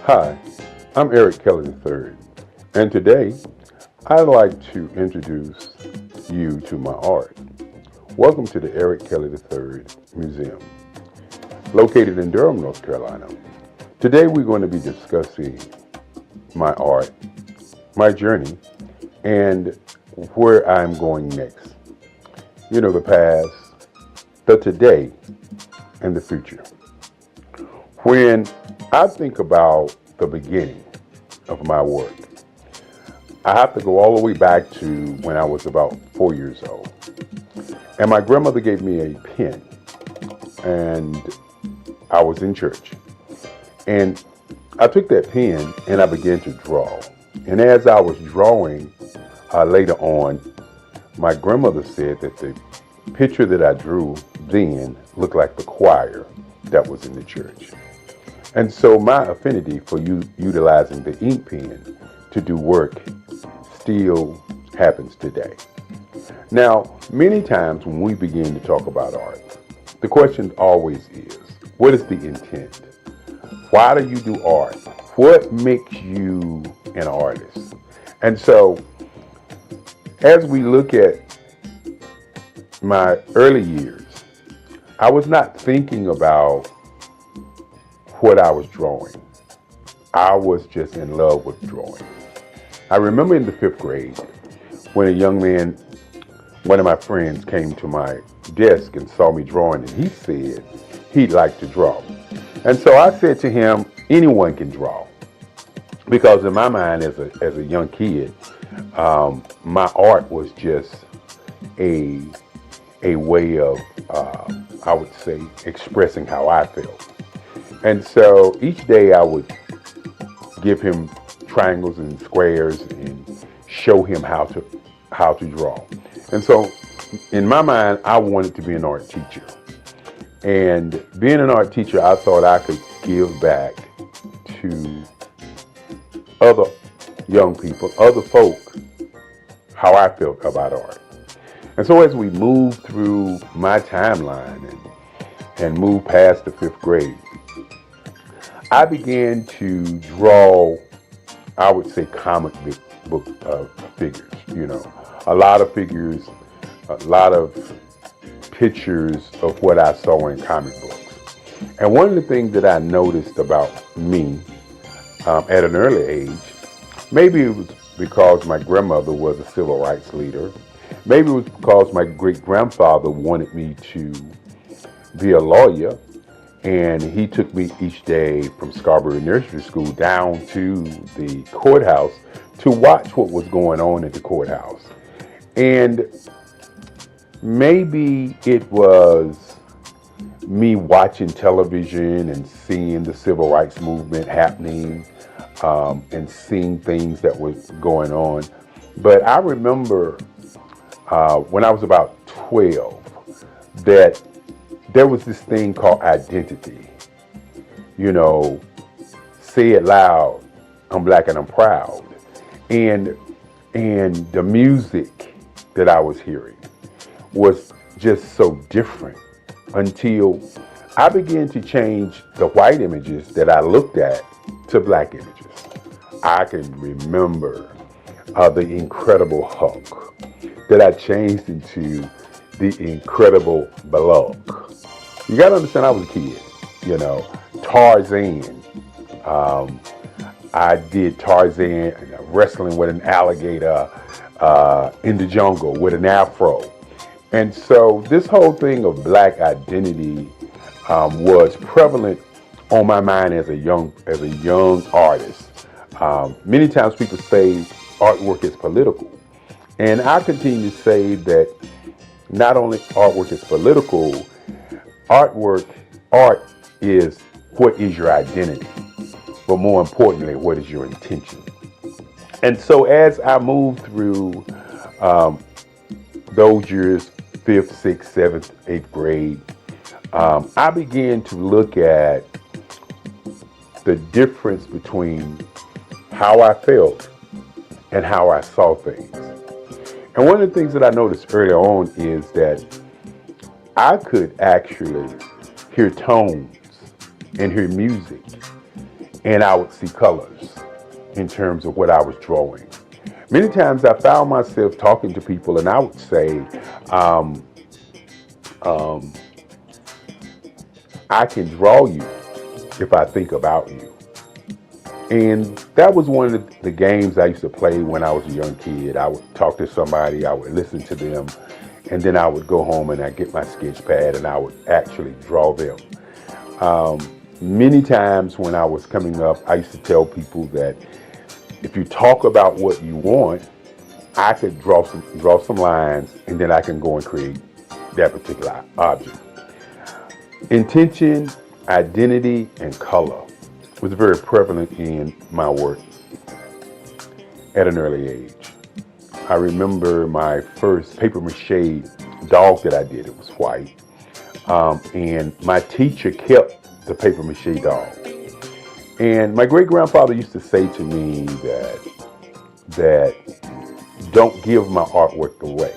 Hi, I'm Eric Kelly III, and today I'd like to introduce you to my art. Welcome to the Eric Kelly III Museum, located in Durham, North Carolina. Today we're going to be discussing my art, my journey, and where I'm going next. You know, the past, the today, and the future. When I think about the beginning of my work, I have to go all the way back to when I was about 4 years old. And my grandmother gave me a pen, and I was in church. And I took that pen and I began to draw. And as I was drawing, later on, my grandmother said that the picture that I drew then looked like the choir that was in the church. And so my affinity for utilizing the ink pen to do work still happens today. Now, many times when we begin to talk about art, the question always is, what is the intent? Why do you do art? What makes you an artist? And so, as we look at my early years, I was not thinking about what I was drawing. I was just in love with drawing. I remember in the 5th grade when a young man, one of my friends, came to my desk and saw me drawing, and he said he'd like to draw. And so I said to him, anyone can draw. Because in my mind as a young kid, my art was just a way of, I would say, expressing how I felt. And so each day I would give him triangles and squares and show him how to draw. And so in my mind, I wanted to be an art teacher. And being an art teacher, I thought I could give back to other young people, other folk, how I felt about art. And so as we moved through my timeline and moved past the 5th grade, I began to draw, I would say, comic book figures, you know, a lot of figures, a lot of pictures of what I saw in comic books. And one of the things that I noticed about me at an early age, maybe it was because my grandmother was a civil rights leader, maybe it was because my great-grandfather wanted me to be a lawyer, and he took me each day from Scarborough Nursery School down to the courthouse to watch what was going on at the courthouse. And maybe it was me watching television and seeing the civil rights movement happening, and seeing things that was going on. But I remember when I was about 12 that there was this thing called identity. You know, say it loud, I'm black and I'm proud. And the music that I was hearing was just so different until I began to change the white images that I looked at to black images. I can remember the Incredible Hulk that I changed into the Incredible Bulk. You gotta understand, I was a kid, you know. Tarzan. I did Tarzan wrestling with an alligator in the jungle with an afro. And so this whole thing of black identity was prevalent on my mind as a young artist. Many times people say artwork is political. And I continue to say that not only artwork is political, art is what is your identity, but more importantly, what is your intention. And so as I moved through those years, 5th, 6th, 7th, 8th grade, I began to look at the difference between how I felt and how I saw things. And one of the things that I noticed early on is that I could actually hear tones and hear music and I would see colors in terms of what I was drawing. Many times I found myself talking to people and I would say, I can draw you if I think about you. And that was one of the games I used to play when I was a young kid. I would talk to somebody, I would listen to them, and then I would go home and I'd get my sketch pad and I would actually draw them. Many times when I was coming up, I used to tell people that if you talk about what you want, I could draw some lines, and then I can go and create that particular object. Intention, identity, and color was very prevalent in my work at an early age. I remember my first paper mache dog that I did. It was white. And my teacher kept the paper mache dog. And my great-grandfather used to say to me that don't give my artwork away.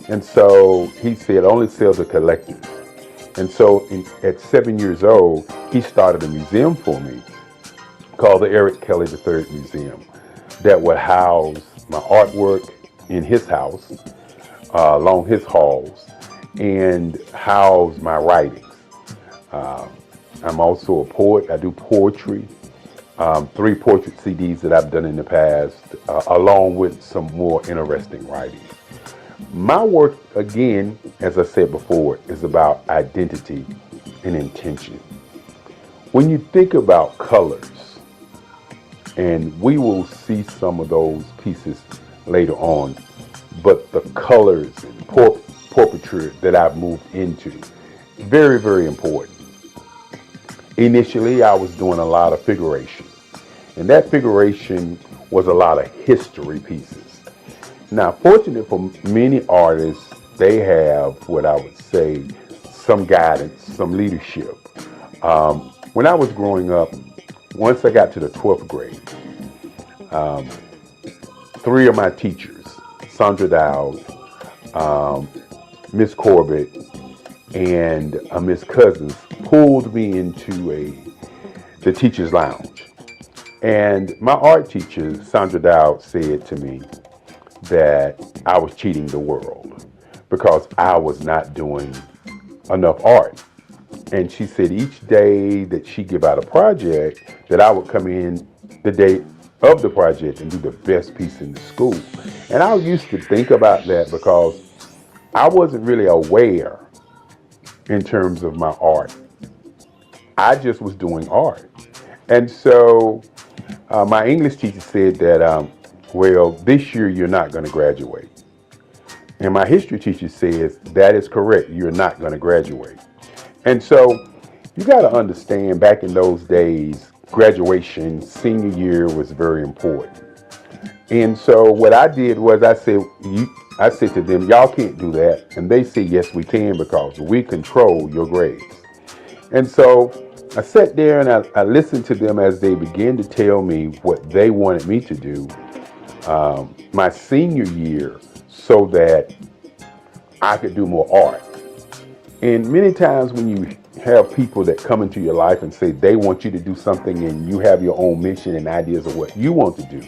And so he said, only sell to collectors. And so at 7 years old, he started a museum for me called the Eric Kelly III Museum that would house my artwork in his house, along his halls, and house my writings. I'm also a poet. I do poetry, 3 portrait CDs that I've done in the past, along with some more interesting writing. My work, again, as I said before, is about identity and intention. When you think about colors, and we will see some of those pieces later on, but the colors and portraiture that I've moved into, very, very important. Initially, I was doing a lot of figuration, and that figuration was a lot of history pieces. Now, fortunately for many artists, they have what I would say, some guidance, some leadership. When I was growing up, once I got to the 12th grade, 3 of my teachers, Sandra Dowd, Miss Corbett, and Miss Cousins, pulled me into the teacher's lounge. And my art teacher, Sandra Dowd, said to me that I was cheating the world because I was not doing enough art. And she said each day that she give out a project, that I would come in the day of the project and do the best piece in the school. And I used to think about that because I wasn't really aware in terms of my art. I just was doing art. And so my English teacher said that, well, this year you're not going to graduate. And my history teacher says, that is correct, you're not going to graduate. And so you got to understand, back in those days, graduation, senior year was very important. And so what I did was I said to them, y'all can't do that. And they said, yes, we can, because we control your grades. And so I sat there and I listened to them as they began to tell me what they wanted me to do my senior year so that I could do more art. And many times when you have people that come into your life and say they want you to do something and you have your own mission and ideas of what you want to do,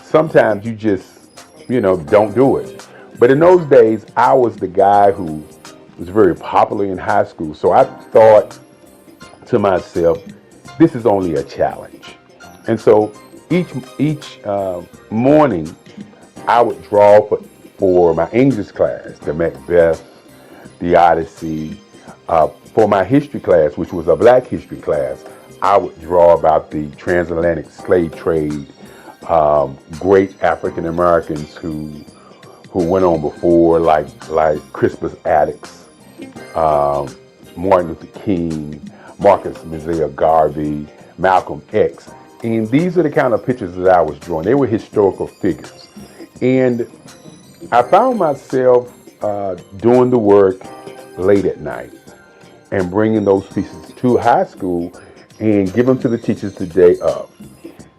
sometimes you just, don't do it. But in those days, I was the guy who was very popular in high school. So I thought to myself, this is only a challenge. And so each morning, I would draw for my English class, the Macbeth, the Odyssey. For my history class, which was a Black history class, I would draw about the transatlantic slave trade, great African Americans who went on before, like Crispus Attucks, Martin Luther King, Marcus Mosiah Garvey, Malcolm X. And these are the kind of pictures that I was drawing. They were historical figures. And I found myself doing the work late at night and bringing those pieces to high school and give them to the teachers the day of.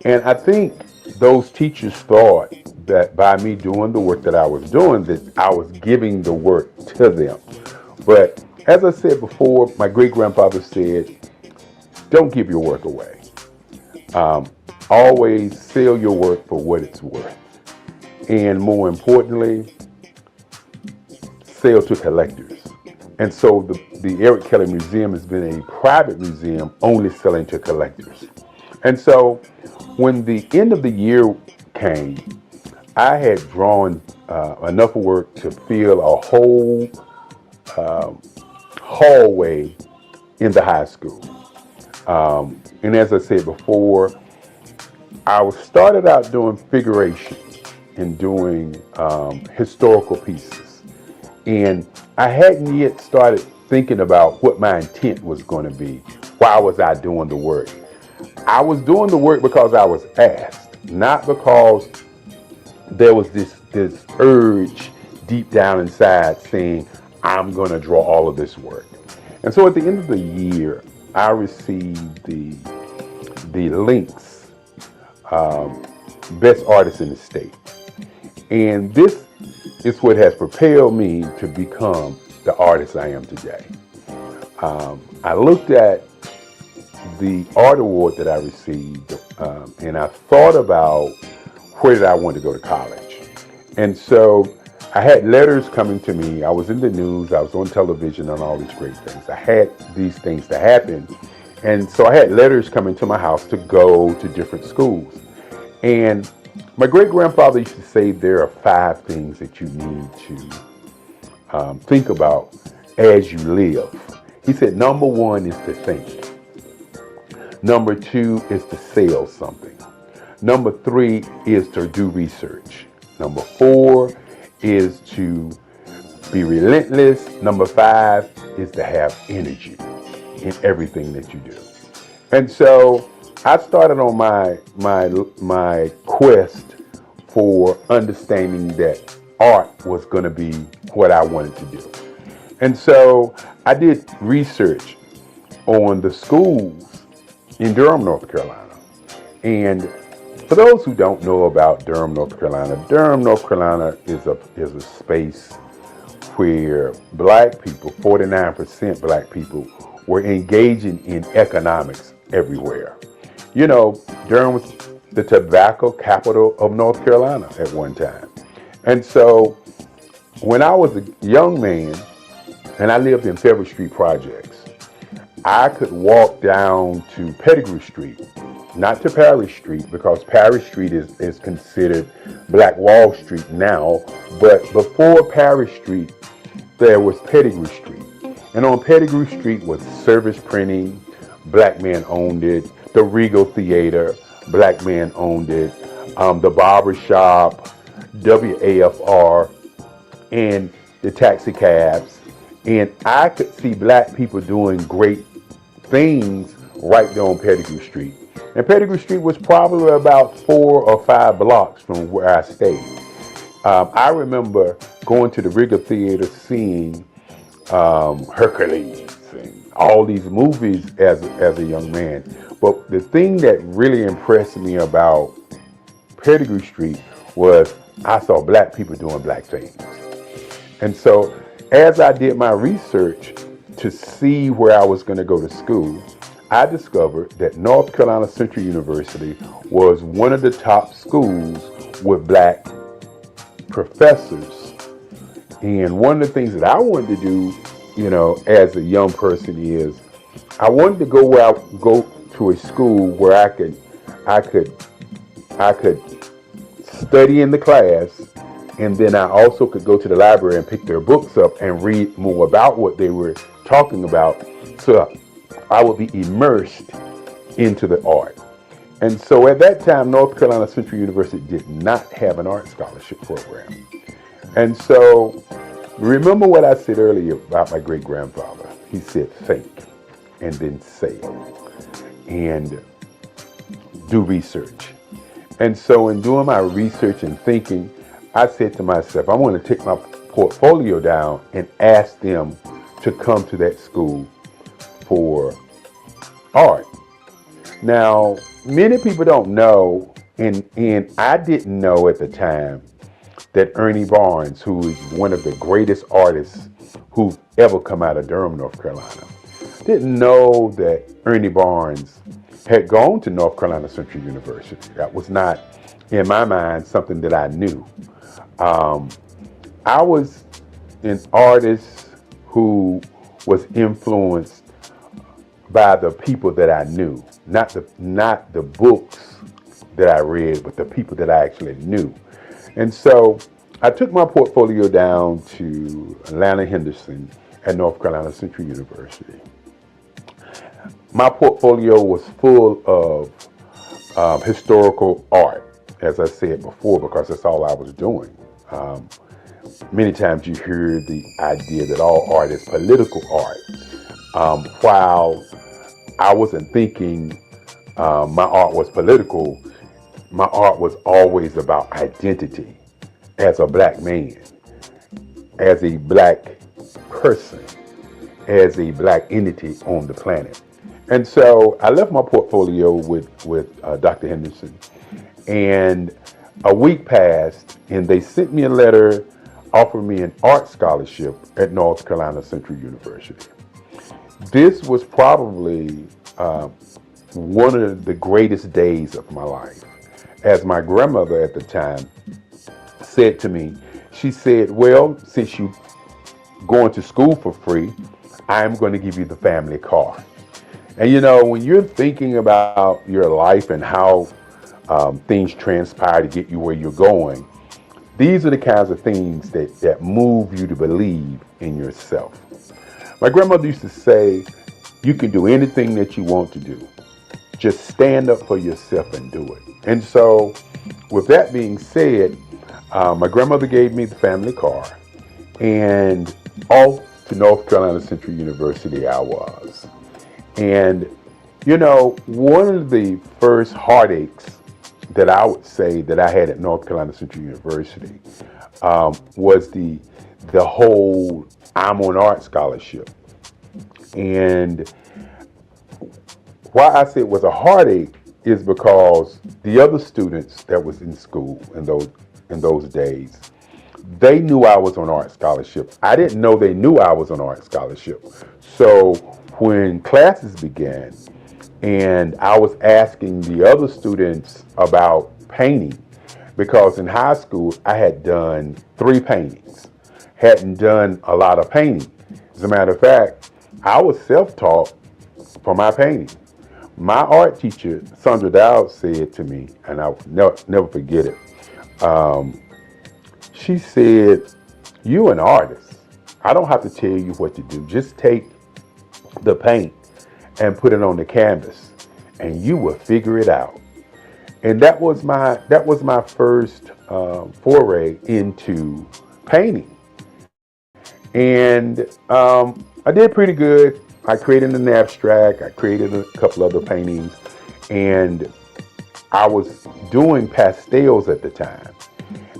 And I think those teachers thought that by me doing the work that I was doing, that I was giving the work to them. But as I said before, my great-grandfather said, don't give your work away. Always sell your work for what it's worth. And more importantly, sell to collectors. And so the Eric Kelly Museum has been a private museum only selling to collectors. And so when the end of the year came, I had drawn enough work to fill a whole hallway in the high school. And as I said before, I started out doing figuration and doing historical pieces. And I hadn't yet started thinking about what my intent was going to be. Why was I doing the work? I was doing the work because I was asked, not because there was this urge deep down inside saying, I'm going to draw all of this work. And so at the end of the year, I received the Links Best Artist in the State. And this is what has propelled me to become the artist I am today. I looked at the art award that I received and I thought about where did I want to go to college. And so I had letters coming to me. I was in the news, I was on television and all these great things. I had these things to happen. And so I had letters coming to my house to go to different schools. And my great-grandfather used to say there are 5 things that you need to think about as you live. He said, number 1 is to think. Number 2 is to sell something. Number 3 is to do research. Number 4 is to be relentless. Number 5 is to have energy in everything that you do. And so I started on my quest for understanding that art was going to be what I wanted to do. And so I did research on the schools in Durham, North Carolina. And for those who don't know about Durham, North Carolina is a space where black people, 49% black people, were engaging in economics everywhere. You know, Durham was the tobacco capital of North Carolina at one time. And so when I was a young man and I lived in Federal Street Projects, I could walk down to Pettigrew Street, not to Parish Street, because Parish Street is considered Black Wall Street now, but before Parish Street, there was Pettigrew Street. And on Pettigrew Street was Service Printing, black men owned it, the Regal Theater, black men owned it, the Barber Shop, WAFR, and the taxi cabs. And I could see black people doing great things right there on Pettigrew Street. And Pettigrew Street was probably about 4 or 5 blocks from where I stayed. I remember going to the Regal Theater, seeing Hercules and all these movies as a young man. But the thing that really impressed me about Pettigrew Street was I saw black people doing black things. And so as I did my research to see where I was going to go to school, I discovered that North Carolina Central University was one of the top schools with black professors. And one of the things that I wanted to do, you know, as a young person is I wanted to go to a school where I could study in the class, and then I also could go to the library and pick their books up and read more about what they were talking about, so I would be immersed into the art. And so at that time, North Carolina Central University did not have an art scholarship program. And so remember what I said earlier about my great-grandfather. He said, think, and then sell, and do research. And so in doing my research and thinking, I said to myself, I want to take my portfolio down and ask them to come to that school for art. Now, many people don't know, and I didn't know at the time, that Ernie Barnes, who is one of the greatest artists who've ever come out of Durham, North Carolina, didn't know that Ernie Barnes had gone to North Carolina Central University. That was not, in my mind, something that I knew. I was an artist who was influenced by the people that I knew, not the books that I read, but the people that I actually knew. And so I took my portfolio down to Atlanta Henderson at North Carolina Central University. My portfolio was full of historical art, as I said before, because that's all I was doing. Many times you hear the idea that all art is political art. While I wasn't thinking my art was political, my art was always about identity as a black man, as a black person, as a black entity on the planet. And so I left my portfolio with Dr. Henderson, and a week passed, and they sent me a letter offering me an art scholarship at North Carolina Central University. This was probably one of the greatest days of my life. As my grandmother at the time said to me, she said, well, since you're going to school for free, I'm going to give you the family car. And you know, when you're thinking about your life and how things transpire to get you where you're going, these are the kinds of things that move you to believe in yourself. My grandmother used to say, you can do anything that you want to do. Just stand up for yourself and do it. And so, with that being said, my grandmother gave me the family car, and off to North Carolina Central University I was. And, you know, one of the first heartaches that I would say that I had at North Carolina Central University was the whole I'm on art scholarship. And why I say it was a heartache is because the other students that was in school in those days, they knew I was on art scholarship. I didn't know they knew I was on art scholarship. So when classes began and I was asking the other students about painting, because in high school I had done 3 paintings, hadn't done a lot of painting. As a matter of fact, I was self-taught for my painting. My art teacher, Sandra Dowd, said to me, and I'll never forget it, she said, you're an artist. I don't have to tell you what to do. Just take the paint and put it on the canvas and you will figure it out. And that was my first foray into painting. And I did pretty good. I created an abstract. I created a couple other paintings, and I was doing pastels at the time.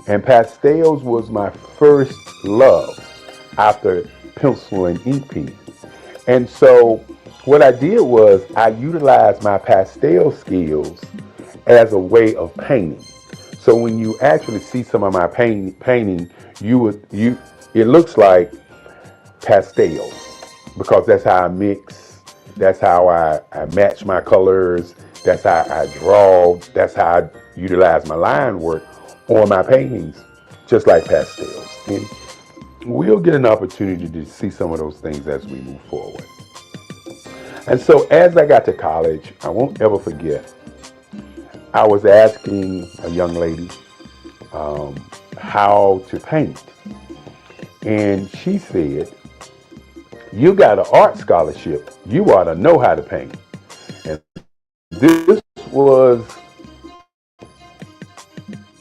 And pastels was my first love after pencil and ink pen. And so what I did was I utilized my pastel skills as a way of painting. So when you actually see some of my painting, it looks like pastels, because that's how I mix, that's how I match my colors, that's how I draw, that's how I utilize my line work on my paintings, just like pastels. And we'll get an opportunity to see some of those things as we move forward. And so as I got to college, I won't ever forget, I was asking a young lady how to paint. And she said, you got an art scholarship, you ought to know how to paint. And this was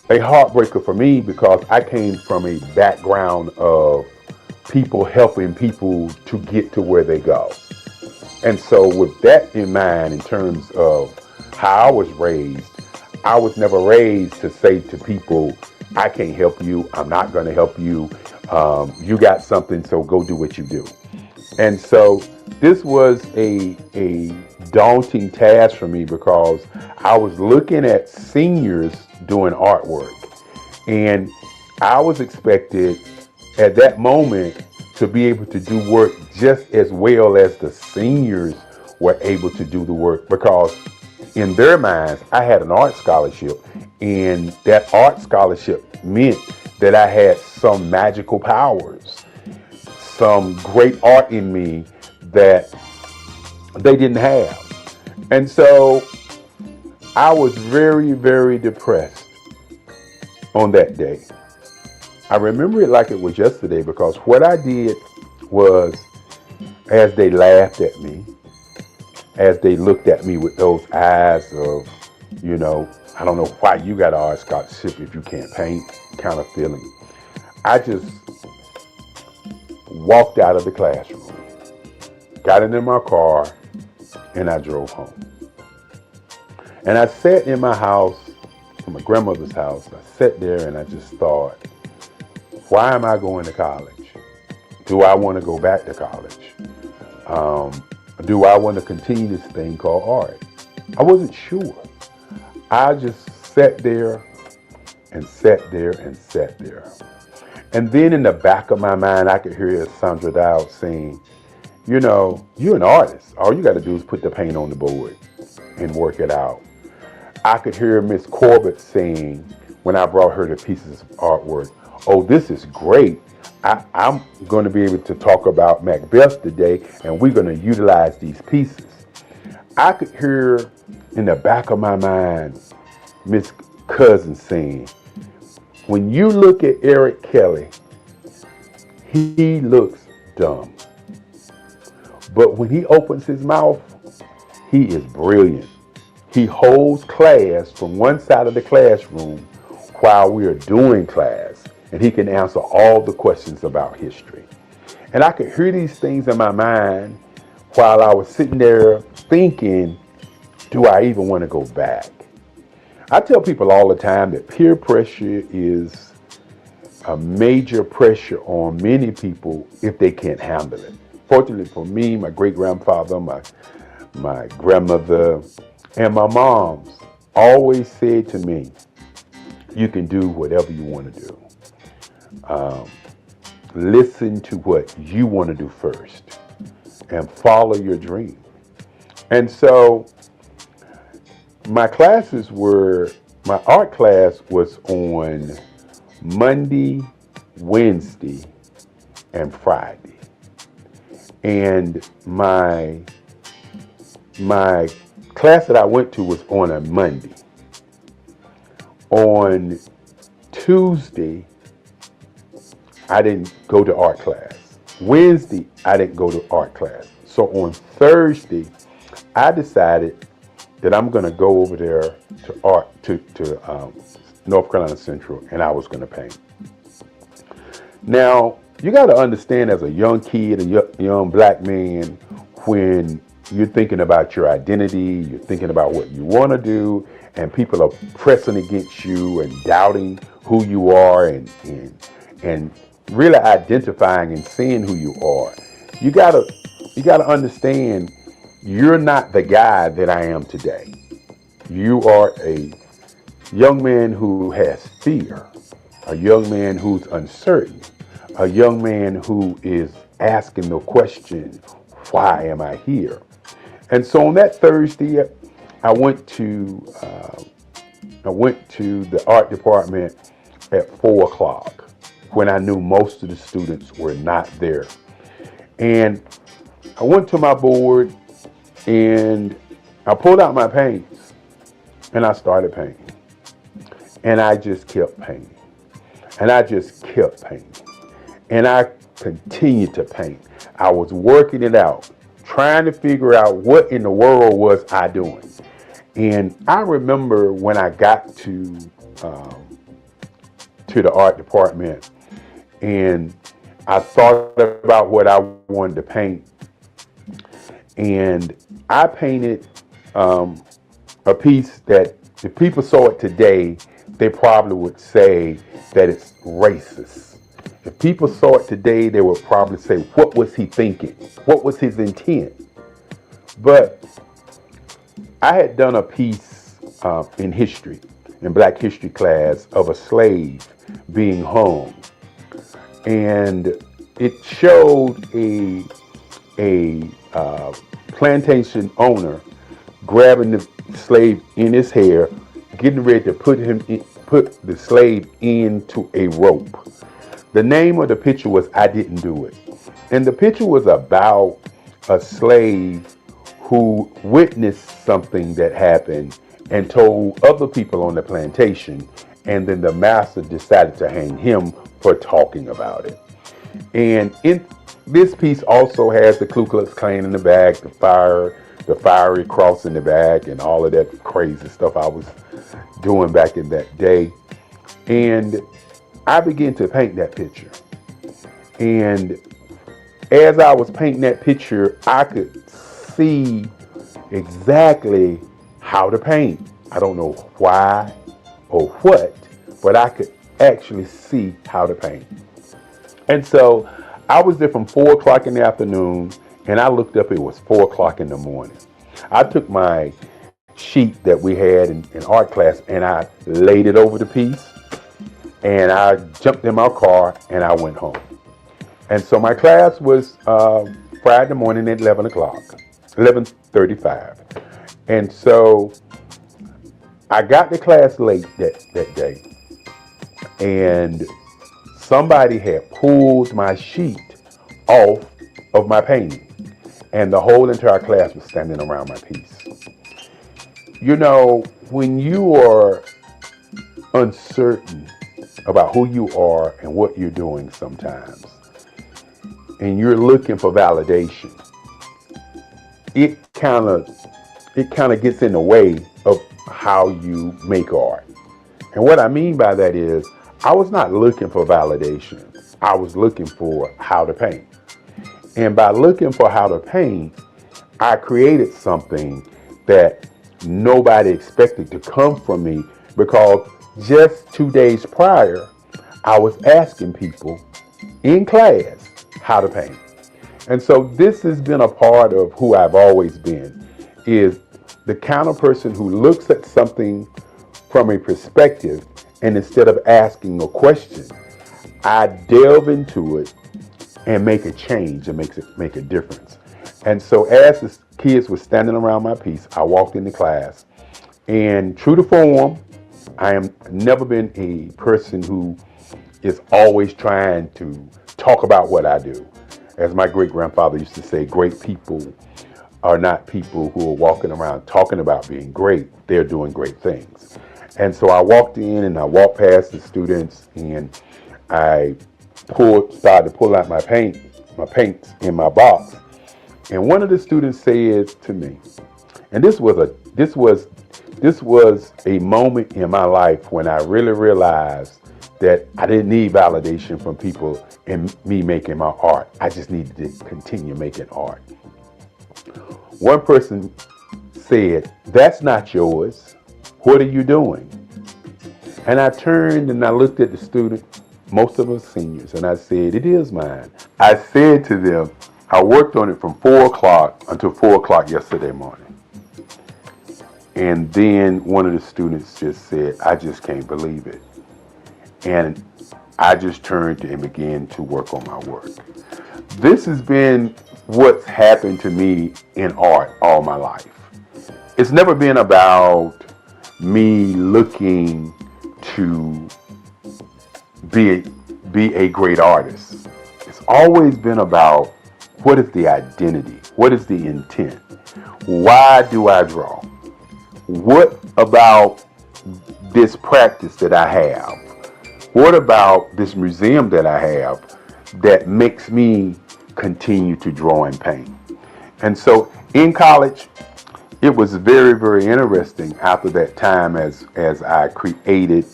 a heartbreaker for me, because I came from a background of people helping people to get to where they go. And so with that in mind, in terms of how I was raised, I was never raised to say to people, I can't help you, I'm not going to help you, you got something, so go do what you do. And so this was a daunting task for me, because I was looking at seniors doing artwork, and I was expected at that moment to be able to do work just as well as the seniors were able to do the work, because in their minds, I had an art scholarship, and that art scholarship meant that I had some magical powers, some great art in me that they didn't have. And so I was very, very depressed on that day. I remember it like it was yesterday, because what I did was, as they laughed at me, as they looked at me with those eyes of, you know, I don't know why you got an art scholarship if you can't paint kind of feeling, I just walked out of the classroom, got into my car, and I drove home. And I sat in my house, in my grandmother's house. I sat there and I just thought, why am I going to college? Do I want to go back to college? Do I want to continue this thing called art? I wasn't sure. I just sat there and sat there and sat there. And then in the back of my mind, I could hear Sandra Dowd saying, you know, you're an artist. All you got to do is put the paint on the board and work it out. I could hear Miss Corbett saying, when I brought her the pieces of artwork, oh, this is great. I'm going to be able to talk about Macbeth today, and we're going to utilize these pieces. I could hear in the back of my mind Miss Cousin saying, when you look at Eric Kelly, he looks dumb. But when he opens his mouth, he is brilliant. He holds class from one side of the classroom while we are doing class, and he can answer all the questions about history. And I could hear these things in my mind while I was sitting there thinking, do I even want to go back? I tell people all the time that peer pressure is a major pressure on many people if they can't handle it. Fortunately for me, my great-grandfather, my grandmother, and my moms always said to me, you can do whatever you want to do. Listen to what you want to do first and follow your dream. And so my art class was on Monday, Wednesday, and Friday. And my class that I went to was on a Monday. On Tuesday, I didn't go to art class. Wednesday, I didn't go to art class. So on Thursday, I decided that I'm going to go over there to North Carolina Central, and I was going to paint. Now, you got to understand, as a young kid, a young black man, when you're thinking about your identity, you're thinking about what you want to do, and people are pressing against you and doubting who you are and really identifying and seeing who you are. You gotta understand, you're not the guy that I am today. You are a young man who has fear, a young man who's uncertain, a young man who is asking the question, why am I here? And so on that Thursday, I went to the art department at 4:00 when I knew most of the students were not there. And I went to my board and I pulled out my paints and I started painting. And I just kept painting. And I just kept painting. And I continued to paint. I was working it out, trying to figure out what in the world was I doing. And I remember when I got to the art department and I thought about what I wanted to paint. And I painted a piece that if people saw it today, they probably would say that it's racist. If people saw it today, they would probably say, what was he thinking? What was his intent? But I had done a piece in history, in Black history class, of a slave being hung. And it showed a plantation owner grabbing the slave in his hair, getting ready to put the slave into a rope. The name of the picture was I Didn't Do It. And the picture was about a slave who witnessed something that happened and told other people on the plantation, and then the master decided to hang him for talking about it. And in this piece also has the Ku Klux Klan in the back, the fiery cross in the back, and all of that crazy stuff I was doing back in that day. And I began to paint that picture. And as I was painting that picture, I could see exactly how to paint. I don't know why or what, but I could actually see how to paint. And so I was there from 4 o'clock in the afternoon, and I looked up, it was 4 o'clock in the morning. I took my sheet that we had in art class and I laid it over the piece, and I jumped in my car and I went home. And so my class was Friday morning at 11 o'clock, 11:35. And so I got to class late that day, and somebody had pulled my sheet off of my painting, and the whole entire class was standing around my piece. You know, when you are uncertain about who you are and what you're doing sometimes, and you're looking for validation, it kind of gets in the way of how you make art. And what I mean by that is, I was not looking for validation. I was looking for how to paint. And by looking for how to paint, I created something that nobody expected to come from me, because just 2 days prior, I was asking people in class how to paint. And so this has been a part of who I've always been, is the kind of person who looks at something from a perspective, and instead of asking a question, I delve into it and make a change and make a difference. And so as the kids were standing around my piece, I walked into class, and true to form, I am never been a person who is always trying to talk about what I do. As my great-grandfather used to say, great people are not people who are walking around talking about being great. They're doing great things. And so I walked in and I walked past the students, and I started to pull out my paints in my box. And one of the students said to me, and this was a moment in my life when I really realized that I didn't need validation from people in me making my art. I just needed to continue making art. One person said, "That's not yours. What are you doing?" And I turned and I looked at the student, most of us seniors, and I said, "It is mine." I said to them, I worked on it from 4 o'clock until 4 o'clock yesterday morning. And then one of the students just said, "I just can't believe it." And I just turned and began to work on my work. This has been what's happened to me in art all my life. It's never been about me looking to be a great artist. It's always been about, what is the identity? What is the intent? Why do I draw? What about this practice that I have? What about this museum that I have that makes me continue to draw and paint? And so in college, it was very, very interesting after that time as I created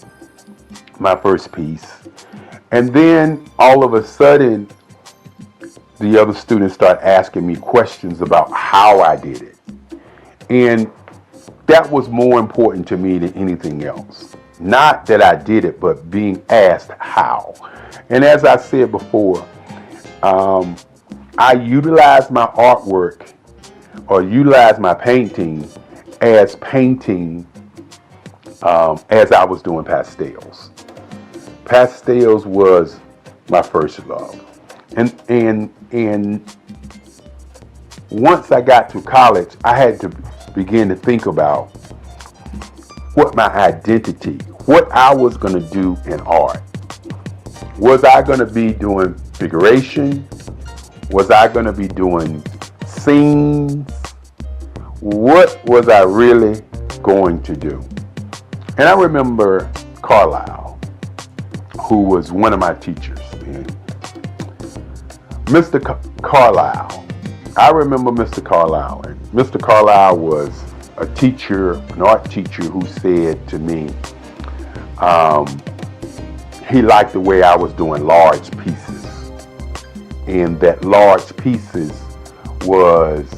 my first piece. And then all of a sudden, the other students start asking me questions about how I did it. And that was more important to me than anything else. Not that I did it, but being asked how. And as I said before, I utilize my artwork or utilize my painting as I was doing pastels. Pastels was my first love. And once I got to college, I had to begin to think about what my identity, what I was going to do in art. Was I going to be doing figuration? Was I going to be doing scenes? What was I really going to do? And I remember Carlisle, who was one of my teachers. And Mr. Carlisle, I remember Mr. Carlisle. And Mr. Carlisle was a teacher, an art teacher, who said to me, he liked the way I was doing large pieces. And that large pieces was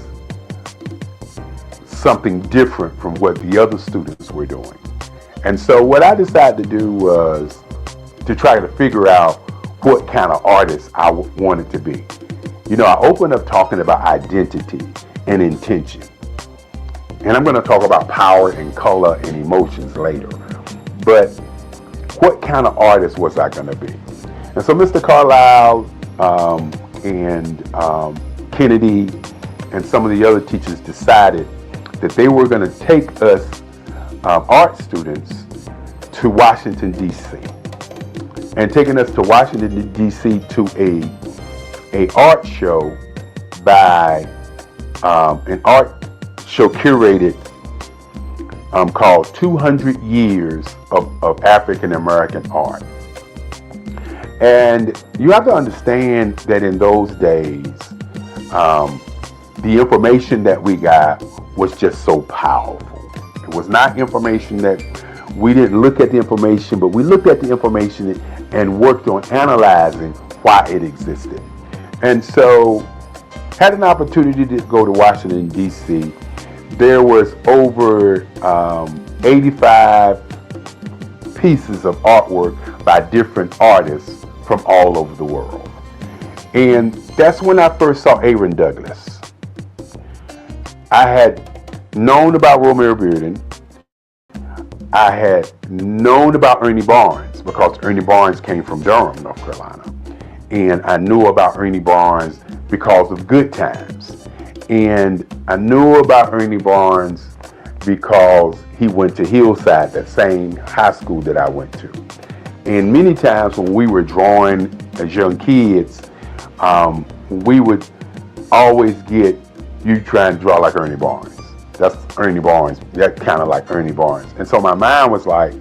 something different from what the other students were doing. And so what I decided to do was to try to figure out what kind of artist I wanted to be. You know, I opened up talking about identity and intention. And I'm going to talk about power and color and emotions later. But what kind of artist was I going to be? And so Mr. Carlisle and Kennedy and some of the other teachers decided that they were going to take us art students to Washington, D.C. And taking us to Washington, D.C. to a art show by an art show curated called 200 Years of African American Art. And you have to understand that in those days, the information that we got was just so powerful. It was not information that we didn't look at the information, but we looked at the information and worked on analyzing why it existed. And so had an opportunity to go to Washington, D.C. There was over 85 pieces of artwork by different artists from all over the world. And that's when I first saw Aaron Douglas. I had known about Romare Bearden. I had known about Ernie Barnes because Ernie Barnes came from Durham, North Carolina. And I knew about Ernie Barnes because of Good Times. And I knew about Ernie Barnes because he went to Hillside, that same high school that I went to. And many times when we were drawing as young kids, we would always get, you try and draw like Ernie Barnes. That's Ernie Barnes. That kind of like Ernie Barnes. And so my mind was like,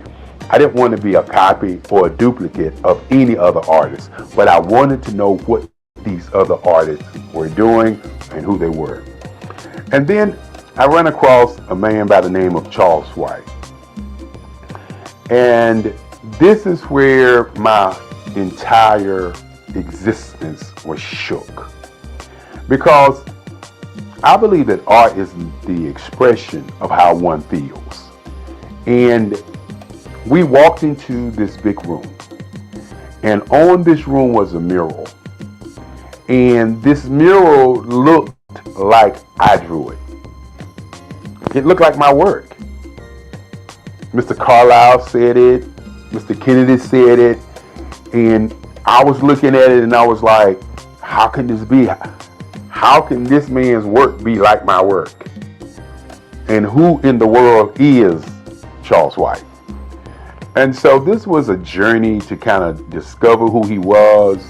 I didn't want to be a copy or a duplicate of any other artist, but I wanted to know what these other artists were doing and who they were. And then I ran across a man by the name of Charles White. And this is where my entire existence was shook. Because I believe that art is the expression of how one feels. And we walked into this big room. And on this room was a mural. And this mural looked like I drew it. It looked like my work. Mr. Carlisle said it. Mr. Kennedy said it. And I was looking at it and I was like, how can this be? How can this man's work be like my work? And who in the world is Charles White? And so this was a journey to kind of discover who he was,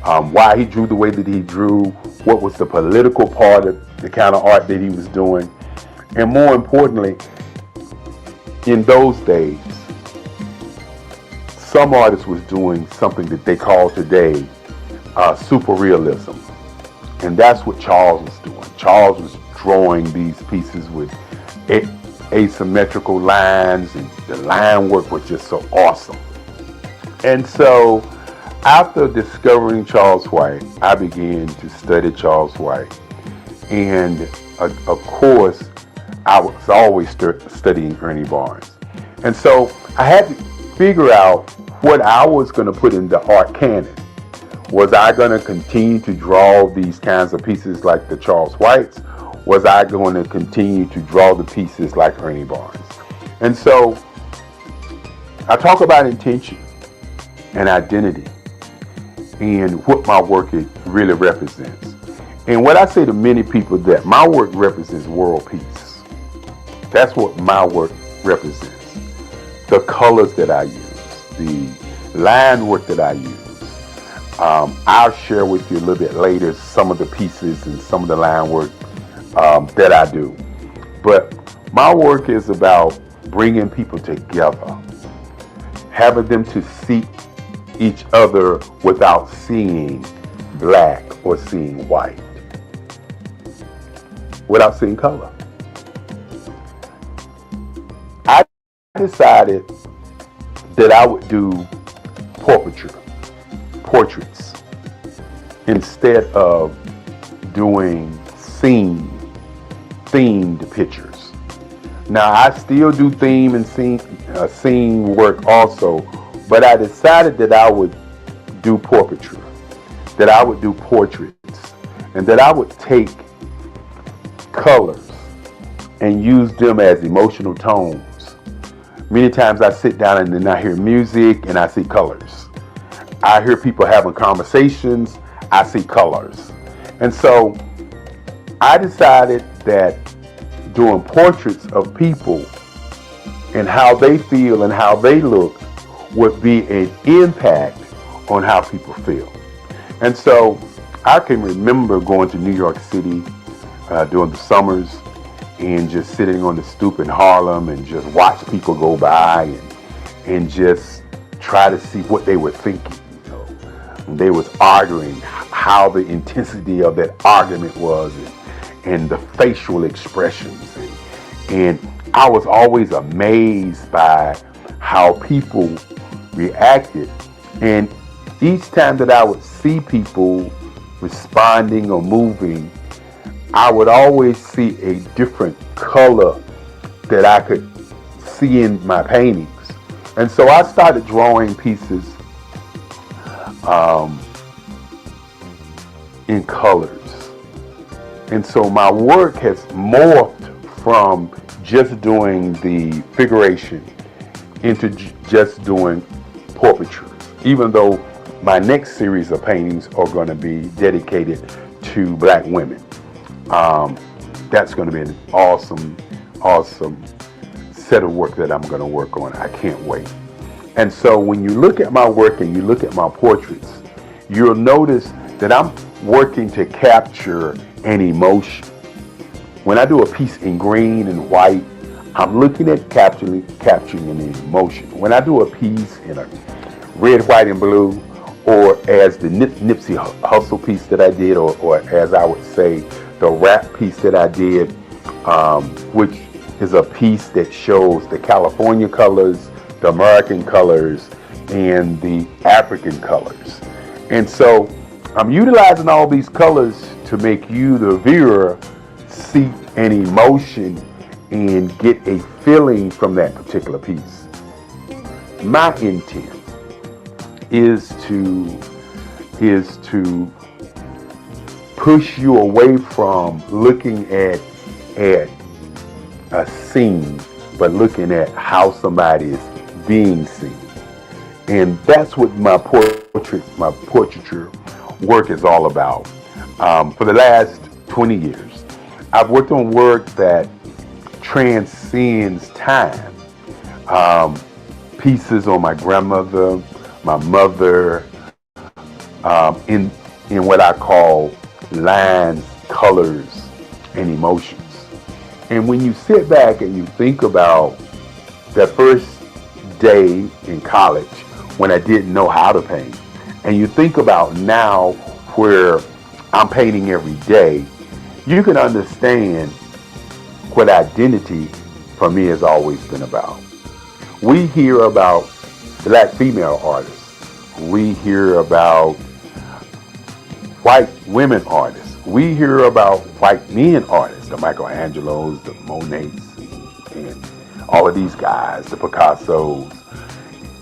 why he drew the way that he drew, what was the political part of the kind of art that he was doing. And more importantly, in those days, some artists was doing something that they call today super realism. And that's what Charles was doing. Charles was drawing these pieces with asymmetrical lines, and the line work was just so awesome. And so after discovering Charles White, I began to study Charles White. And of course, I was always studying Ernie Barnes. And so I had to figure out what I was going to put in the art canon. Was I going to continue to draw these kinds of pieces like the Charles Whites? Was I going to continue to draw the pieces like Ernie Barnes? And so I talk about intention and identity and what my work really represents. And what I say to many people, that my work represents world peace. That's what my work represents. the colors that I use, the line work that I use. I'll share with you a little bit later some of the pieces and some of the line work that I do. But my work is about bringing people together, having them to see each other without seeing black or seeing white, without seeing color. I decided that I would do portraits, instead of doing themed pictures. Now, I still do theme and scene work also, but I decided that I would do portraiture, that I would do portraits, and that I would take colors and use them as emotional tones. Many times I sit down and then I hear music and I see colors. I hear people having conversations, I see colors. And so I decided that doing portraits of people and how they feel and how they look would be an impact on how people feel. And so I can remember going to New York City during the summers and just sitting on the stoop in Harlem and just watch people go by and just try to see what they were thinking. You know, and they was arguing, how the intensity of that argument was, and the facial expressions. And I was always amazed by how people reacted. And each time that I would see people responding or moving, I would always see a different color that I could see in my paintings. And so I started drawing pieces in colors. And so my work has morphed from just doing the figuration into just doing portraiture, even though my next series of paintings are going to be dedicated to black women. That's going to be an awesome set of work that I'm going to work on. I can't wait. And so when you look at my work and you look at my portraits, you'll notice that I'm working to capture an emotion. When I do a piece in green and white, I'm looking at capturing an emotion. When I do a piece in a red, white, and blue, or as the Nipsey Hussle piece that I did, or as I would say, the rap piece that I did, which is a piece that shows the California colors, the American colors, and the African colors. And so I'm utilizing all these colors to make you, the viewer, see an emotion and get a feeling from that particular piece. My intent is to push you away from looking at a scene, but looking at how somebody is being seen. And that's what my portraiture work is all about. For the last 20 years, I've worked on work that transcends time. Pieces on my grandmother, my mother, in what I call lines, colors, and emotions. And when you sit back and you think about that first day in college when I didn't know how to paint, and you think about now where I'm painting every day, you can understand what identity for me has always been about. We hear about black female artists. We hear about white women artists. We hear about white men artists, the Michelangelos, the Monets, and all of these guys, the Picassos.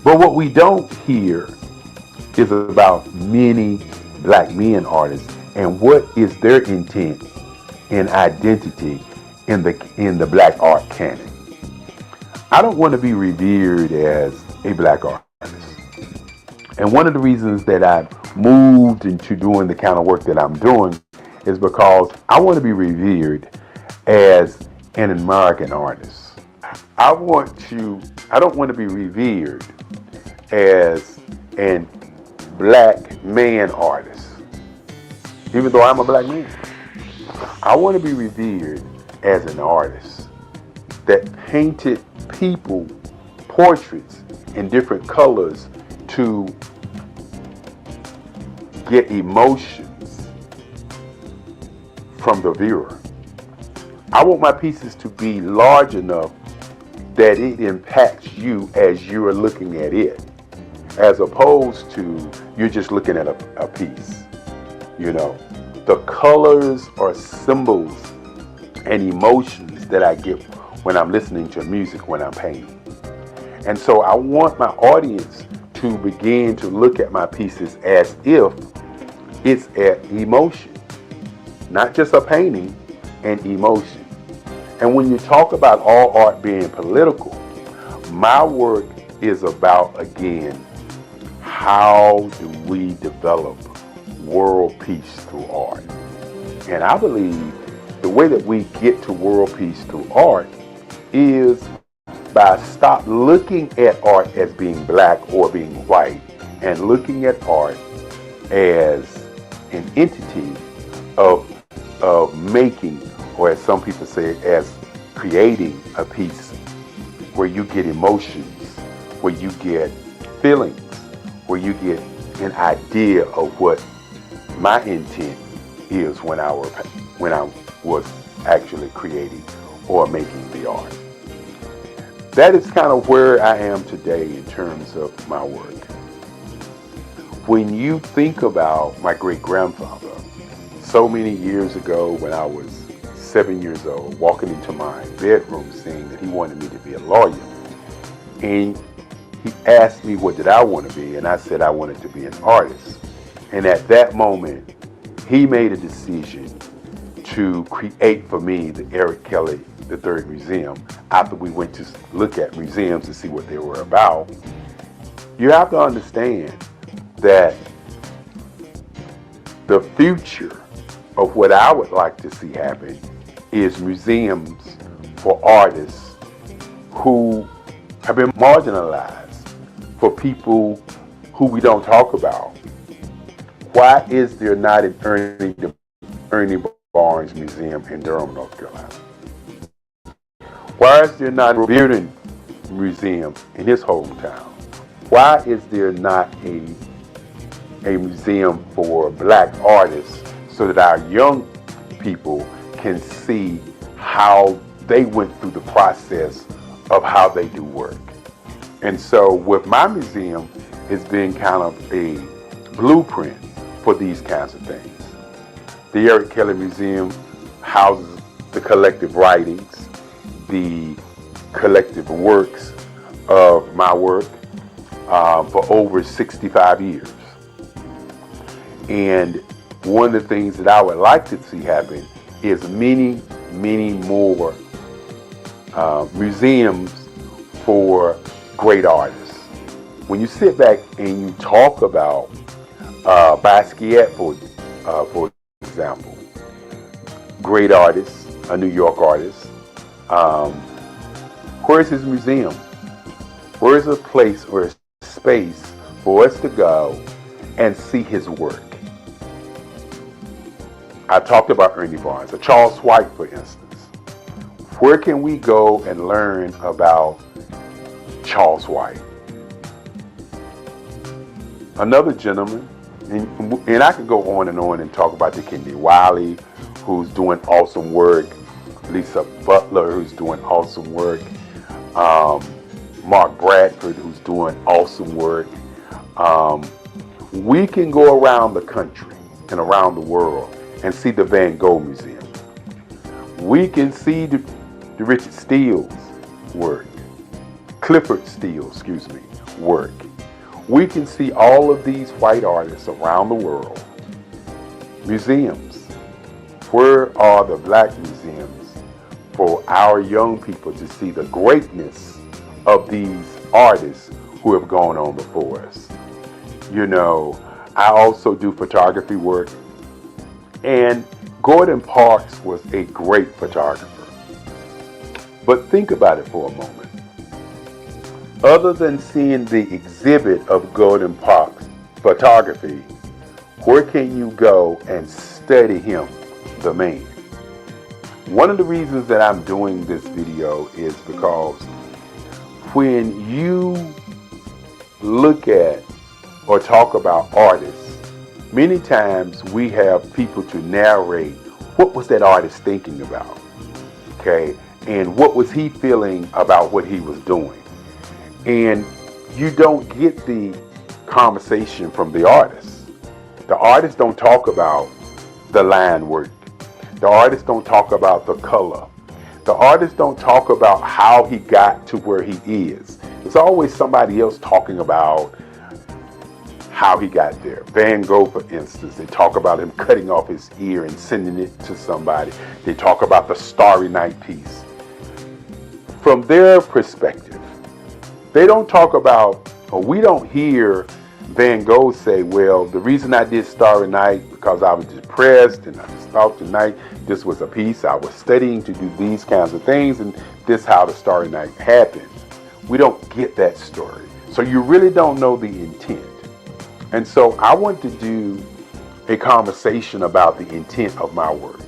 But what we don't hear is about many black men artists and what is their intent and identity in the black art canon. I don't want to be revered as a black artist. And one of the reasons that I've moved into doing the kind of work that I'm doing is because I want to be revered as an American artist. I don't want to be revered as a black man artist, even though I'm a black man. I want to be revered as an artist that painted people portraits in different colors to get emotions from the viewer. I want my pieces to be large enough that it impacts you as you're looking at it, as opposed to you're just looking at a piece. You know, the colors are symbols and emotions that I get when I'm listening to music, when I'm painting. And so I want my audience to begin to look at my pieces as if it's an emotion, not just a painting, an emotion. And when you talk about all art being political, my work is about, again, how do we develop world peace through art? And I believe the way that we get to world peace through art is by stop looking at art as being black or being white and looking at art as an entity of making, or as some people say, as creating a piece where you get emotions, where you get feelings, where you get an idea of what my intent is when I was actually creating or making the art. That is kind of where I am today in terms of my work. When you think about my great-grandfather, so many years ago when I was 7 years old, walking into my bedroom saying that he wanted me to be a lawyer, and he asked me what did I want to be, and I said I wanted to be an artist. And at that moment, he made a decision to create for me the Eric Kelly III Museum. After we went to look at museums to see what they were about, you have to understand that the future of what I would like to see happen is museums for artists who have been marginalized, for people who we don't talk about. Why is there not an Ernie Barnes Museum in Durham, North Carolina? Why is there not a Bearden Museum in his hometown? Why is there not a museum for black artists so that our young people can see how they went through the process of how they do work? And so with my museum, it's been kind of a blueprint for these kinds of things. The Eric Kelly Museum houses the collective writings, the collective works of my work for over 65 years. And one of the things that I would like to see happen is many, many more museums for great artists. When you sit back and you talk about Basquiat, for example, great artist, a New York artist, where's his museum? Where's a place or a space for us to go and see his work? I talked about Ernie Barnes, or Charles White, for instance. Where can we go and learn about Charles White? Another gentleman, and I could go on and talk about Kennedy Wiley, who's doing awesome work, Lisa Butler, who's doing awesome work, Mark Bradford, who's doing awesome work. We can go around the country and around the world and see the Van Gogh Museum. We can see the Richard Steele's work, Clifford Steele, work. We can see all of these white artists around the world. Museums. Where are the black museums for our young people to see the greatness of these artists who have gone on before us? You know, I also do photography work, and Gordon Parks was a great photographer. But think about it for a moment. Other than seeing the exhibit of Golden Park's photography, where can you go and study him, the man? One of the reasons that I'm doing this video is because when you look at or talk about artists, many times we have people to narrate what was that artist thinking about, okay? And what was he feeling about what he was doing? And you don't get the conversation from the artist. The artists don't talk about the line work. The artists don't talk about the color. The artists don't talk about how he got to where he is. It's always somebody else talking about how he got there. Van Gogh, for instance, they talk about him cutting off his ear and sending it to somebody. They talk about the Starry Night piece. From their perspective, they don't talk about, or we don't hear Van Gogh say, well, the reason I did Starry Night because I was depressed and I thought tonight this was a piece I was studying to do these kinds of things, and this how the Starry Night happened. We don't get that story. So you really don't know the intent. And so I want to do a conversation about the intent of my work.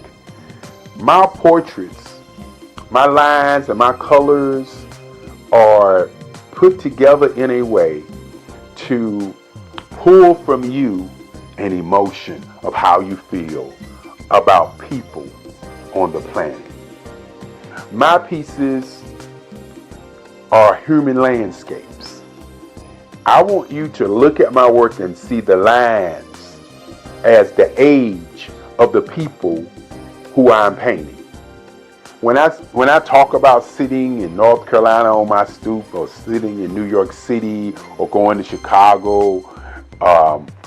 My portraits, my lines and my colors are put together in a way to pull from you an emotion of how you feel about people on the planet. My pieces are human landscapes. I want you to look at my work and see the lines as the age of the people who I'm painting. When I talk about sitting in North Carolina on my stoop, or sitting in New York City, or going to Chicago,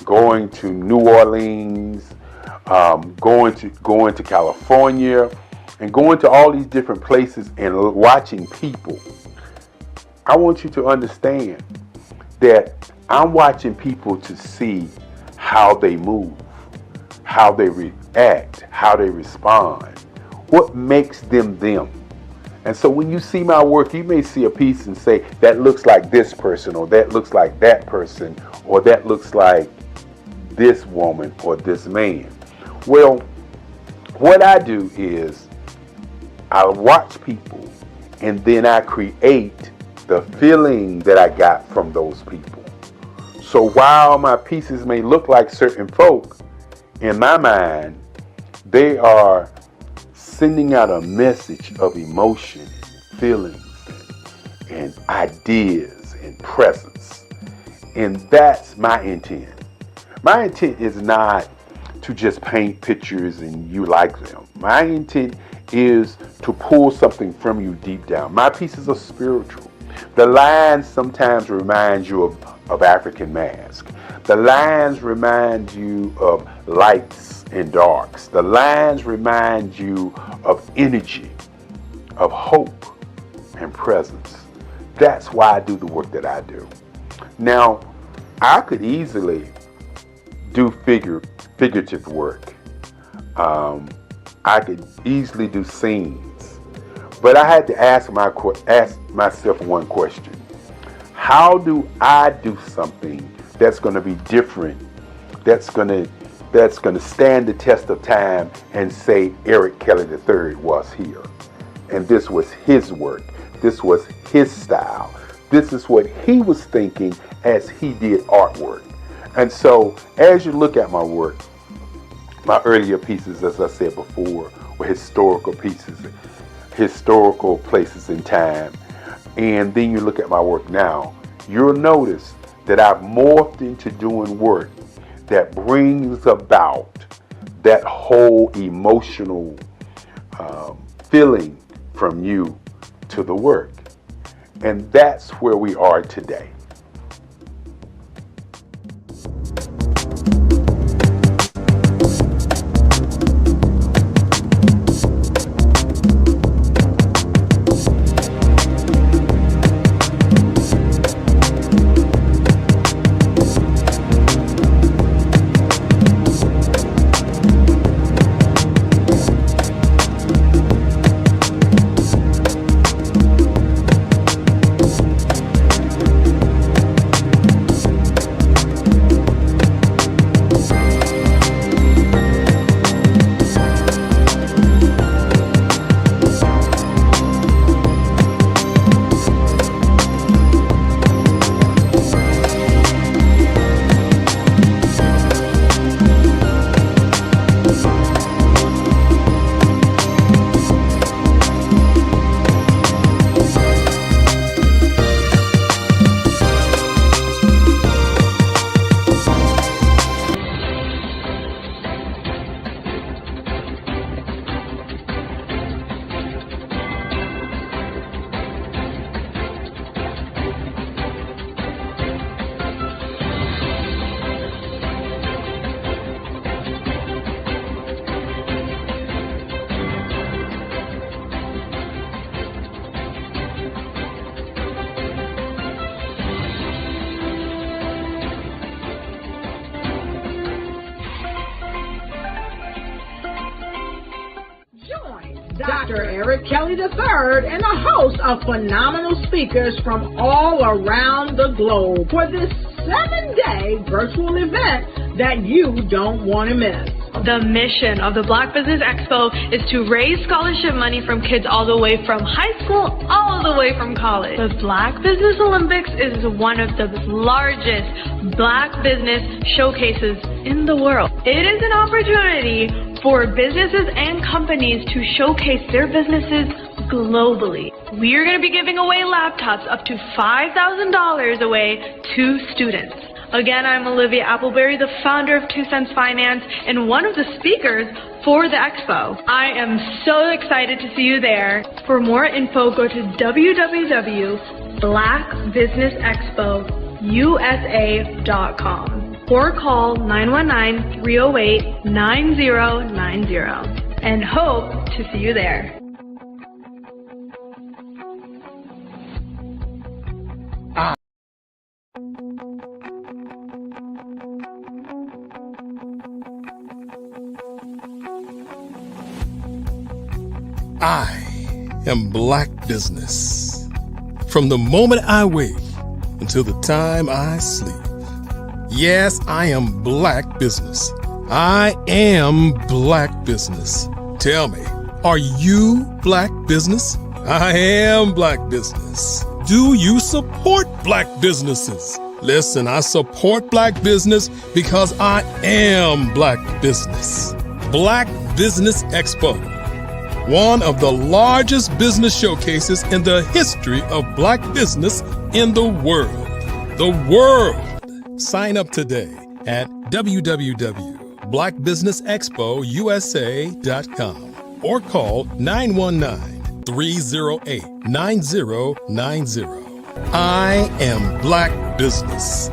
going to New Orleans, going to California, and going to all these different places and watching people, I want you to understand that I'm watching people to see how they move, how they react, how they respond, what makes them them. And so when you see my work, you may see a piece and say, that looks like this person, or that looks like that person, or that looks like this woman or this man. Well, what I do is I watch people and then I create the feeling that I got from those people. So while my pieces may look like certain folk, in my mind, they are sending out a message of emotion, feelings, and ideas and presence. And that's my intent. My intent is not to just paint pictures and you like them. My intent is to pull something from you deep down. My pieces are spiritual. The lines sometimes remind you of African mask. The lines remind you of lights and darks. The lines remind you of energy, of hope and presence. That's why I do the work that I do. Now, I could easily do figurative work. I could easily do scenes. But I had to ask myself one question. How do I do something that's going to be different, that's going to stand the test of time and say Eric Kelly III was here? And this was his work. This was his style. This is what he was thinking as he did artwork. And so as you look at my work, my earlier pieces, as I said before, were historical pieces, historical places in time. And then you look at my work now, you'll notice that I've morphed into doing work that brings about that whole emotional feeling from you to the work. And that's where we are today. Dr. Eric Kelly III and a host of phenomenal speakers from all around the globe for this 7-day virtual event that you don't want to miss. The mission of the Black Business Expo is to raise scholarship money from kids all the way from high school, all the way from college. The Black Business Olympics is one of the largest Black business showcases in the world. It is an opportunity for businesses and companies to showcase their businesses globally. We are going to be giving away laptops up to $5,000 away to students. Again, I'm Olivia Appleberry, the founder of 2 Cents Finance and one of the speakers for the expo. I am so excited to see you there. For more info, go to www.blackbusinessexpousa.com or call 919-308-9090 and hope to see you there. I am Black Business. From the moment I wake until the time I sleep. Yes, I am Black Business. I am Black Business. Tell me, are you Black Business? I am Black Business. Do you support Black businesses? Listen, I support Black business because I am Black Business. Black Business Expo, one of the largest business showcases in the history of Black business in the world. The world! Sign up today at www.blackbusinessexpousa.com or call 919-308-9090. I am Black Business.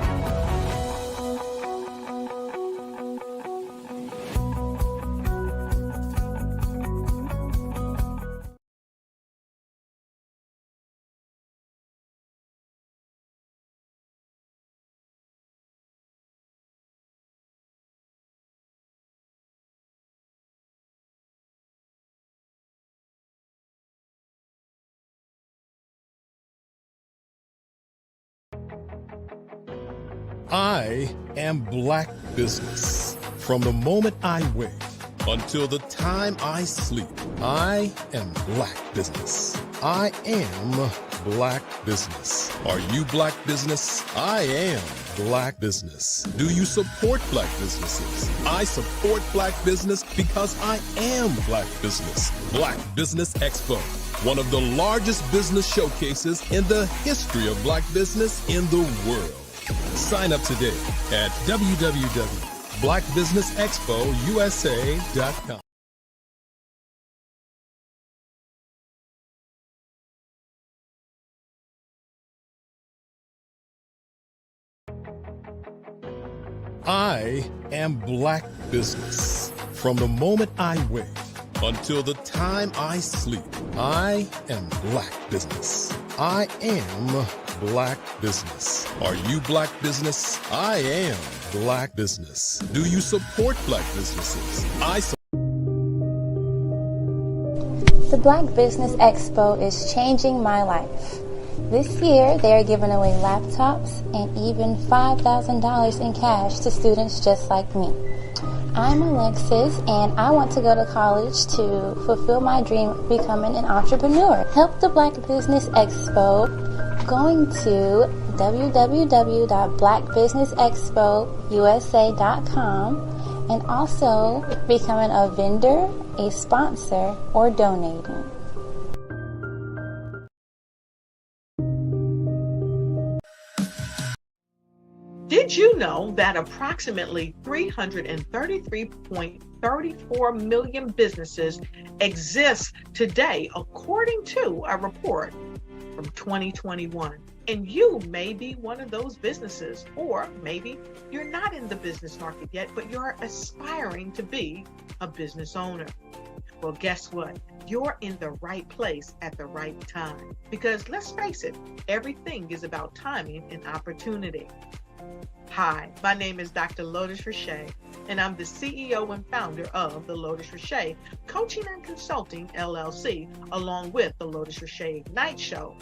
I am Black Business. From the moment I wake until the time I sleep, I am Black Business. I am Black Business. Are you Black Business? I am Black Business. Do you support Black businesses? I support Black business because I am Black Business. Black Business Expo, one of the largest business showcases in the history of Black business in the world. Sign up today at www.blackbusinessexpousa.com. I am Black Business. From the moment I wake until the time I sleep, I am Black Business. I am Black Business. Are you Black Business? I am Black Business. Do you support Black businesses? The Black Business Expo is changing my life. This year, they are giving away laptops and even $5,000 in cash to students just like me. I'm Alexis, and I want to go to college to fulfill my dream of becoming an entrepreneur. Help the Black Business Expo going to www.blackbusinessexpousa.com and also becoming a vendor, a sponsor, or donating. Did you know that approximately 333.34 million businesses exist today, according to a report from 2021? And you may be one of those businesses, or maybe you're not in the business market yet, but you're aspiring to be a business owner. Well, guess what? You're in the right place at the right time. Because let's face it, everything is about timing and opportunity. Hi, my name is Dr. Lotus Richey, and I'm the CEO and founder of the Lotus Richey Coaching and Consulting LLC, along with the Lotus Richey Ignite Show.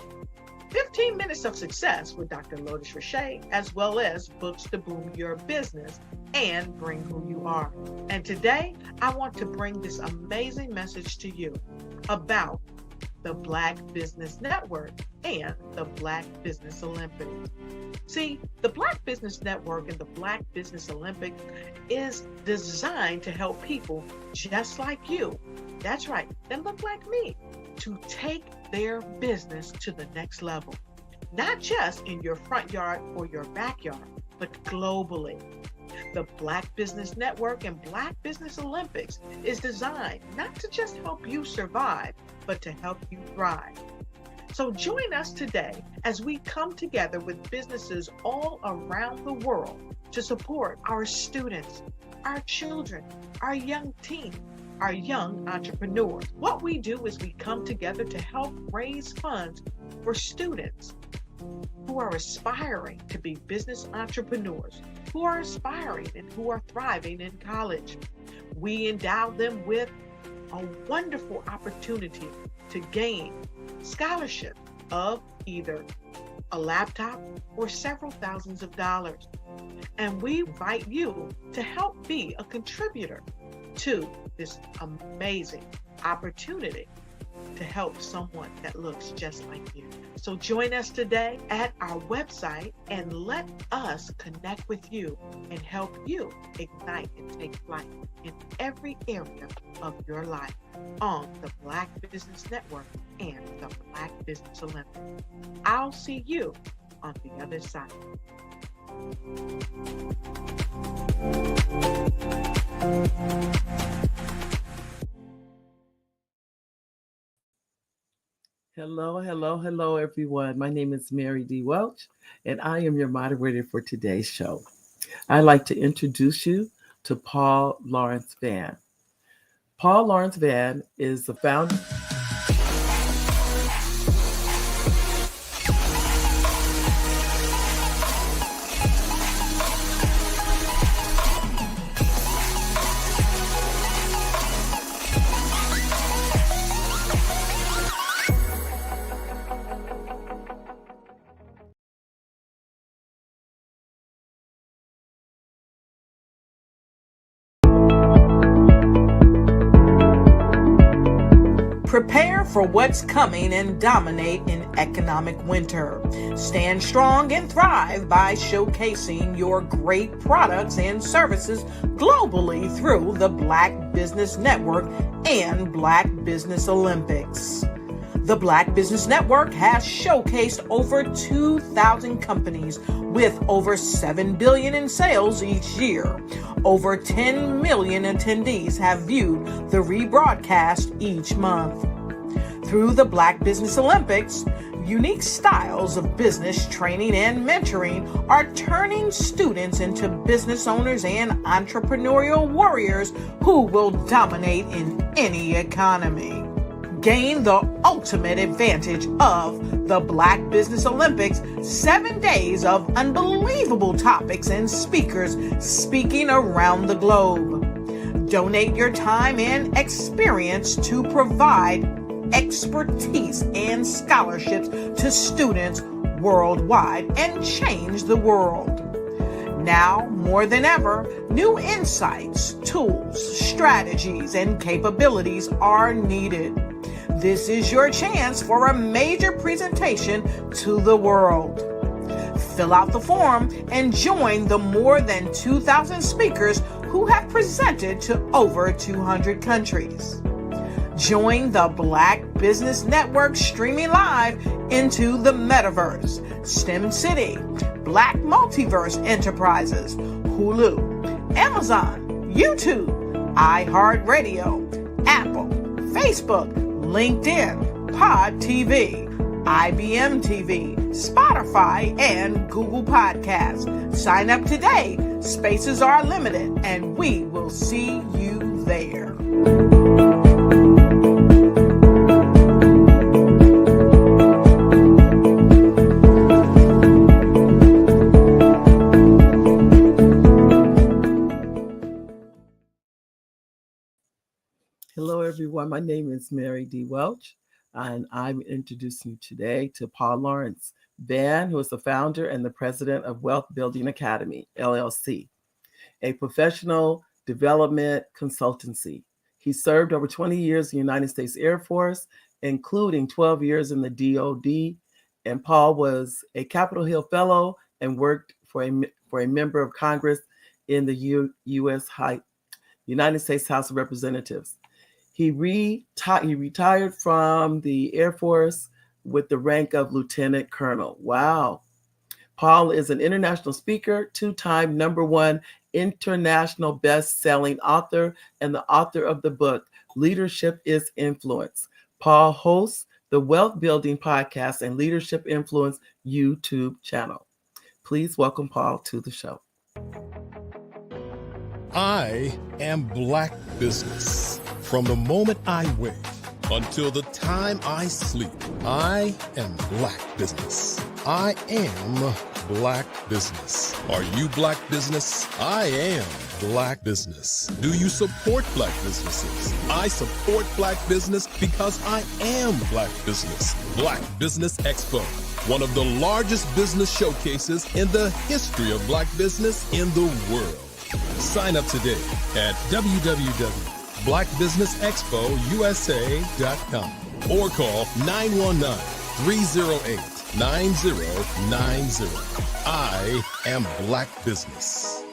15 minutes of success with Dr. Lotus Richey, as well as books to boom your business and bring who you are. And today, I want to bring this amazing message to you about the Black Business Network and the Black Business Olympics. See, the Black Business Network and the Black Business Olympics is designed to help people just like you, that's right, that look like me, to take their business to the next level. Not just in your front yard or your backyard, but globally. The Black Business Network and Black Business Olympics is designed not to just help you survive, but to help you thrive. So join us today as we come together with businesses all around the world to support our students, our children, our young teens, our young entrepreneurs. What we do is we come together to help raise funds for students who are aspiring to be business entrepreneurs, who are aspiring and who are thriving in college. We endow them with a wonderful opportunity to gain scholarship of either a laptop or several thousands of dollars. And we invite you to help be a contributor to this amazing opportunity to help someone that looks just like you. So join us today at our website and let us connect with you and help you ignite and take flight in every area of your life on the Black Business Network and the Black Business Olympics. I'll see you on the other side. Hello, everyone. My name is Mary D. Welch, and I am your moderator for today's show. I'd like to introduce you to Paul Lawrence Vann. Paul Lawrence Vann is the founder. Prepare for what's coming and dominate in economic winter. Stand strong and thrive by showcasing your great products and services globally through the Black Business Network and Black Business Olympics. The Black Business Network has showcased over 2,000 companies with over $7 billion in sales each year. Over 10 million attendees have viewed the rebroadcast each month. Through the Black Business Olympics, unique styles of business training and mentoring are turning students into business owners and entrepreneurial warriors who will dominate in any economy. Gain the ultimate advantage of the Black Business Olympics, 7 days of unbelievable topics and speakers speaking around the globe. Donate your time and experience to provide expertise and scholarships to students worldwide and change the world. Now, more than ever, new insights, tools, strategies, and capabilities are needed. This is your chance for a major presentation to the world. Fill out the form and join the more than 2,000 speakers who have presented to over 200 countries. Join the Black Business Network streaming live into the Metaverse, STEM City, Black Multiverse Enterprises, Hulu, Amazon, YouTube, iHeartRadio, Apple, Facebook, LinkedIn, Pod TV, IBM TV, Spotify, and Google Podcasts. Sign up today. Spaces are limited, and we will see you there. Hello, everyone. My name is Mary D. Welch, and I'm introducing you today to Paul Lawrence Van, who is the founder and the president of Wealth Building Academy, LLC, a professional development consultancy. He served over 20 years in the United States Air Force, including 12 years in the DoD, and Paul was a Capitol Hill Fellow and worked for a member of Congress in the United States House of Representatives. He retired from the Air Force with the rank of Lieutenant Colonel. Wow. Paul is an international speaker, two-time #1 international best-selling author, and the author of the book, Leadership is Influence. Paul hosts the Wealth Building Podcast and Leadership Influence YouTube channel. Please welcome Paul to the show. I am Black Business. From the moment I wake until the time I sleep, I am Black Business. I am Black Business. Are you Black Business? I am Black Business. Do you support Black businesses? I support Black business because I am Black Business. Black Business Expo, one of the largest business showcases in the history of Black business in the world. Sign up today at www.blackbusinessexpousa.com or call 919-308-9090. I am Black Business.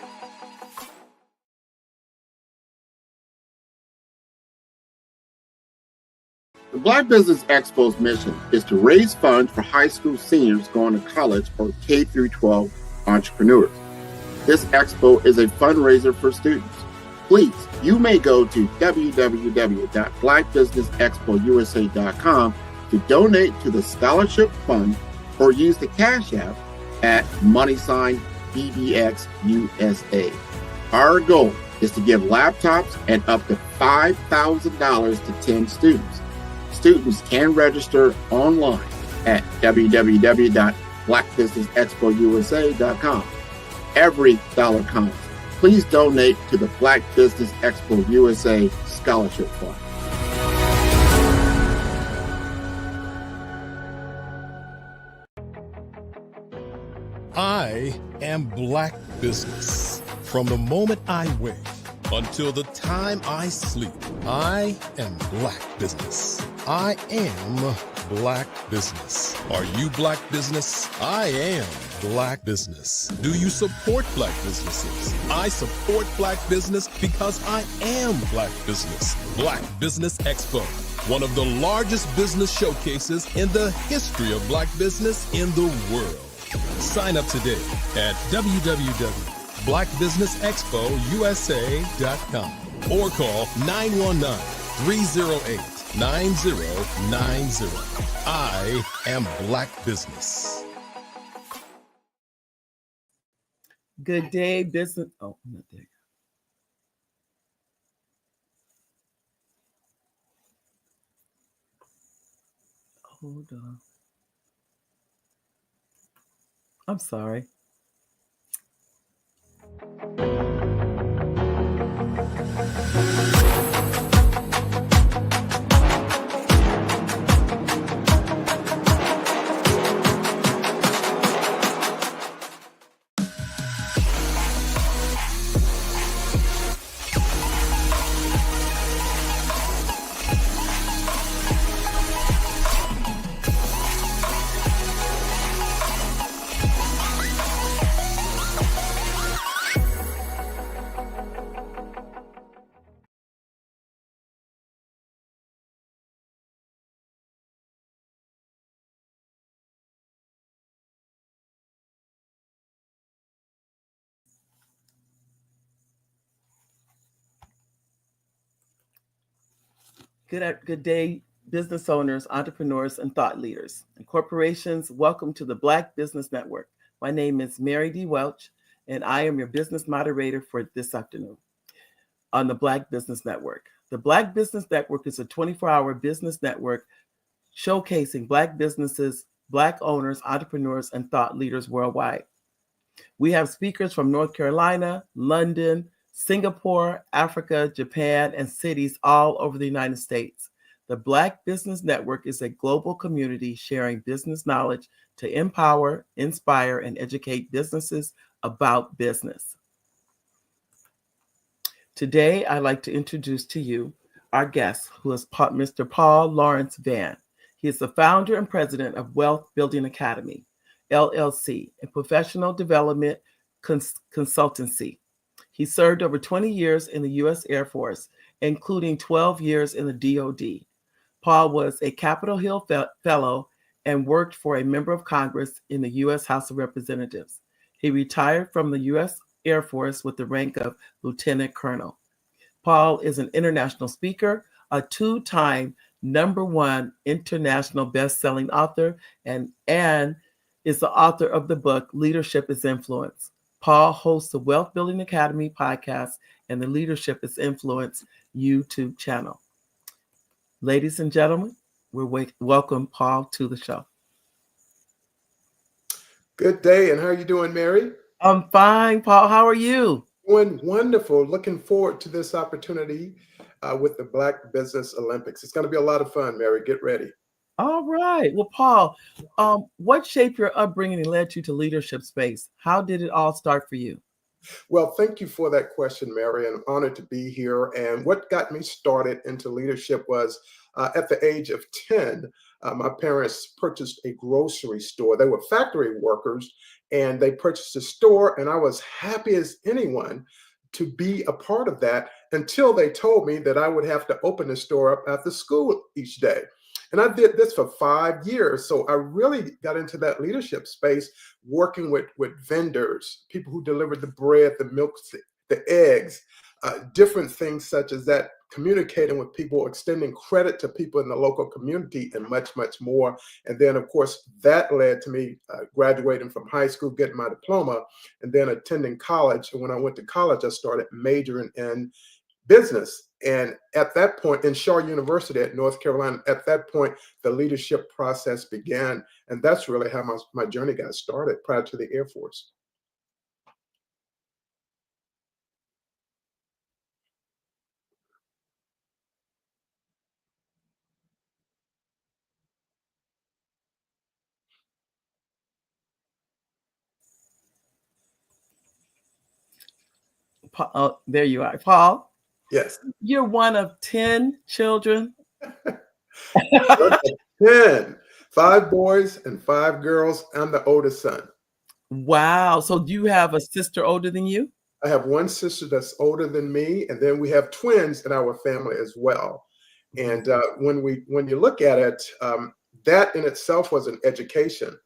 The Black Business Expo's mission is to raise funds for high school seniors going to college or K-12 entrepreneurs. This expo is a fundraiser for students. Please, you may go to www.blackbusinessexpousa.com to donate to the scholarship fund or use the Cash App at $BBXUSA. Our goal is to give laptops and up to $5,000 to 10 students. Students can register online at www.blackbusinessexpousa.com. Every dollar counts. Please donate to the Black Business Expo USA Scholarship Fund. I am Black Business. From the moment I wake until the time I sleep, I am Black Business. I am Black Business. Are you Black Business? I am Black Business. Do you support Black businesses? I support Black business because I am Black Business. Black Business Expo, one of the largest business showcases in the history of Black business in the world. Sign up today at www.blackbusinessexpousa.com or call 919-308-9090. I am Black Business. Good day, business. Oh, not there. Hold on. I'm sorry. Good day, business owners, entrepreneurs, and thought leaders. And corporations, welcome to the Black Business Network. My name is Mary D. Welch, and I am your business moderator for this afternoon on the Black Business Network. The Black Business Network is a 24-hour business network showcasing Black businesses, Black owners, entrepreneurs, and thought leaders worldwide. We have speakers from North Carolina, London, Singapore, Africa, Japan, and cities all over the United States. The Black Business Network is a global community sharing business knowledge to empower, inspire, and educate businesses about business. Today, I'd like to introduce to you our guest, who is Mr. Paul Lawrence Vann. He is the founder and president of Wealth Building Academy, LLC, a professional development consultancy. He served over 20 years in the U.S. Air Force, including 12 years in the DoD. Paul was a Capitol Hill Fellow and worked for a member of Congress in the U.S. House of Representatives. He retired from the U.S. Air Force with the rank of Lieutenant Colonel. Paul is an international speaker, a two-time #1 international best-selling author, and is the author of the book Leadership is Influence. Paul hosts the Wealth Building Academy podcast and the Leadership is Influence YouTube channel. Ladies and gentlemen, we welcome Paul to the show. Good day, and how are you doing, Mary? I'm fine, Paul. How are you? Doing wonderful. Looking forward to this opportunity with the Black Business Olympics. It's going to be a lot of fun, Mary. Get ready. All right. Well, Paul, what shaped your upbringing and led you to leadership space? How did it all start for you? Well, thank you for that question, Mary, and I'm honored to be here. And what got me started into leadership was at the age of 10, my parents purchased a grocery store. They were factory workers, and they purchased a store, and I was happy as anyone to be a part of that until they told me that I would have to open the store up after school each day. And I did this for 5 years. So I really got into that leadership space, working with vendors, people who delivered the bread, the milk, the eggs, different things such as that, communicating with people, extending credit to people in the local community, and much, much more. And then, of course, that led to me graduating from high school, getting my diploma, and then attending college. And when I went to college, I started majoring in business. And at that point, in Shaw University at North Carolina, at that point, the leadership process began. And that's really how my journey got started prior to the Air Force. There you are. Paul? Yes. You're one of 10 children? 10. 5 boys and 5 girls. I'm the oldest son. Wow. So do you have a sister older than you? I have one sister that's older than me, and then we have twins in our family as well. And when you look at it, that in itself was an education,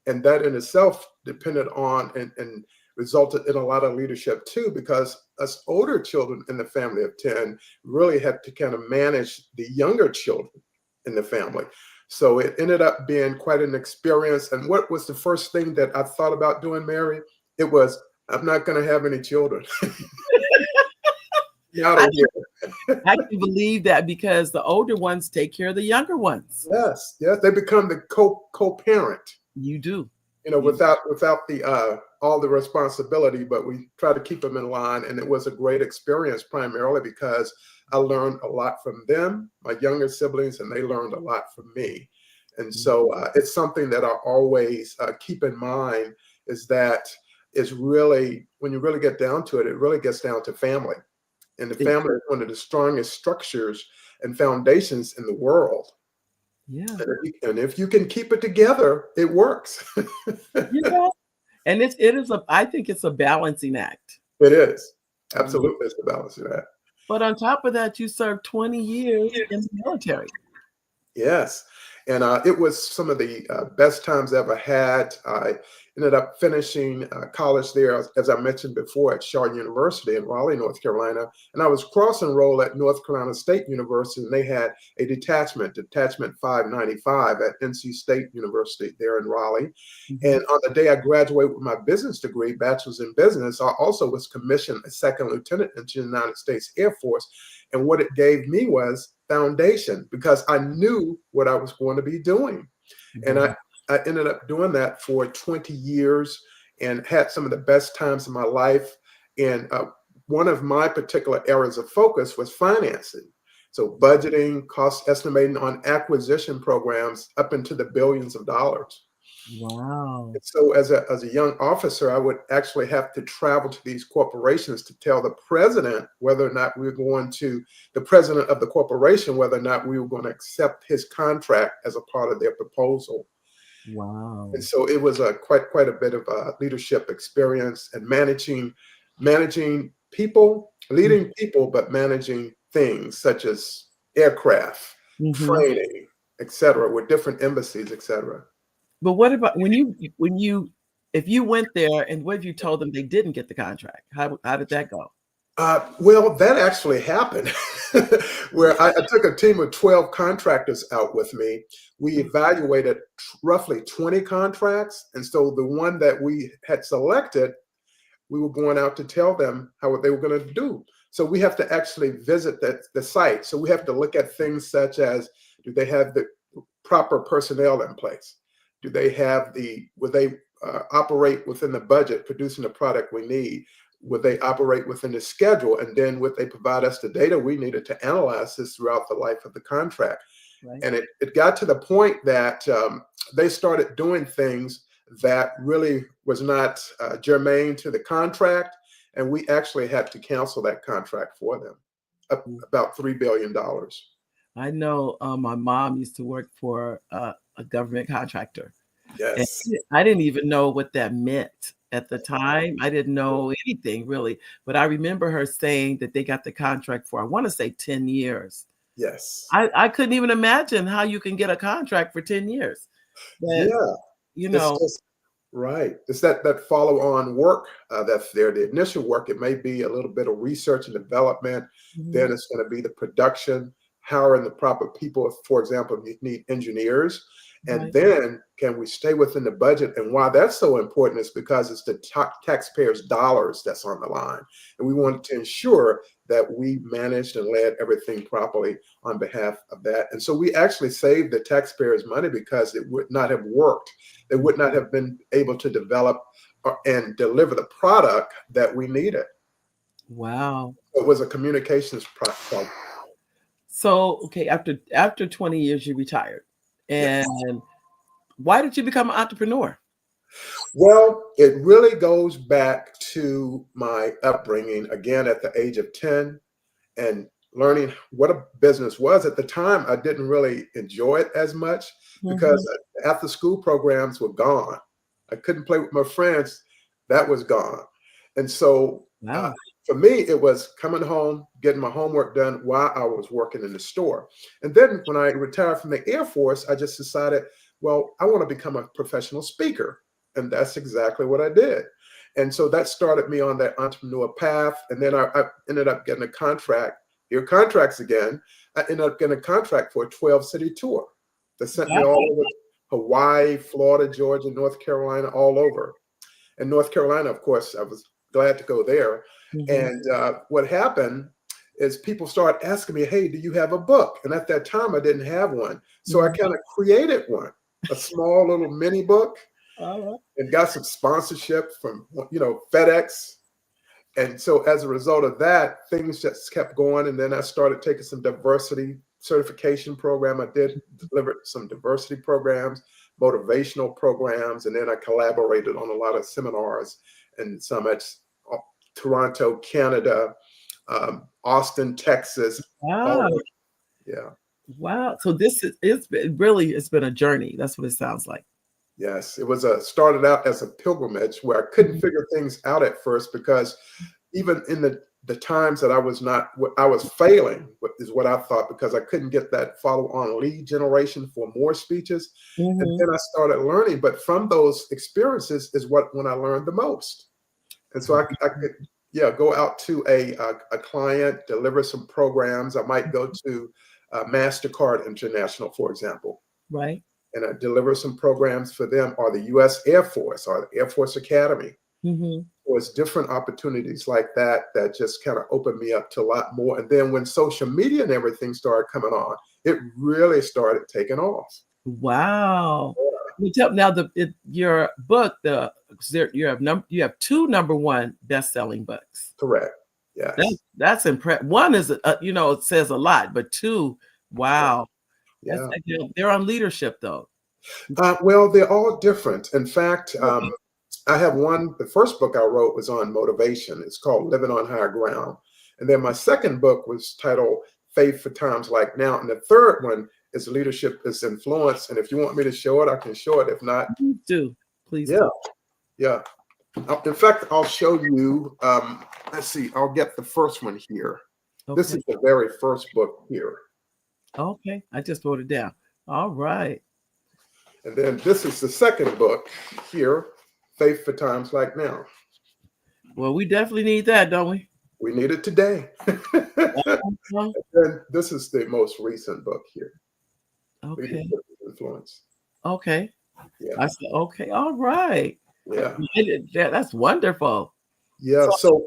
and that in itself depended on and resulted in a lot of leadership too, because us older children in the family of 10 really had to kind of manage the younger children in the family. So it ended up being quite an experience. And what was the first thing that I thought about doing, Mary? It was, I'm not going to have any children. I can believe that, because the older ones take care of the younger ones. Yes, yes, they become the co-parent. You do. You know, without the all the responsibility, but we try to keep them in line. And it was a great experience, primarily because I learned a lot from them, my younger siblings, and they learned a lot from me. And so it's something that I always keep in mind, is that is really, when you really get down to it, it really gets down to family. And the family is one of the strongest structures and foundations in the world. Yeah. And if you can keep it together, it works. Yeah. And it is I think it's a balancing act. It is. Absolutely, it's a balancing act. But on top of that, you served 20 years in the military. Yes. And it was some of the best times I ever had. I ended up finishing college there, as I mentioned before, at Shaw University in Raleigh, North Carolina. And I was cross-enrolled at North Carolina State University, and they had a detachment 595 at NC State University there in Raleigh. And on the day I graduated with my business degree, bachelor's in business, I also was commissioned a second lieutenant into the United States Air Force. And what it gave me was foundation, because I knew what I was going to be doing. And I ended up doing that for 20 years and had some of the best times of my life. And one of my particular areas of focus was financing. So budgeting, cost estimating on acquisition programs up into the billions of dollars. Wow. And so as a young officer, I would actually have to travel to these corporations to tell the president whether or not we were going to, the president of the corporation, whether or not we were going to accept his contract as a part of their proposal. Wow. And so it was quite a bit of leadership experience and managing people, leading people, but managing things such as aircraft, training, et cetera, with different embassies, et cetera. But what about if you went there and what if you told them they didn't get the contract? How did that go? Well, that actually happened where I took a team of 12 contractors out with me. We evaluated roughly 20 contracts. And so the one that we had selected, we were going out to tell them how they were going to do. So we have to actually visit the site. So we have to look at things such as, do they have the proper personnel in place? Do they have would they operate within the budget, producing the product we need? Would they operate within the schedule? And then would they provide us the data we needed to analyze this throughout the life of the contract? Right. And it got to the point that they started doing things that really was not germane to the contract. And we actually had to cancel that contract for them, about $3 billion. I know my mom used to work for a government contractor. Yes. And I didn't even know what that meant at the time. I didn't know anything really, but I remember her saying that they got the contract for, I want to say 10 years. Yes. I couldn't even imagine how you can get a contract for 10 years. But, yeah. You know. Right. It's that follow-on work that's there. The initial work, it may be a little bit of research and development. Then it's going to be the production, hiring the proper people. For example, you need engineers. And then can we stay within the budget? And why that's so important is because it's the taxpayers' dollars that's on the line. And we want to ensure that we managed and led everything properly on behalf of that. And so we actually saved the taxpayers' money because it would not have worked. They would not have been able to develop and deliver the product that we needed. Wow. It was a communications problem. So, okay, after 20 years, you retired. And why did you become an entrepreneur? Well, it really goes back to my upbringing, again, at the age of 10 and learning what a business was. At the time, I didn't really enjoy it as much because after school programs were gone. I couldn't play with my friends. That was gone. And so for me, it was coming home, getting my homework done while I was working in the store. And then when I retired from the Air Force, I just decided, well, I want to become a professional speaker. And that's exactly what I did. And so that started me on that entrepreneur path. And then I ended up getting a contract. Your contracts again. I ended up getting a contract for a 12-city tour that sent me all over Hawaii, Florida, Georgia, North Carolina, all over. And North Carolina, of course, I was glad to go there. And what happened is people started asking me, hey, do you have a book? And at that time, I didn't have one. So I kind of created one, a small little mini book, and got some sponsorship from, FedEx. And so as a result of that, things just kept going. And then I started taking some diversity certification program. I did deliver some diversity programs, motivational programs, and then I collaborated on a lot of seminars and summits. Toronto, Canada, Austin, Texas. Wow. Yeah. Wow. So it's been a journey. That's what it sounds like. Yes. It was started out as a pilgrimage where I couldn't figure things out at first because even in the times that I was failing is what I thought because I couldn't get that follow-on lead generation for more speeches. And then I started learning, but from those experiences is when I learned the most. And so I could, go out to a client, deliver some programs. I might go to MasterCard International, for example. Right. And I deliver some programs for them, or the U.S. Air Force, or the Air Force Academy. Or it's different opportunities like that just kind of opened me up to a lot more. And then when social media and everything started coming on, it really started taking off. Wow. Now your book, you have 2 number 1 best-selling books. Correct. Yes. That's impressive. One is, it says a lot, but two, wow. Yeah. They're on leadership though. Well, they're all different. In fact, I have one, the first book I wrote was on motivation. It's called Living on Higher Ground. And then my second book was titled Faith for Times Like Now. And the third one is Leadership is Influence. And if you want me to show it, I can show it. If not, please do. Please yeah. do. Yeah. In fact, I'll show you, let's see, I'll get the first one here. Okay. This is the very first book here. Okay. I just wrote it down. All right. And then this is the second book here, Faith for Times Like Now. Well, we definitely need that, don't we? We need it today. And then this is the most recent book here. Okay. Leadership Influence. Okay. Yeah. I said, okay. All right. Yeah. That's wonderful. Yeah. So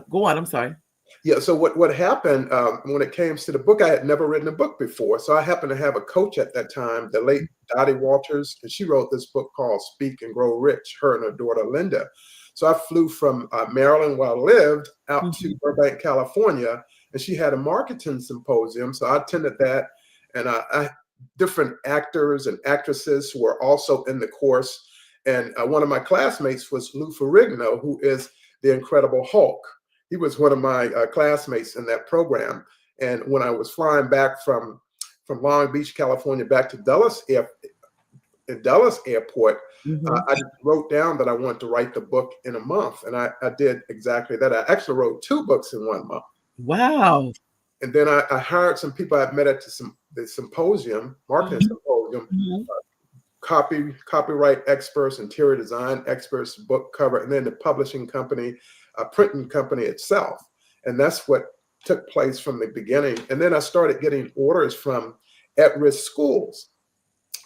go on. I'm sorry. Yeah. So what happened when it came to the book, I had never written a book before. So I happened to have a coach at that time, the late Dottie Walters, and she wrote this book called Speak and Grow Rich, her and her daughter, Linda. So I flew from Maryland, where I lived, out to Burbank, California, and she had a marketing symposium. So I attended that, and different actors and actresses were also in the course. And one of my classmates was Lou Ferrigno, who is the Incredible Hulk. He was one of my classmates in that program. And when I was flying back from Long Beach, California, back to Dulles Airport, I wrote down that I wanted to write the book in a month. And I did exactly that. I actually wrote 2 books in 1 month. Wow. And then I hired some people I'd met at the symposium, marketing symposium, copyright experts, interior design experts, book cover, and then the publishing company, printing company itself. And that's what took place from the beginning. And then I started getting orders from at-risk schools.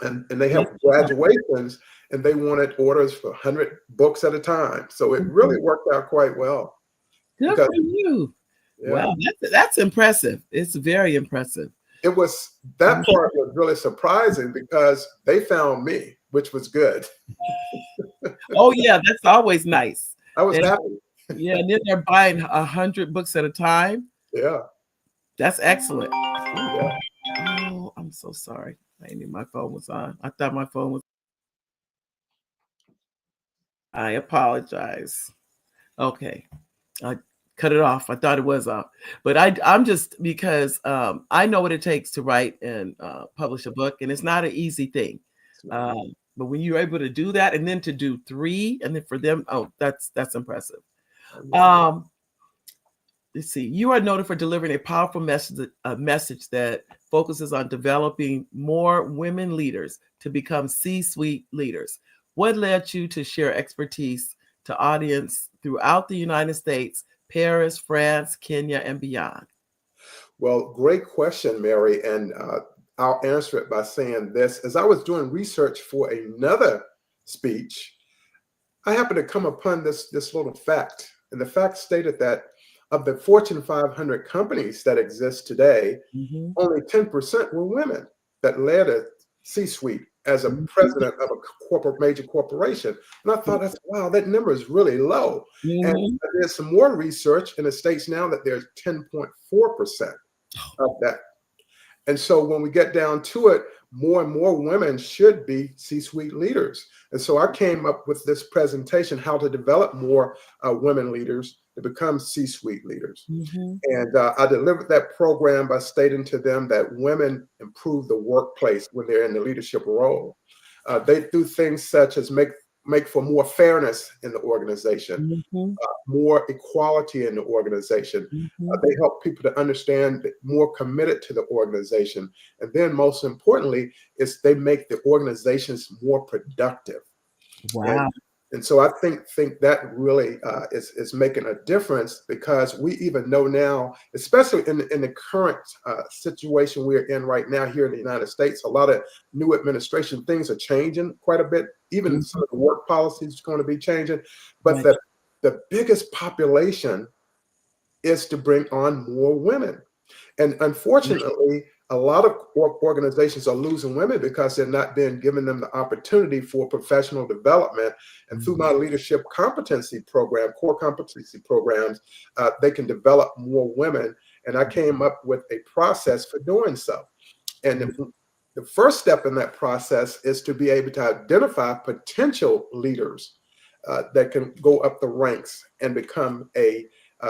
And they have graduations, and they wanted orders for 100 books at a time. So it really worked out quite well. Good for you. Yeah. Wow, that's impressive. It's very impressive. It was, that part was really surprising because they found me, which was good. Oh yeah, that's always nice. I was happy. Yeah, and then they're buying 100 books at a time. Yeah. That's excellent. Yeah. Oh, I'm so sorry. I knew my phone was on. I thought my phone was. I apologize. Okay. I cut it off. I thought it was off. But I'm just, because I know what it takes to write and publish a book, and it's not an easy thing. But when you're able to do that, and then to do 3, and then for them, that's impressive. Let's see. You are noted for delivering a powerful message that focuses on developing more women leaders to become C-suite leaders. What led you to share expertise to audience throughout the United States, Paris, France, Kenya, and beyond? Well, great question, Mary. And I'll answer it by saying this. As I was doing research for another speech, I happened to come upon this little fact. And the fact stated that of the Fortune 500 companies that exist today, only 10% were women that led a C-suite as a president of a major corporation. And I thought, wow, that number is really low. And there's some more research, and it states now that there's 10.4% of that. And so when we get down to it, more and more women should be C-suite leaders. And so I came up with this presentation, how to develop more women leaders to become C-suite leaders. And I delivered that program by stating to them that women improve the workplace when they're in the leadership role. They do things such as make for more fairness in the organization, more equality in the organization. They help people to understand, more committed to the organization. And then most importantly, is they make the organizations more productive. Wow. And so I think that really is making a difference, because we even know now, especially in the current situation we're in right now here in the United States, a lot of new administration, things are changing quite a bit. Even some of the work policies are going to be changing. But the biggest population is to bring on more women. And unfortunately, a lot of organizations are losing women because they're not being given them the opportunity for professional development. And through my leadership competency program, core competency programs, they can develop more women. And I came up with a process for doing so. And the first step in that process is to be able to identify potential leaders that can go up the ranks and become a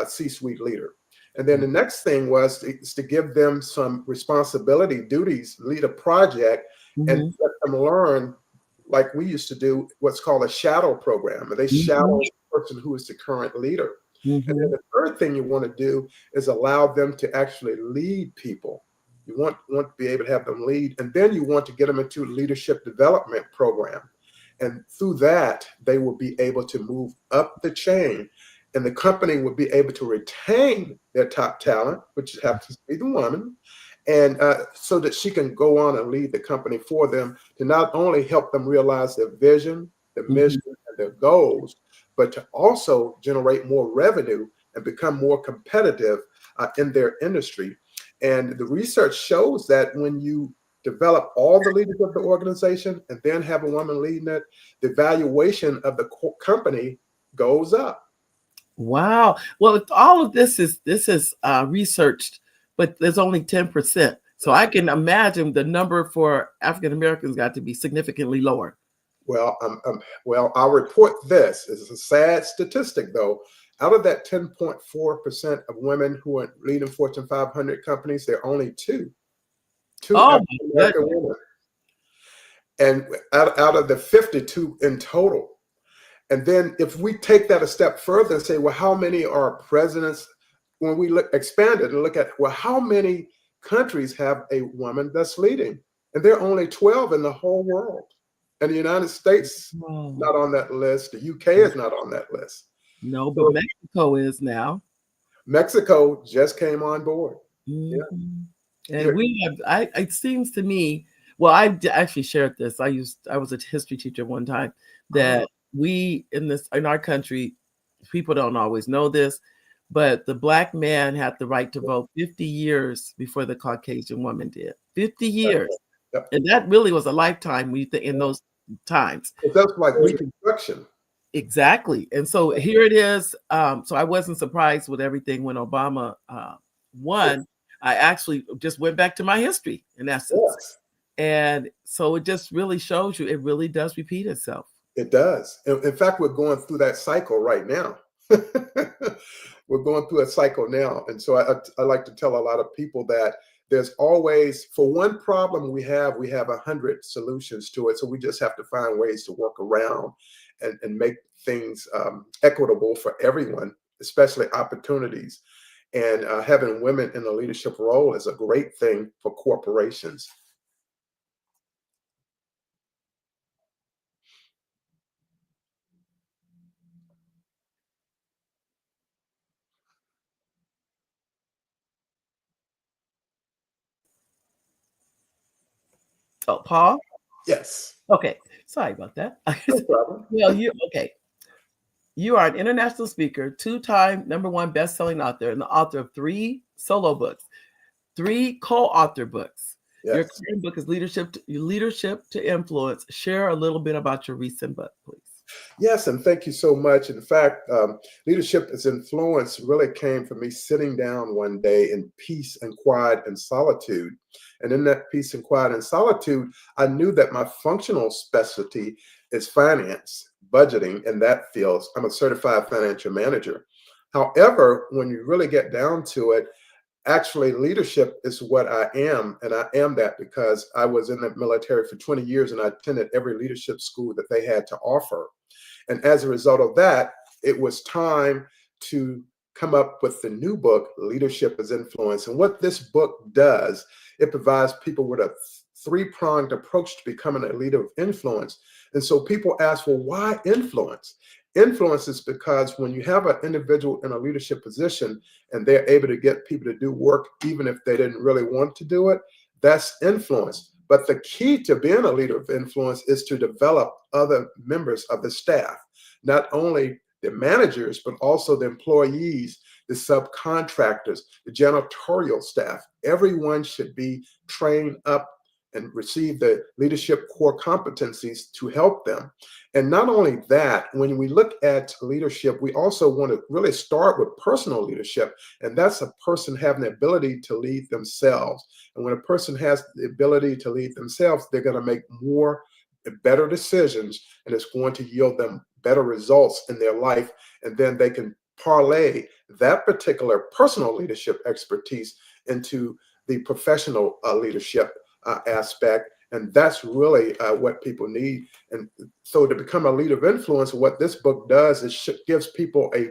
C-suite leader. And then the next thing was to give them some responsibility, duties, lead a project, and let them learn, like we used to do, what's called a shadow program. And they shadow the person who is the current leader. And then the third thing you want to do is allow them to actually lead people. You want to be able to have them lead, and then you want to get them into a leadership development program. And through that, they will be able to move up the chain, and the company will be able to retain their top talent, which happens to be the woman, and so that she can go on and lead the company for them to not only help them realize their vision, their mission, and their goals, but to also generate more revenue and become more competitive in their industry. And the research shows that when you develop all the leaders of the organization and then have a woman leading it, the valuation of the company goes up. Wow. Well, all of this is researched, but there's only 10%. So I can imagine the number for African Americans got to be significantly lower. Well, I'll report this. It's a sad statistic, though. Out of that 10.4% of women who are leading Fortune 500 companies, there are only two African American women. And out of the 52 in total. And then if we take that a step further and say, well, how many are presidents? When we expand it and look at, well, how many countries have a woman that's leading? And there are only 12 in the whole world. And the United States not on that list. The UK is not on that list. No, but Mexico is now. Mexico just came on board. Yeah. And we have, it seems to me, well, I actually shared this. I was a history teacher one time that we in our country, people don't always know this, but the Black man had the right to vote 50 years before the Caucasian woman did. 50 years. Yep. And that really was a lifetime in those times. That's like Reconstruction. Exactly. And so here it is. So I wasn't surprised with everything when Obama won. I actually just went back to my history in essence. Yes. And so it just really shows you, it really does repeat itself. It does. In fact, we're going through that cycle right now. We're going through a cycle now. And so I like to tell a lot of people that there's always, for one problem we have 100 solutions to it. So we just have to find ways to work around and make things equitable for everyone, especially opportunities. And having women in a leadership role is a great thing for corporations. Oh, Paul? Yes. Okay. Sorry about that. No problem. Well, you are an international speaker, 2-time #1 best-selling author, and the author of 3 solo books, 3 co-author books. Yes. Your current book is Leadership to Influence. Share a little bit about your recent book, please. Yes, and thank you so much. In fact, Leadership as Influence really came from me sitting down one day in peace and quiet and solitude. And in that peace and quiet and solitude, I knew that my functional specialty is finance, budgeting, in that field. I'm a certified financial manager. However, when you really get down to it, actually leadership is what I am. And I am that because I was in the military for 20 years and I attended every leadership school that they had to offer. And as a result of that, it was time to come up with the new book, Leadership as Influence. And what this book does, it provides people with a 3-pronged approach to becoming a leader of influence. And so people ask, well, why influence? Influence is because when you have an individual in a leadership position and they're able to get people to do work, even if they didn't really want to do it, that's influence. But the key to being a leader of influence is to develop other members of the staff, not only the managers, but also the employees, the subcontractors, the janitorial staff. Everyone should be trained up and receive the leadership core competencies to help them. And not only that, when we look at leadership, we also want to really start with personal leadership. And that's a person having the ability to lead themselves. And when a person has the ability to lead themselves, they're going to make more better decisions, and it's going to yield them better results in their life. And then they can parlay that particular personal leadership expertise into the professional leadership aspect. And that's really what people need. And so to become a leader of influence, what this book does is gives people a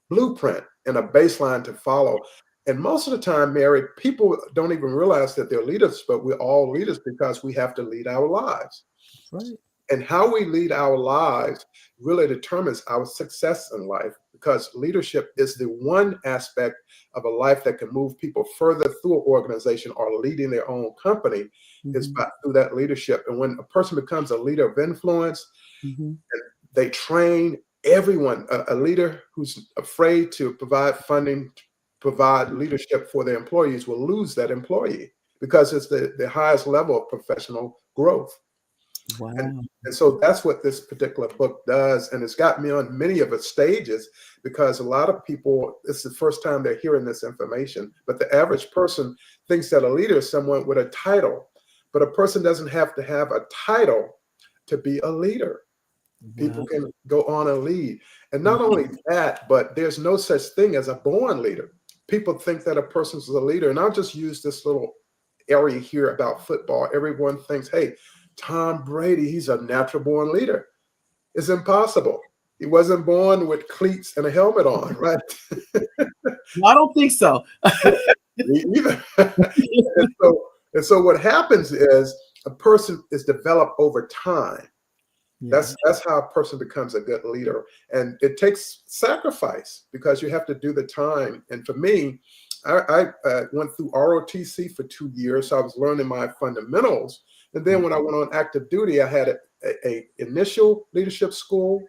blueprint and a baseline to follow. And most of the time, Mary, people don't even realize that they're leaders, but we're all leaders because we have to lead our lives. Right. And how we lead our lives really determines our success in life, because leadership is the one aspect of a life that can move people further through an organization or leading their own company is through that leadership. And when a person becomes a leader of influence, they train everyone. A leader who's afraid to provide funding, provide leadership for their employees will lose that employee, because it's the highest level of professional growth. Wow. And so that's what this particular book does. And it's got me on many of its stages, because a lot of people, it's the first time they're hearing this information. But the average person thinks that a leader is someone with a title. But a person doesn't have to have a title to be a leader. People can go on and lead. And not only that, but there's no such thing as a born leader. People think that a person's a leader. And I'll just use this little area here about football. Everyone thinks, hey, Tom Brady, he's a natural born leader. It's impossible. He wasn't born with cleats and a helmet on, right? Well, I don't think so. Me either. and so what happens is a person is developed over time. Yeah. That's how a person becomes a good leader. And it takes sacrifice, because you have to do the time. And for me, I went through ROTC for 2 years. So I was learning my fundamentals. And then when I went on active duty, I had a initial leadership school,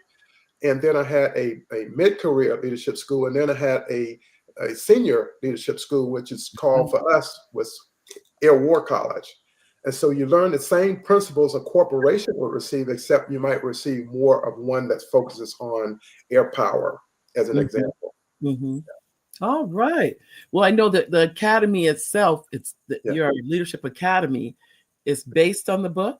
and then I had a mid-career leadership school, and then I had a senior leadership school, which is called for us was Air War College. And so you learn the same principles a corporation will receive, except you might receive more of one that focuses on air power, as an example. Yeah. All right. Well, I know that the academy itself, your leadership academy, is based on the book?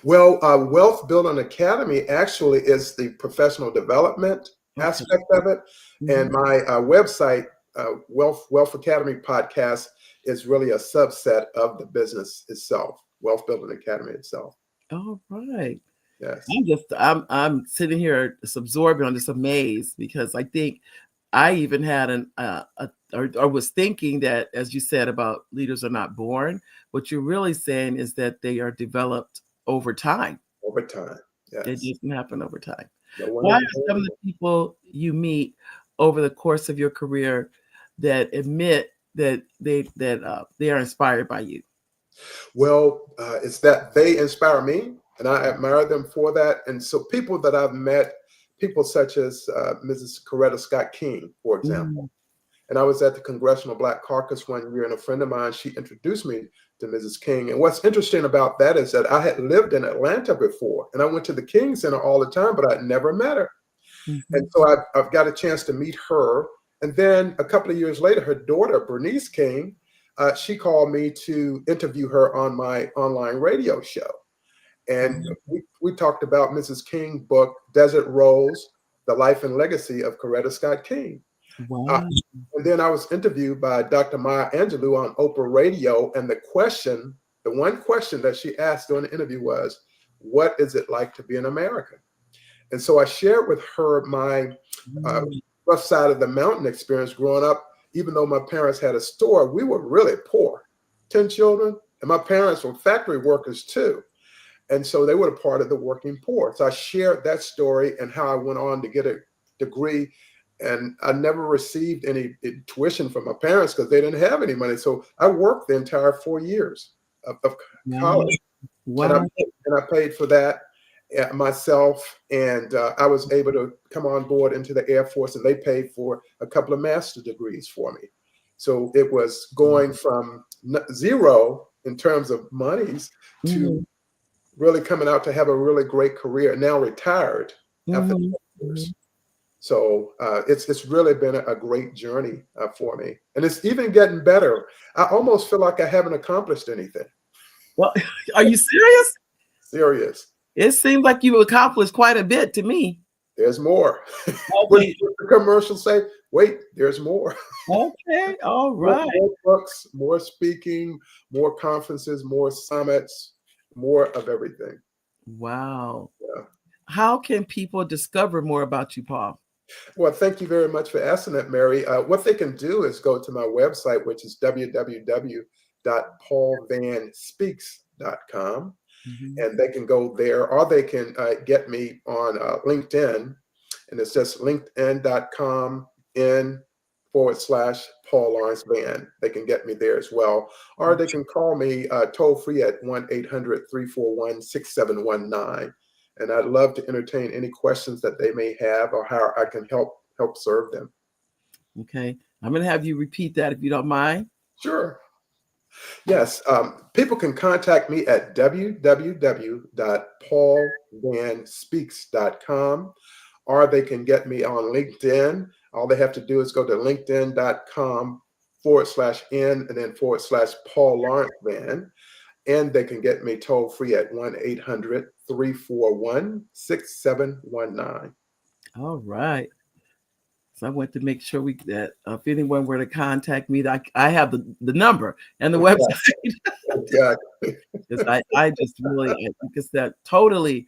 Well, Wealth Building Academy actually is the professional development aspect of it. And my website, Wealth Academy podcast, is really a subset of the business itself, Wealth Building Academy itself. All right. Yes. I'm sitting here just absorbing, I'm just amazed, because I think I even had or was thinking that, as you said about leaders are not born, what you're really saying is that they are developed over time. Over time, yes. It doesn't happen over time. Why are some of the people you meet over the course of your career that admit that they are inspired by you? Well, it's that they inspire me, and I admire them for that. And so people that I've met, people such as Mrs. Coretta Scott King, for example. And I was at the Congressional Black Caucus one year, and a friend of mine, she introduced me to Mrs. King. And what's interesting about that is that I had lived in Atlanta before, and I went to the King Center all the time, but I'd never met her. And so I've got a chance to meet her. And then a couple of years later, her daughter, Bernice King, she called me to interview her on my online radio show. And we talked about Mrs. King's book, Desert Rose, The Life and Legacy of Coretta Scott King. Wow. And then I was interviewed by Dr. Maya Angelou on Oprah Radio. And the one question that she asked during the interview was, what is it like to be an American? And so I shared with her my rough side of the mountain experience growing up. Even though my parents had a store, we were really poor, 10 children. And my parents were factory workers too. And so they were a part of the working poor. So I shared that story and how I went on to get a degree. And I never received any tuition from my parents because they didn't have any money. So I worked the entire 4 years of college. Wow. And I paid for that. myself, and I was able to come on board into the Air Force, and they paid for a couple of master's degrees for me. So it was going from zero in terms of monies to really coming out to have a really great career, now retired after 10 years. So it's really been a great journey for me. And it's even getting better. I almost feel like I haven't accomplished anything. Well, are you serious? Serious. It seems like you accomplished quite a bit to me. There's more. What the commercials say, wait, there's more. Okay, all right. More books, more speaking, more conferences, more summits, more of everything. Wow. Yeah. How can people discover more about you, Paul? Well, thank you very much for asking that, Mary. What they can do is go to my website, which is www.paulvanspeaks.com. And they can go there, or they can get me on LinkedIn, and it's just linkedin.com/Paul Lawrence Van. They can get me there as well, or they can call me toll free at 1-800-341-6719. And I'd love to entertain any questions that they may have, or how I can help serve them. Okay, I'm going to have you repeat that if you don't mind. Sure. Yes, people can contact me at www.paulvanspeaks.com, or they can get me on LinkedIn. All they have to do is go to linkedin.com/n and then /Paul Lawrence Van, and they can get me toll free at 1-800-341-6719. All right. So I want to make sure that if anyone were to contact me, I have the number and the website. Exactly. I just really, because that totally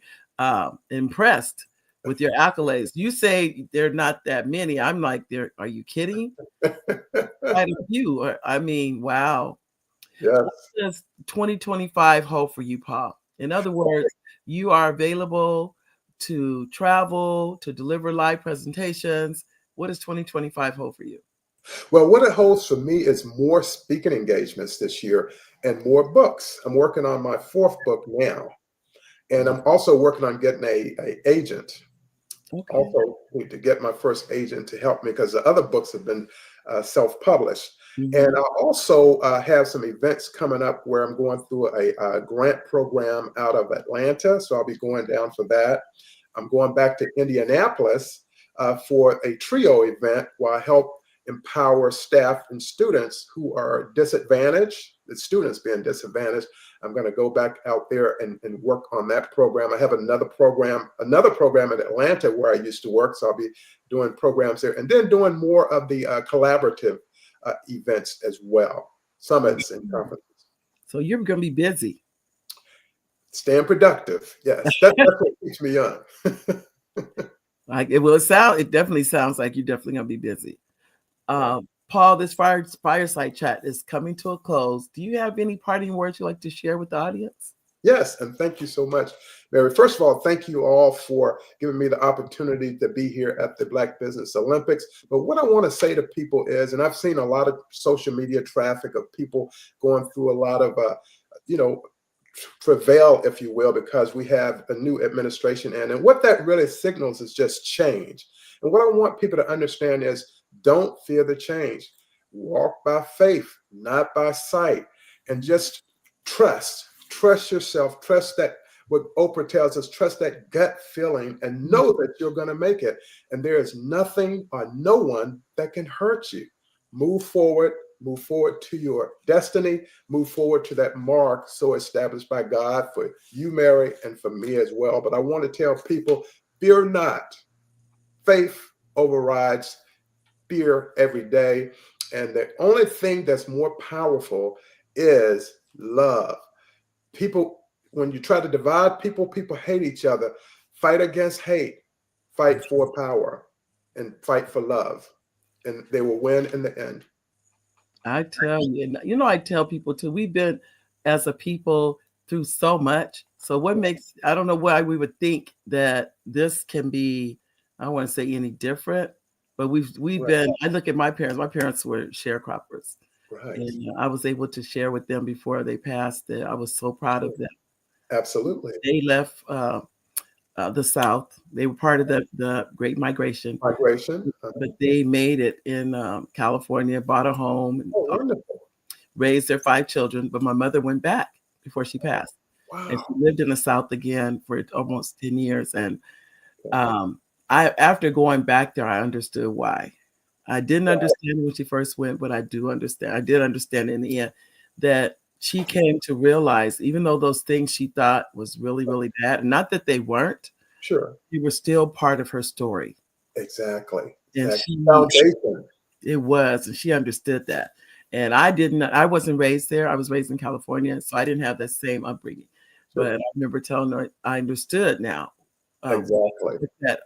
impressed with your accolades. You say they're not that many. I'm like, are you kidding? Quite a few. I mean, wow. Yes. What does 2025 hold for you, Paul? In other words, you are available to travel, to deliver live presentations. What does 2025 hold for you? Well, what it holds for me is more speaking engagements this year and more books. I'm working on my 4th book now, and I'm also working on getting a agent. Okay. Also need to get my first agent to help me, because the other books have been self-published. And I also have some events coming up where I'm going through a grant program out of Atlanta. So I'll be going down for that. I'm going back to Indianapolis for a trio event where I help empower staff and students who are disadvantaged, the students being disadvantaged. I'm going to go back out there and work on that program. I have another program in Atlanta where I used to work. So I'll be doing programs there, and then doing more of the collaborative events as well, summits and conferences. So you're going to be busy. Staying productive. Yes, that's what keeps me young. It definitely sounds like you're definitely going to be busy. Paul, this fireside chat is coming to a close. Do you have any parting words you'd like to share with the audience? Yes, and thank you so much, Mary. First of all, thank you all for giving me the opportunity to be here at the Black Business Olympics. But what I want to say to people is, and I've seen a lot of social media traffic of people going through a lot of, travail, if you will, because we have a new administration in. And what that really signals is just change. And what I want people to understand is, don't fear the change. Walk by faith, not by sight, and just trust yourself, trust that what Oprah tells us, trust that gut feeling, and know that you're going to make it. And there is nothing or no one that can hurt you. Move forward to your destiny, move forward to that mark so established by God for you, Mary, and for me as well. But I want to tell people, fear not. Faith overrides fear every day. And the only thing that's more powerful is love. People, when you try to divide people, people hate each other. Fight against hate, fight for power, and fight for love. And they will win in the end. I tell you, I tell people too, we've been as a people through so much. So I don't know why we would think that this can be, I don't want to say any different, but we've been, I look at my parents were sharecroppers. Right. And I was able to share with them before they passed that I was so proud of them. Absolutely. They left the South. They were part of the Great Migration. Migration. But they made it in California, bought a home, and wonderful. Raised their 5 children. But my mother went back before she passed. Wow. And she lived in the South again for almost 10 years. And after going back there, I understood why. I didn't understand when she first went, but I do understand. I did understand in the end that she came to realize, even though those things she thought was really, really bad, not that they weren't, sure, they were still part of her story. Exactly. And Foundation. It was, and she understood that. And I wasn't raised there. I was raised in California, so I didn't have that same upbringing. Sure. But I remember telling her I understood now. Exactly.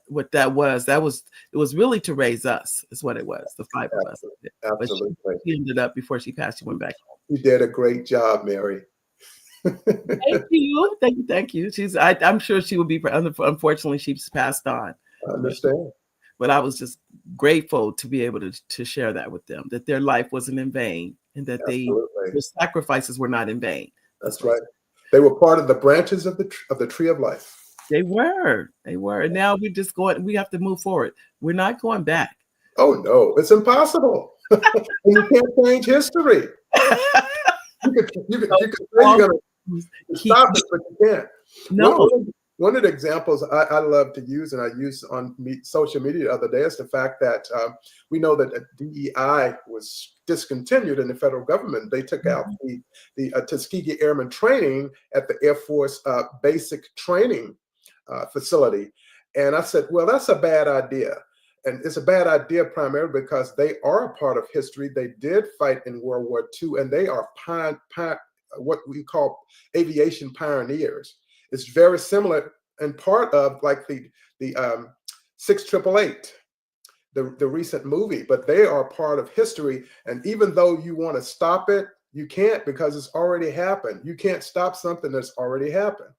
What that was. It was really to raise us, is what it was, the 5 of us. Absolutely. But she ended up, before she passed, she went back home. You did a great job, Mary. Thank you. Thank you. I'm sure she would be, unfortunately, she's passed on. I understand. But I was just grateful to be able to share that with them, that their life wasn't in vain, and that their sacrifices were not in vain. That's right. They were part of the branches of the tree of life. They were. And now we have to move forward. We're not going back. Oh no, it's impossible. You can't change history. You could say you're going to stop it, but you can't. No. One of the examples I love to use, and I used on social media the other day, is the fact that we know that DEI was discontinued in the federal government. They took out the Tuskegee Airmen training at the Air Force basic training facility. And I said, well, that's a bad idea. And it's a bad idea primarily because they are a part of history. They did fight in World War II, and they are what we call aviation pioneers. It's very similar and part of like the 6888, the recent movie, but they are part of history. And even though you want to stop it, you can't, because it's already happened. You can't stop something that's already happened.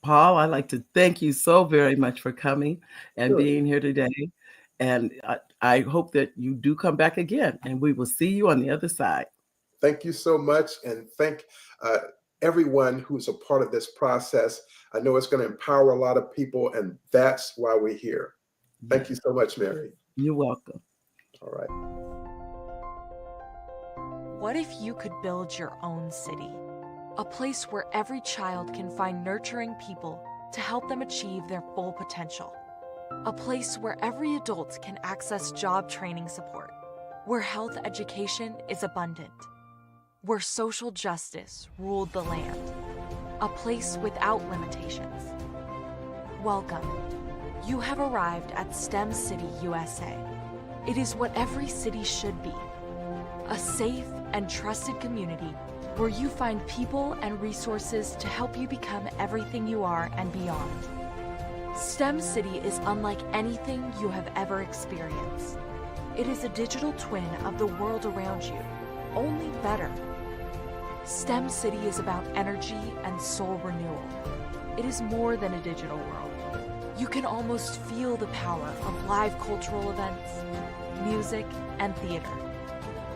Paul, I'd like to thank you so very much for coming and being here today. And I hope that you do come back again, and we will see you on the other side. Thank you so much. And thank everyone who's a part of this process. I know it's going to empower a lot of people, and that's why we're here. Thank you so much, Mary. You're welcome. All right. What if you could build your own city? A place where every child can find nurturing people to help them achieve their full potential. A place where every adult can access job training support. Where health education is abundant. Where social justice ruled the land. A place without limitations. Welcome. You have arrived at STEM City USA. It is what every city should be. A safe and trusted community where you find people and resources to help you become everything you are and beyond. STEM City is unlike anything you have ever experienced. It is a digital twin of the world around you, only better. STEM City is about energy and soul renewal. It is more than a digital world. You can almost feel the power of live cultural events, music, and theater.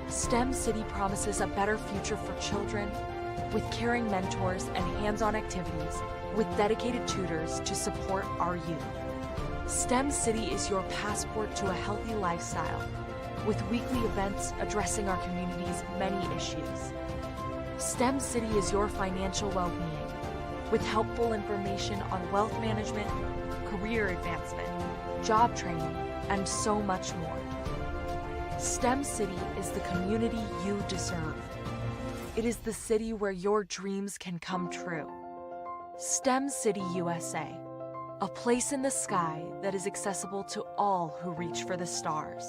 STEM City promises a better future for children with caring mentors and hands-on activities with dedicated tutors to support our youth. STEM City is your passport to a healthy lifestyle with weekly events addressing our community's many issues. STEM City is your financial well-being with helpful information on wealth management, career advancement, job training, and so much more. STEM City is the community you deserve. It is the city where your dreams can come true. STEM City USA, a place in the sky that is accessible to all who reach for the stars.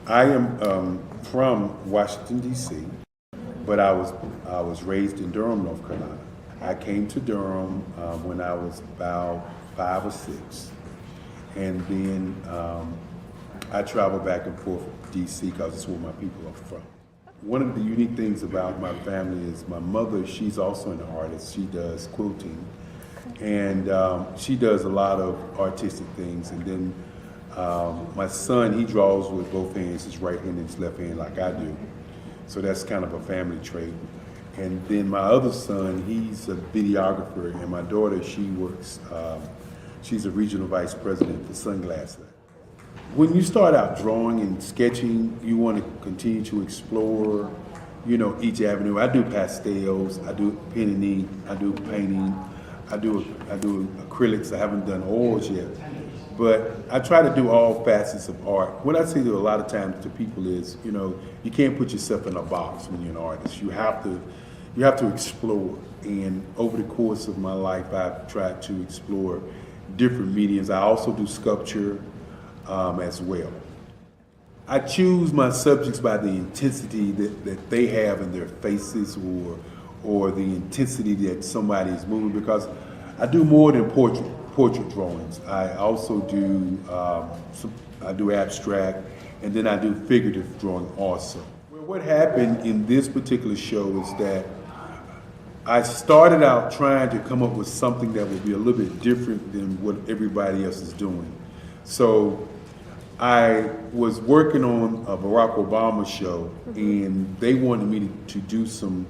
I am from Washington, D.C., but I was raised in Durham, North Carolina. I came to Durham when I was about 5 or 6, and then I traveled back and forth to D.C. because it's where my people are from. One of the unique things about my family is my mother, she's also an artist. She does quilting, and she does a lot of artistic things. And then my son, he draws with both hands, his right hand and his left hand like I do. So that's kind of a family trait. And then my other son, he's a videographer, and my daughter, she works, she's a regional vice president for Sunglasses. When you start out drawing and sketching, you want to continue to explore, you know, each avenue. I do pastels, I do pen and ink, I do painting, I do acrylics. I haven't done oils yet. But I try to do all facets of art. What I say to a lot of times to people is, you know, you can't put yourself in a box when you're an artist. You have to explore. And over the course of my life, I've tried to explore different mediums. I also do sculpture as well. I choose my subjects by the intensity that they have in their faces, or the intensity that somebody is moving, because I do more than portrait drawings. I also do I do abstract, and then I do figurative drawing also. Well, what happened in this particular show is that I started out trying to come up with something that would be a little bit different than what everybody else is doing. So I was working on a Barack Obama show, and they wanted me to do some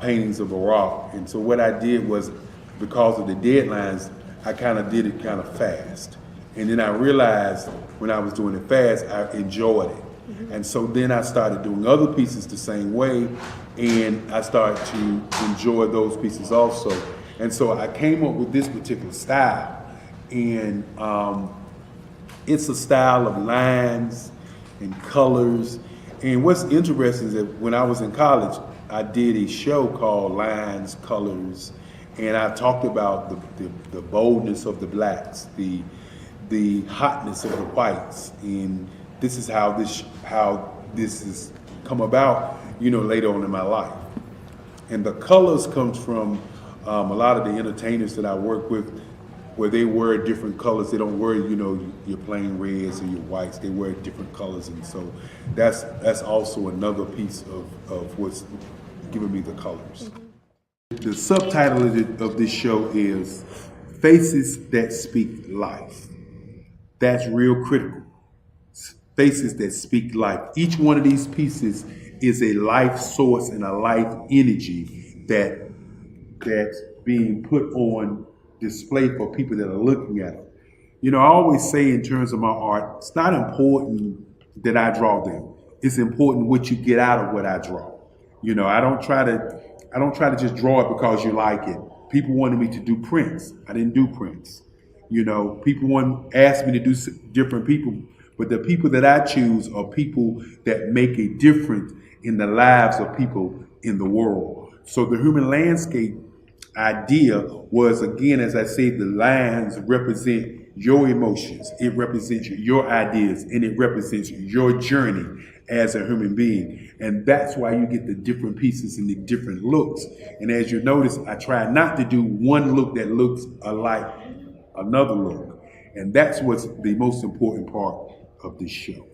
paintings of Barack. And so what I did was, because of the deadlines, I kind of did it kind of fast. And then I realized when I was doing it fast, I enjoyed it. And so then I started doing other pieces the same way, and I started to enjoy those pieces also. And so I came up with this particular style. And it's a style of lines and colors. And what's interesting is that when I was in college, I did a show called Lines, Colors, and I talked about the boldness of the blacks, the hotness of the whites, and this is how this has come about, you know, later on in my life. And the colors comes from a lot of the entertainers that I work with, where they wear different colors. They don't wear, you know, your plain reds or your whites. They wear different colors, and so that's also another piece of what's giving me the colors. The subtitle of this show is Faces That Speak Life. That's real critical. Faces that speak life. Each one of these pieces is a life source and a life energy that's being put on display for people that are looking at it. You know, I always say in terms of my art, it's not important that I draw them. It's important what you get out of what I draw. You know, I don't try to just draw it because you like it. People wanted me to do prints. I didn't do prints. You know, people asked me to do different people, but the people that I choose are people that make a difference in the lives of people in the world. So the human landscape idea was, again, as I say, the lines represent your emotions, it represents your ideas, and it represents your journey as a human being. And that's why you get the different pieces and the different looks. And as you notice, I try not to do one look that looks alike another look. And that's what's the most important part of this show.